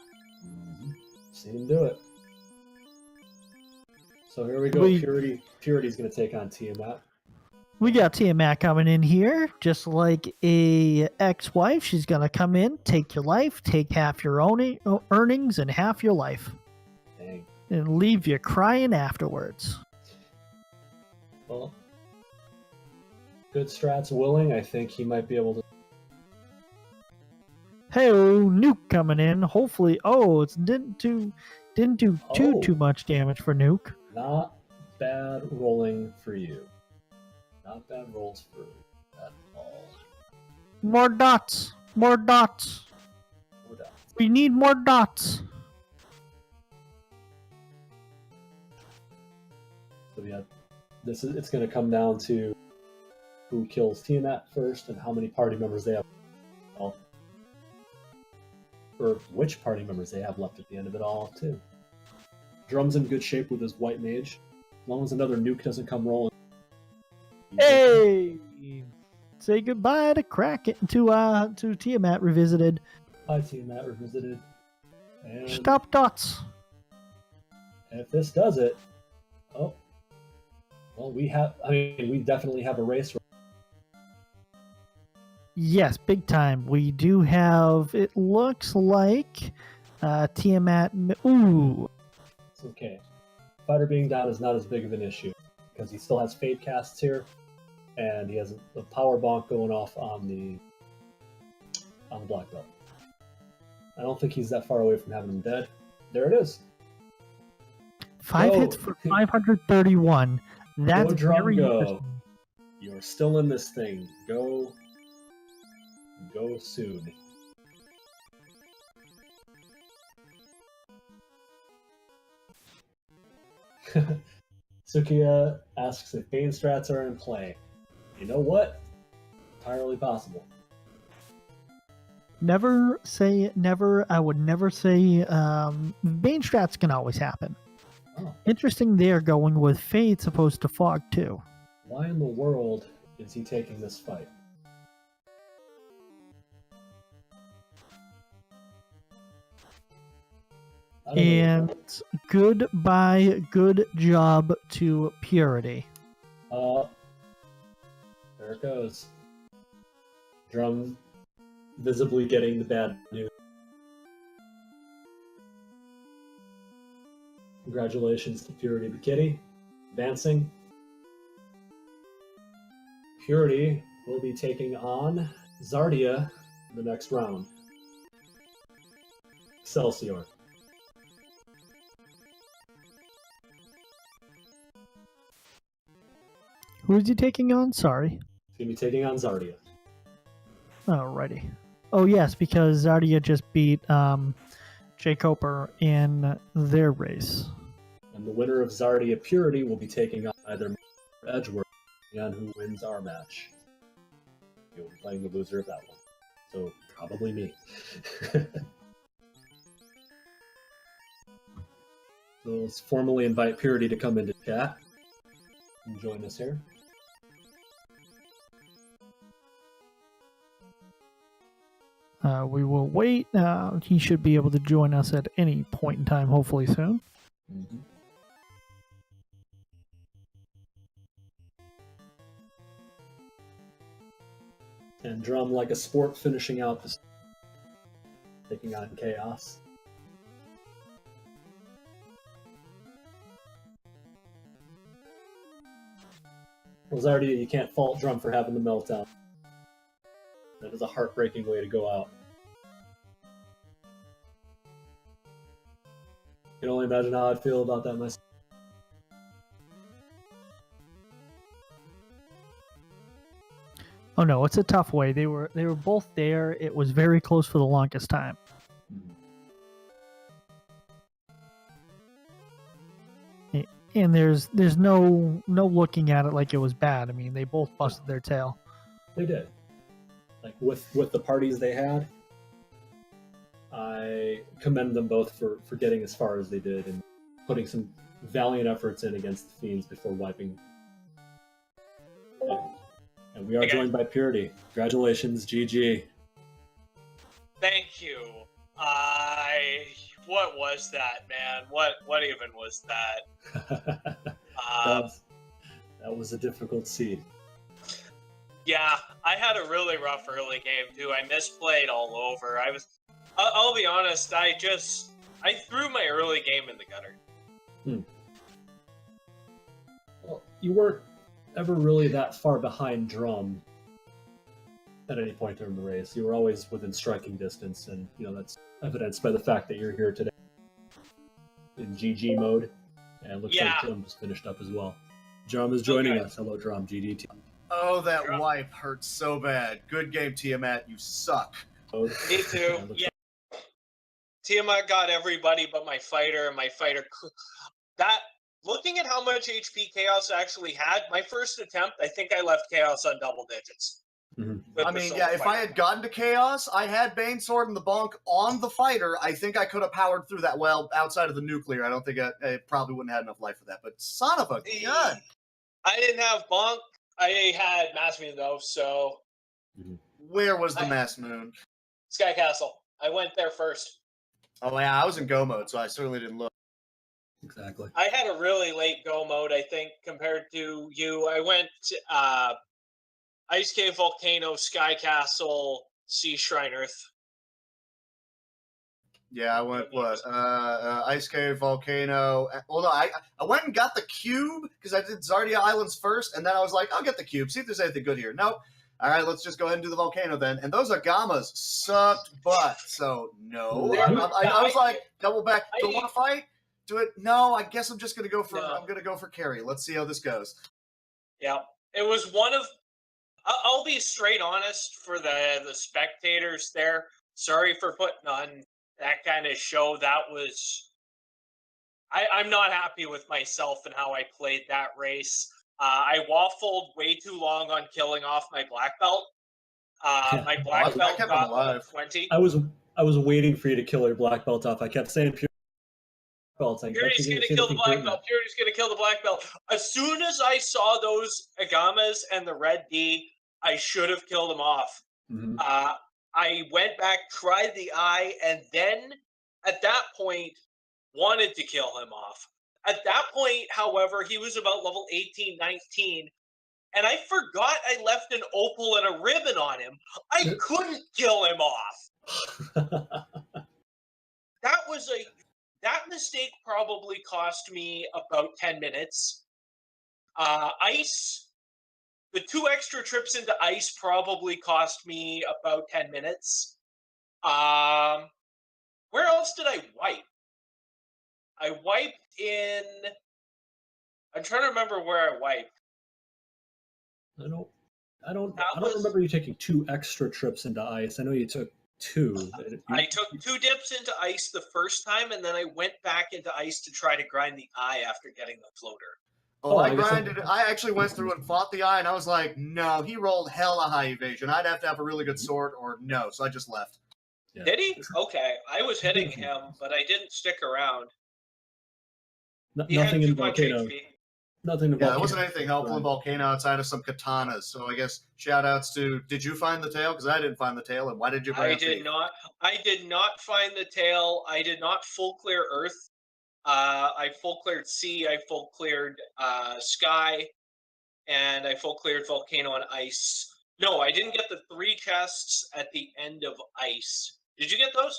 Seen him do it. So here we go. Purity's going to take on Tiamat. We got Tiamat coming in here, just like a ex-wife. She's going to come in, take your life, take half your own earnings and half your life. Dang. And leave you crying afterwards. Well, good strats willing. I think he might be able to. Hey, Nuke coming in. Hopefully, it didn't do too much damage for Nuke. Not bad rolling for you. Not bad rolls for at all. More dots. More dots. More dots. We need more dots. So yeah, it's going to come down to who kills Tiamat first and how many party members they have. Or which party members they have left at the end of it all, too. Drum's in good shape with his white mage. As long as another nuke doesn't come rolling. Hey! Say goodbye to Kraken, to Tiamat Revisited. Hi, Tiamat Revisited. And Stop dots. if this does it, well, we definitely have a race. Yes, big time. We do have, it looks like, Tiamat, ooh. It's okay. Fighter being down is not as big of an issue, because he still has Fade casts here, and he has a power bonk going off on the black belt. I don't think he's that far away from having him dead. There it is. 5 hits for 531. That's go, drum, very go. interesting. You're still in this thing. Go soon. Sukiya asks if Bane strats are in play. You know what? Entirely possible. Never say never. I would never say Bane strats can always happen. Oh. Interesting they're going with Fade opposed to Fog too. Why in the world is he taking this fight? And good job to Purity. There it goes. Drum visibly getting the bad news. Congratulations to Purity the Kitty. Advancing. Purity will be taking on Zardia in the next round. Excelsior. Who is he taking on? Sorry. going to be taking on Zardia. Alrighty. Oh yes, because Zardia just beat Jay Coper in their race. And the winner of Zardia Purity will be taking on either Edgeworth, depending on who wins our match. You'll be playing the loser of that one. So, probably me. So let's formally invite Purity to come into chat and join us here. We will wait. He should be able to join us at any point in time, hopefully soon. Mm-hmm. And Drum like a sport finishing out this, taking on Chaos. Well, Zardia, you can't fault Drum for having the meltdown. That is a heartbreaking way to go out. I can only imagine how I'd feel about that myself. Oh no, it's a tough way. They were both there. It was very close for the longest time. And there's no looking at it like it was bad. I mean, they both busted their tail. They did. Like with the parties they had, I commend them both for getting as far as they did and putting some valiant efforts in against the Fiends before wiping. And we are joined by Purity. Congratulations, GG. Thank you. What was that, man? What even was that? That was a difficult seed. Yeah, I had a really rough early game too. I misplayed all over. I'll be honest, I threw my early game in the gutter. Well, you weren't ever really that far behind Drum at any point during the race. You were always within striking distance, and that's evidenced by the fact that you're here today in GG mode. And it looks like Drum just finished up as well. Drum is joining us. Hello, Drum. GG. Oh, that wipe hurts so bad. Good game, Tiamat. You suck. Me too. Yeah. Tiamat got everybody but my fighter, and my fighter. Looking at how much HP Chaos actually had, my first attempt, I think I left Chaos on double digits. Mm-hmm. I mean, yeah, if I had gotten to Chaos, I had Bane Sword in the bonk on the fighter, I think I could have powered through that. Well, outside of the nuclear, I don't think I probably wouldn't have had enough life for that. But son of a gun! I didn't have bonk. I had Mass Moon, though, so... Where was the Mass Moon? Sky Castle. I went there first. Oh, yeah, I was in go mode, so I certainly didn't look. Exactly. I had a really late go mode, I think, compared to you. I went Ice Cave, Volcano, Sky Castle, Sea Shrine, Earth. Yeah, I went, Ice Cave, Volcano. Well, no, I went and got the cube, because I did Zardia Islands first, and then I was like, I'll get the cube, see if there's anything good here. Nope. All right, let's just go ahead and do the volcano then. And those Agamas sucked butt, so no. I was like, double back. Do I want to fight? Do it? No, I guess I'm just gonna go for. I'm gonna go for carry. Let's see how this goes. Yeah, it was one of. I'll be straight honest for the spectators there. Sorry for putting on that kind of show. That was. I'm not happy with myself and how I played that race. I waffled way too long on killing off my black belt. My black belt got alive. 20. I was waiting for you to kill your black belt off. I kept saying Purity's going to kill the black belt. Purity's going to kill the black belt. As soon as I saw those Agamas and the red D, I should have killed them off. Mm-hmm. I went back, tried the eye, and then at that point wanted to kill him off. At that point, however, he was about level 18, 19, and I forgot I left an opal and a ribbon on him. I couldn't kill him off. That mistake probably cost me about 10 minutes. The 2 extra trips into ice probably cost me about 10 minutes. Where else did I wipe? I wiped in... I'm trying to remember where I wiped. I don't was- remember you taking 2 extra trips into ice. I know you took 2. I took 2 dips into ice the first time, and then I went back into ice to try to grind the eye after getting the floater. Oh, I I guess grinded. I actually went through and fought the eye, and I was like, no, he rolled hella high evasion. I'd have to have a really good sword, or no. So I just left. Yeah. Did he? Okay, I was hitting him, but I didn't stick around. He Nothing had in too much Volcano. HP. Nothing in Yeah, there Volcano. wasn't anything helpful in Volcano outside of some katanas. So I guess shout outs to, did you find the tail? Because I didn't find the tail, and why did you bring I up did the... not. I did not find the tail. I did not full clear Earth. I full cleared sea. I full cleared sky, and I full cleared volcano and ice. No, I didn't get the 3 chests at the end of ice. Did you get those?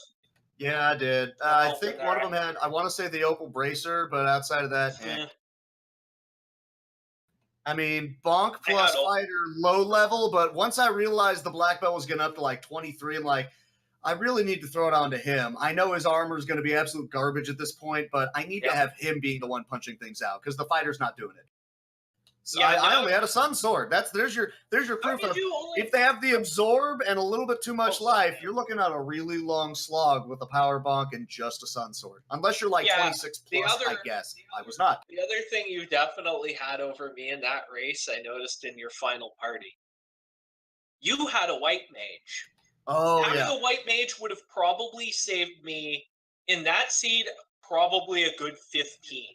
Yeah, I did. I Oh, think all one of right. them had, I want to say the Opal Bracer, but outside of that, Mm. I mean, Bonk I plus had Opal. Fighter low level, but once I realized the Black Belt was getting up to like 23, I'm like, I really need to throw it on to him. I know his armor is going to be absolute garbage at this point, but I need to have him being the one punching things out because the fighter's not doing it. So Yeah, I no. only had a Sun Sword. There's your How proof. did Of, you only? if they have the absorb and a little bit too much Oh, life, yeah. you're looking at a really long slog with a power bonk and just a Sun Sword. Unless you're like Yeah, 26 the plus, I other- guess. I was not. The other thing you definitely had over me in that race, I noticed in your final party, you had a white mage. Oh Having yeah. a white mage would have probably saved me in that seed probably a good 15.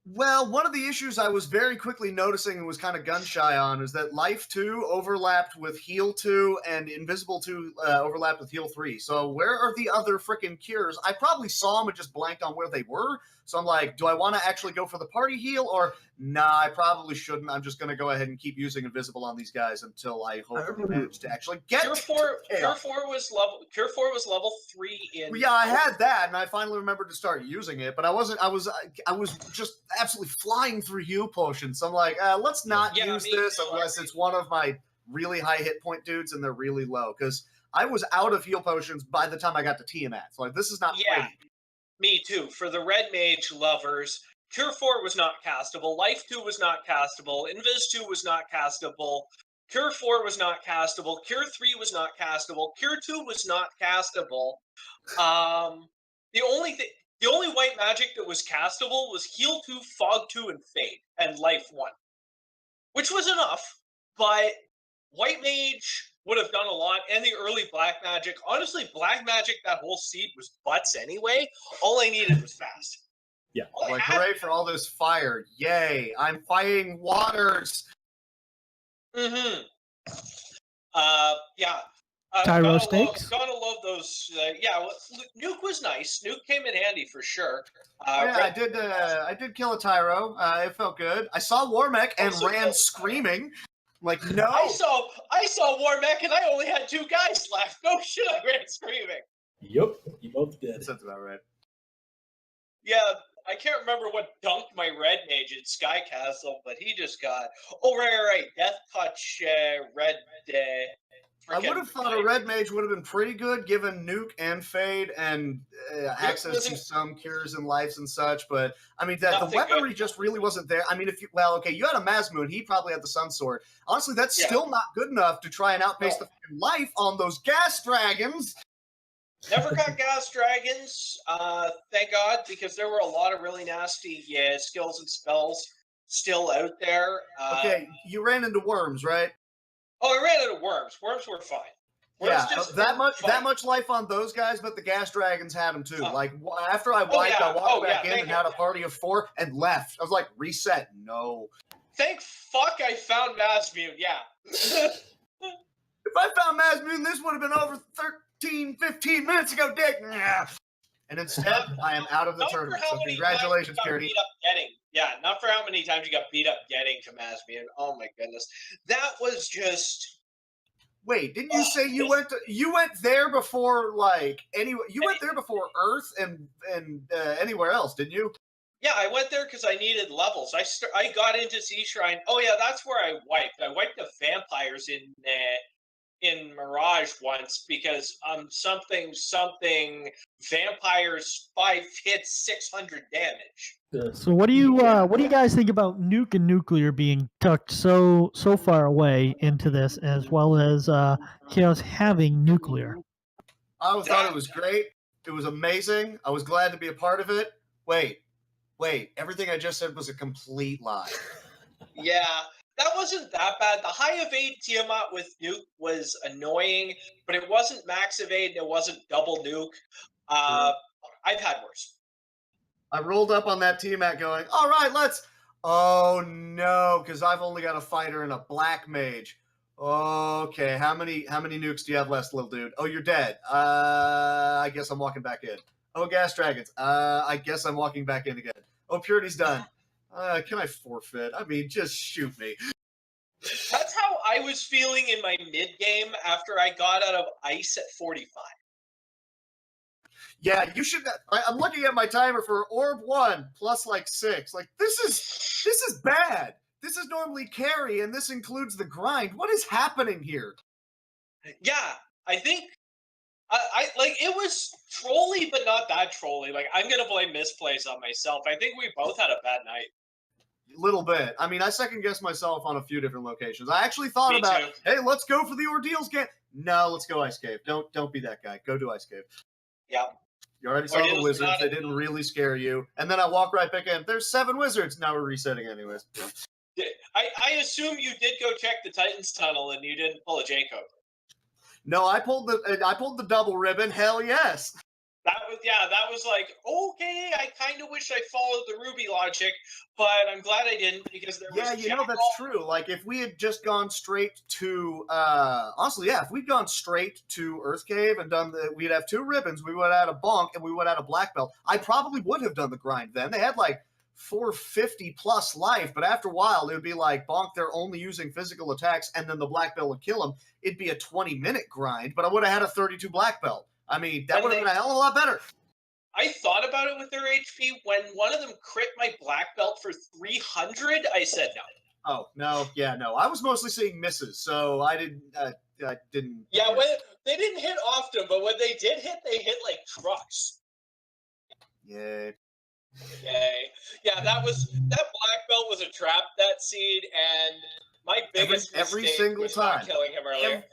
Well, one of the issues I was very quickly noticing and was kind of gun shy on is that Life 2 overlapped with Heal 2 and Invisible 2 overlapped with Heal 3. So where are the other freaking cures? I probably saw them and just blanked on where they were. So I'm like, do I want to actually go for the party heal? Or, nah, I probably shouldn't. I'm just going to go ahead and keep using Invisible on these guys until I hopefully manage to actually get Cure 4 was level 3 in. Well, yeah, I had that, and I finally remembered to start using it. But I was just absolutely flying through heal potions. So I'm like, let's not Yeah, use me this too, unless it's one of my really high hit point dudes and they're really low. Because I was out of heal potions by the time I got to Tiamat. So like, this is not Yeah, pretty. me too. For the red mage lovers, Cure 4 was not castable. Life 2 was not castable. Invis 2 was not castable. Cure 4 was not castable. Cure 3 was not castable. Cure 2 was not castable. The only white magic that was castable was Heal 2, Fog 2, and Fade, and Life 1. Which was enough, but White Mage would have done a lot, and the early Black Magic. Honestly, Black Magic, that whole seed was butts anyway. All I needed was fast. Yeah. All I Like, had- hooray for all this fire. Yay. I'm fighting waters. Mm-hmm. Yeah. Tyro steaks? Gotta love those. Yeah, well, Nuke was nice. Nuke came in handy for sure. Yeah, I did kill a Tyro. It felt good. I saw Warmech and Also ran killed a Tyro. screaming. Like, no. I saw Warmech and I only had 2 guys left. No shit, I ran screaming. Yep, you both did. That's about right. Yeah, I can't remember what dunked my red mage in Sky Castle, but he just got. Oh right. Death Touch, red. I would have thought a red mage would have been pretty good given nuke and fade and access to some cures and lives and such. But I mean, the Nothing weaponry good. just really wasn't there. I mean, if you you had a Mazmoon, he probably had the Sun Sword. Honestly, that's Yeah. still not good enough to try and outpace No. the fucking life on those gas dragons. Never got gas dragons, thank God, because there were a lot of really nasty skills and spells still out there. Okay, you ran into worms, right? Oh, I ran out of worms. Worms were fine. Worms Yeah, just that were fine. much life on those guys, but the gas dragons had them too. Oh. Like after I wiped, I walked back in they and had a party of 4 and left. I was like, reset. No. Thank fuck I found Mazmune, yeah. If I found Mazmoon, this would have been over 15 minutes ago, Dick. Yeah. And instead, I am out of the Not for tournament. how So many congratulations, times you got Purity. beat up getting. Yeah, not for how many times you got beat up getting to Mazmune. Oh my goodness. That was just... Wait, didn't you say you went there before you went there before Earth and anywhere else, didn't you? Yeah, I went there because I needed levels. I got into Sea Shrine. Oh yeah, that's where I wiped. I wiped the vampires in in Mirage once because something vampires 5 hits 600 damage. So what do you guys think about nuke and nuclear being tucked so far away into this, as well as Chaos having nuclear? I thought it was great. It was amazing. I was glad to be a part of it. Wait. Everything I just said was a complete lie. Yeah, that wasn't that bad. The high evade Tiamat with nuke was annoying, but it wasn't max evade and it wasn't double nuke. I've had worse. I rolled up on that Tiamat going, all right, let's. Oh no, because I've only got a fighter and a black mage. Okay, how many nukes do you have left, little dude? Oh, you're dead. I guess I'm walking back in. Oh, gas dragons. I guess I'm walking back in again. Oh, purity's done. Can I forfeit? I mean, just shoot me. That's how I was feeling in my mid game after I got out of ice at 45. Yeah, you should. I'm looking at my timer for orb 1 plus like 6. Like this is bad. This is normally carry, and this includes the grind. What is happening here? Yeah, I think I like it was trolly, but not that trolly. Like I'm gonna blame misplays on myself. I think we both had a bad night. Little bit. I mean, I second guessed myself on a few different locations. I actually thought Me about, too. hey, let's go for the ordeals game. No, let's go Ice Cave. Don't be that guy. Go do Ice Cave. Yeah. You already saw the Ordeals wizards. not They a- didn't really scare you. And then I walk right back in. There's 7 wizards. Now we're resetting anyways. I assume you did go check the Titans tunnel and you didn't pull a J code. No, I pulled the double ribbon. Hell yes. That was like, okay, I kind of wish I followed the Ruby logic, but I'm glad I didn't because there was Yeah, you know, that's true. Like, if we had just gone straight to, honestly, yeah, if we'd gone straight to Earth Cave and we'd have 2 ribbons, we would have had a bonk, and we would have had a black belt. I probably would have done the grind then. They had, like, 450 plus life, but after a while, it would be like, bonk, they're only using physical attacks, and then the black belt would kill them. It'd be a 20-minute grind, but I would have had a 32 black belt. I mean, that would have been a hell of a lot better. I thought about it with their HP. When one of them crit my black belt for 300, I said no. Oh, no, yeah, no. I was mostly seeing misses, so I didn't. Yeah, when they didn't hit often, but when they did hit, they hit like trucks. Yay. Yay. Yeah, that black belt was a trap, that seed, and my biggest every mistake single was time. not killing him earlier.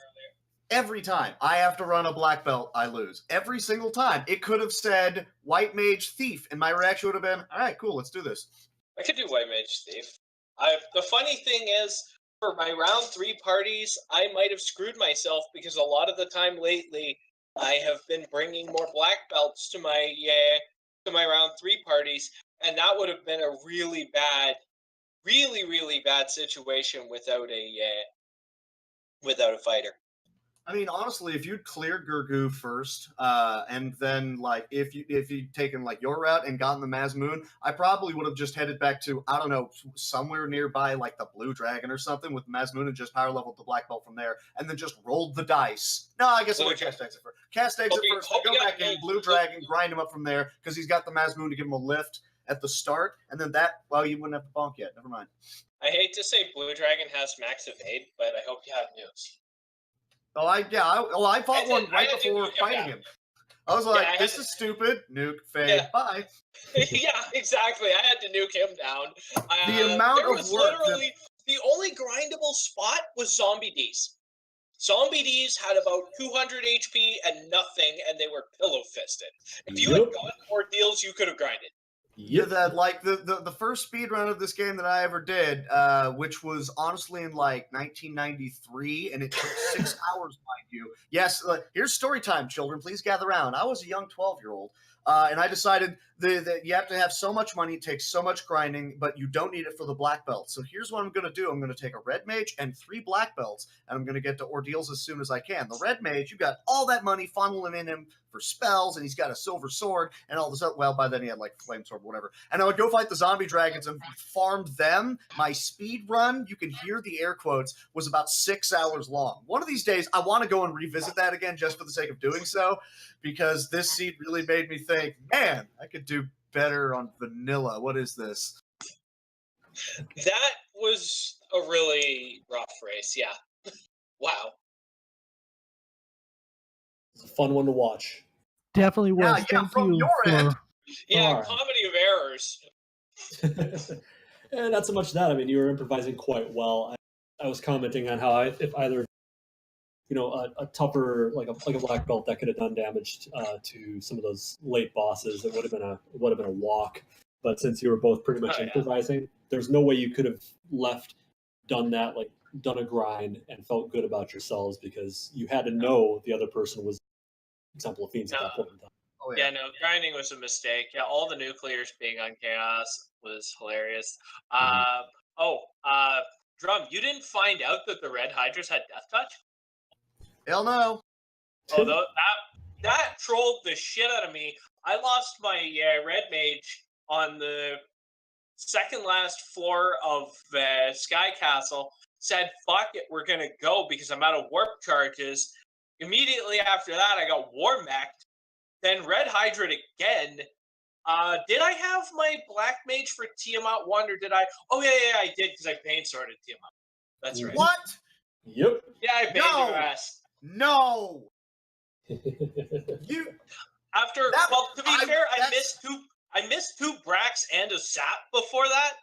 Every time I have to run a black belt, I lose. Every single time. It could have said White Mage Thief, and my reaction would have been, all right, cool, let's do this. I could do White Mage Thief. The funny thing is, for my round 3 parties, I might have screwed myself because a lot of the time lately, I have been bringing more black belts to my round 3 parties, and that would have been a really bad situation without a fighter. I mean, honestly, if you'd cleared Gurgu first, and then like if you'd taken like your route and gotten the Mazmoon, I probably would have just headed back to, I don't know, somewhere nearby like the Blue Dragon or something with Mazmoon and just power leveled the black belt from there, and then just rolled the dice. No, I guess I would cast exit first. Cast exit first, then go back in, Blue Dragon, grind him up from there because he's got the Mazmoon to give him a lift at the start, and then you wouldn't have to bonk yet. Never mind. I hate to say Blue Dragon has max evade, but I hope you have news. Oh, I fought one right before fighting him. I was like, this is stupid. Nuke, fade, bye. Yeah, exactly. I had to nuke him down. The amount there of was work. Literally, the only grindable spot was Zombie D's. Zombie D's had about 200 HP and nothing, and they were pillow fisted. If you had gone more deals, you could have grinded. Yeah, that like the first speed run of this game that I ever did, which was honestly in like 1993, and it took 6 hours, mind you. Yes, here's story time, children. Please gather around. I was a young 12-year-old, and I decided that you have to have so much money, it takes so much grinding, but you don't need it for the black belt. So here's what I'm going to do. I'm going to take a red mage and 3 black belts, and I'm going to get to ordeals as soon as I can. The red mage, you got all that money funneling in him for spells, and he's got a silver sword and all this. Well, by then he had like flame sword, whatever. And I would go fight the zombie dragons and farmed them. My speed run, you can hear the air quotes, was about 6 hours long. One of these days, I want to go and revisit that again just for the sake of doing so, because this seed really made me think, man, I could do better on vanilla. What is this? That was a really rough race, yeah. Wow. It's a fun one to watch. Definitely was. Yeah, Thank from you your for. end. Yeah, Alright. comedy of errors. And not so much that. I mean, you were improvising quite well. I was commenting on how if either, a tougher like a black belt that could have done damage to some of those late bosses, it would have been a walk. But since you were both pretty much improvising, there's no way you could have done a grind and felt good about yourselves, because you had to know the other person was example of fiends at that point in time. Oh, Yeah, no, grinding was a mistake. Yeah, all the nuclears being on chaos was hilarious. Drum, you didn't find out that the red hydras had death touch? Hell no. Oh, that trolled the shit out of me. I lost my red mage on the second last floor of Sky Castle. Said, fuck it, we're gonna go because I'm out of warp charges. Immediately after that, I got war mech'd. Then red hydra again. Did I have my black mage for Tiamat 1, or did I? Oh, yeah, I did, because I pain sorted Tiamat. That's right. What? Yep. Yeah, I pain No. the rest. No. You. After, That- well, to be fair, I that's- missed two Brax and a Sap before that.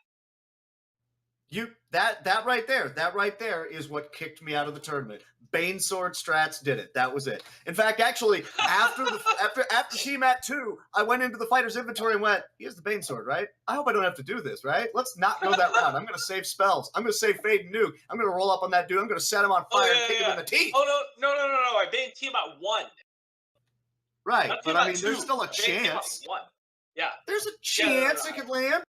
That right there is what kicked me out of the tournament. Bane Sword strats did it. That was it. In fact, actually, after Tiamat 2, I went into the fighter's inventory and went, he has the Bane Sword, right? I hope I don't have to do this, right? Let's not go that route. I'm going to save spells. I'm going to save Fade and Nuke. I'm going to roll up on that dude. I'm going to set him on fire and kick him in the teeth. Oh, no. I banned Tiamat 1. Right, Not but I Tiamat mean, there's 2. still a I banned Tiamat chance. 1. Yeah. There's a chance it could land.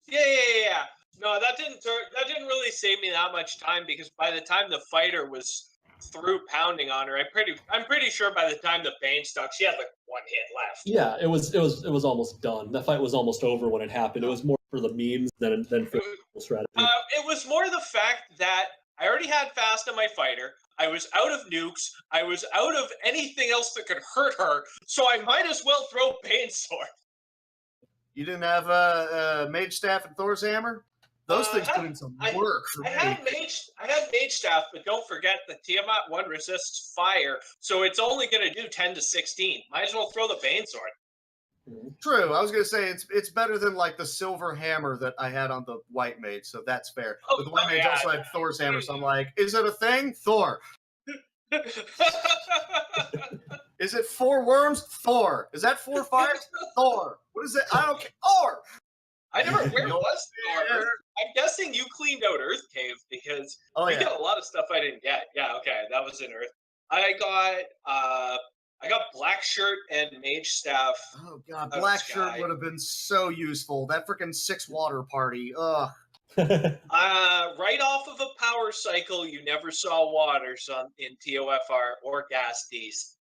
Yeah. No, that didn't really save me that much time, because by the time the fighter was through pounding on her, I'm pretty sure by the time the Bane stuck, she had like one hit left. Yeah, it was almost done. That fight was almost over when it happened. It was more for the memes than for the strategy. It was more the fact that I already had fast on my fighter. I was out of nukes. I was out of anything else that could hurt her, so I might as well throw Bane Sword. You didn't have Mage Staff and Thor's Hammer? Those things put in some work for me. I had mage staff, but don't forget that Tiamat 1 resists fire, so it's only going to do 10 to 16. Might as well throw the Bane Sword. True. I was going to say it's better than like the silver hammer that I had on the white mage, so that's fair. But the white mage also had Thor's hammer, so I'm like, is it a thing? Thor. Is it 4 worms? Thor. Is that 4 fires? Thor. What is it? I don't care. Thor. Where was Thor? I'm guessing you cleaned out Earth Cave, because you got a lot of stuff I didn't get. Yeah, okay, that was in Earth. I got Black Shirt and Mage Staff. Oh god, Black Shirt would have been so useful. That freaking 6 water party. Ugh. Right off of a power cycle, you never saw waters in TOFR or Gas Ds.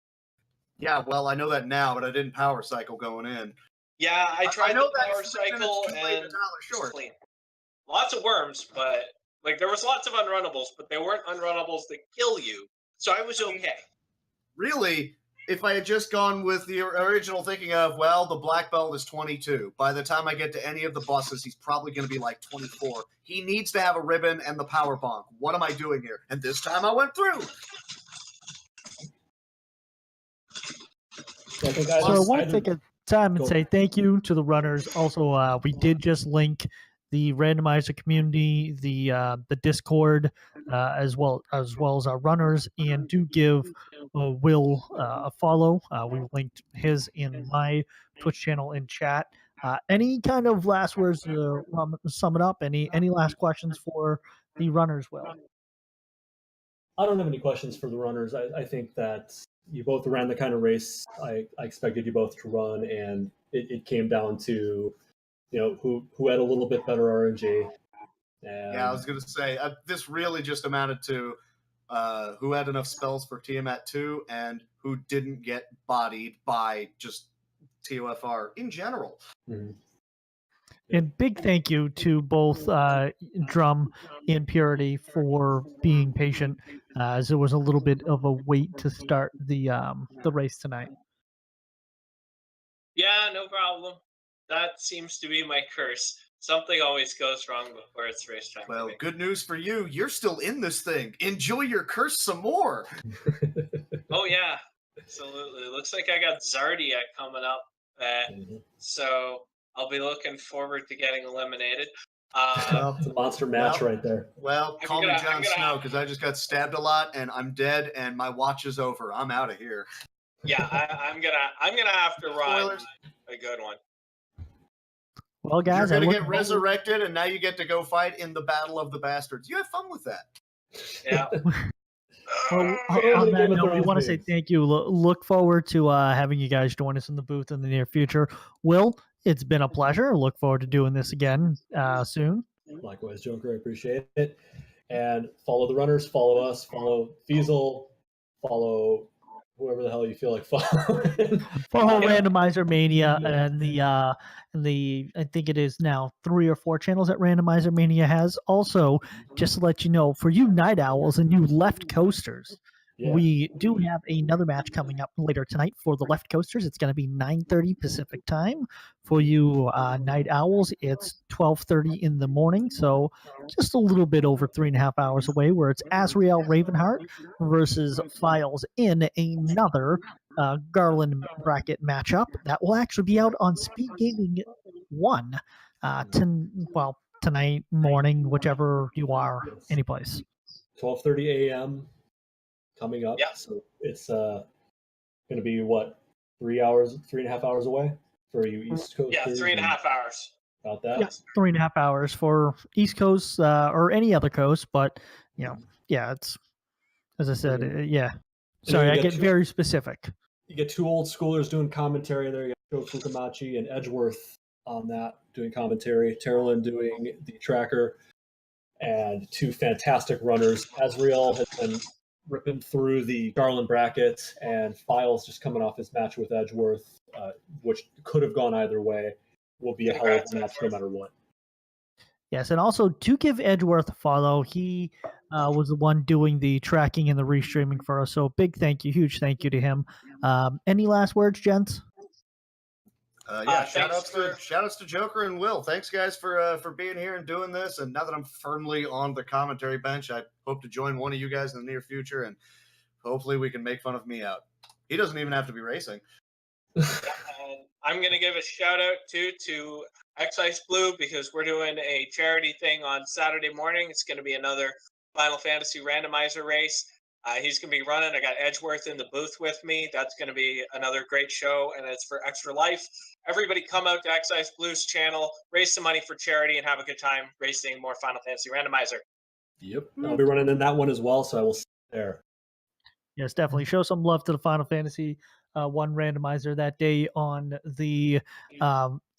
Yeah, well, I know that now, but I didn't power cycle going in. Yeah, I tried know the power cycle and short. clean. Lots of worms, but there was lots of unrunnables, but they weren't unrunnables that kill you, so I was okay. Really, if I had just gone with the original thinking of, well, the black belt is 22. By the time I get to any of the bosses, he's probably going to be like 24. He needs to have a ribbon and the power bonk. What am I doing here? And this time I went through. So I want to take a time and say thank you to the runners. Also, we did just link the randomizer community, the Discord, as well as our runners, and do give Will a follow. We linked his in my Twitch channel in chat. Any kind of last words to sum it up? Any last questions for the runners, Will? I don't have any questions for the runners. I think that you both ran the kind of race I expected you both to run, and it came down to who had a little bit better RNG. Yeah, I was going to say, this really just amounted to who had enough spells for Tiamat 2 and who didn't get bodied by just TOFR in general. Mm-hmm. And big thank you to both Drum and Purity for being patient, as it was a little bit of a wait to start the race tonight. Yeah, no problem. That seems to be my curse. Something always goes wrong before it's race time. Well, good news for you. You're still in this thing. Enjoy your curse some more. Oh, yeah. Absolutely. Looks like I got Zardia coming up. So I'll be looking forward to getting eliminated. Well, It's a monster match well, right there. Well, I'm call me gonna- Jon I'm gonna- Snow because I just got stabbed a lot and I'm dead and my watch is over. I'm out of here. Yeah, I'm gonna have to run Spoilers. a good one. Well, You're guys, I gonna look get resurrected and now you get to go fight in the Battle of the Bastards. You have fun with that. Yeah. Well, Yeah, on the that Game of note, we Thrones want to say meetings. thank you. Look forward to having you guys join us in the booth in the near future. Will, it's been a pleasure. Look forward to doing this again soon. Likewise, Joker, I appreciate it. And follow the runners, follow us, follow Fiesel, follow whoever the hell you feel like following. Follow Yeah. Randomizer Mania and the I think it is now 3 or 4 channels that Randomizer Mania has. Also, just to let you know, for you night owls and you left coasters, Yeah. we do have another match coming up later tonight for the left coasters. It's going to be 9:30 Pacific time. For you night owls, it's 12:30 in the morning. So just a little bit over 3.5 hours away, where it's Azrael Ravenheart versus Files in another Garland bracket matchup that will actually be out on Speed Gaming 1 tonight morning, whichever you are, Yes. anyplace. 12:30 a.m. coming up. Yeah. So it's going to be what, 3.5 hours away for you East Coast. Yeah, 3.5 hours. About that. Yeah, 3.5 hours for East Coast or any other coast, but yeah, it's as I said, yeah. Sorry, I get very specific. You get 2 old schoolers doing commentary there. You got Joe Fukamachi and Edgeworth on that doing commentary. Terrelin doing the tracker, and 2 fantastic runners. Azrael has been ripping through the Garland bracket, and Files just coming off his match with Edgeworth, which could have gone either way. Will be a hell of a match no matter what. Yes, and also do give Edgeworth a follow. He was the one doing the tracking and the restreaming for us. So big thank you, huge thank you to him. Any last words, gents? Shout outs to Joker and Will. Thanks guys for being here and doing this. And now that I'm firmly on the commentary bench, I hope to join one of you guys in the near future, and hopefully we can make fun of me out. He doesn't even have to be racing. And I'm gonna give a shout out to Excise Blue because we're doing a charity thing on Saturday morning. It's gonna be another Final Fantasy randomizer race. He's going to be running. I got Edgeworth in the booth with me. That's going to be another great show, and it's for Extra Life. Everybody come out to Excise Blues channel, raise some money for charity, and have a good time racing more Final Fantasy Randomizer. Yep. I'll be running in that one as well, so I will see you there. Yes, definitely. Show some love to the Final Fantasy 1 randomizer that day on the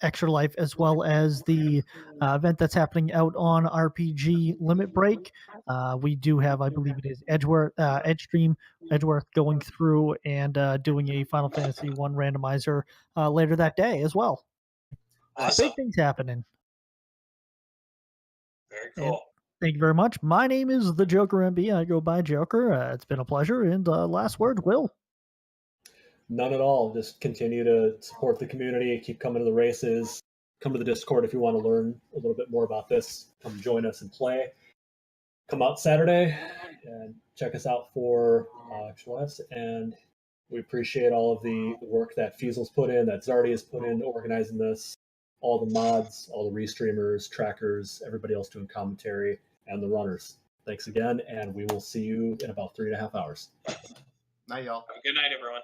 Extra Life, as well as the event that's happening out on RPG Limit Break. We do have, I believe it is Edgeworth going through and doing a Final Fantasy 1 randomizer later that day as well. Awesome. Big things happening. Very cool. And thank you very much. My name is the Joker MB. I go by Joker. It's been a pleasure. And last word, Will. None at all. Just continue to support the community. Keep coming to the races. Come to the Discord if you want to learn a little bit more about this. Come join us and play. Come out Saturday and check us out for Extra Lives. And we appreciate all of the work that Fiesel's put in, that Zardy has put in organizing this, all the mods, all the restreamers, trackers, everybody else doing commentary, and the runners. Thanks again, and we will see you in about 3.5 hours. Night, y'all. Have a good night, everyone.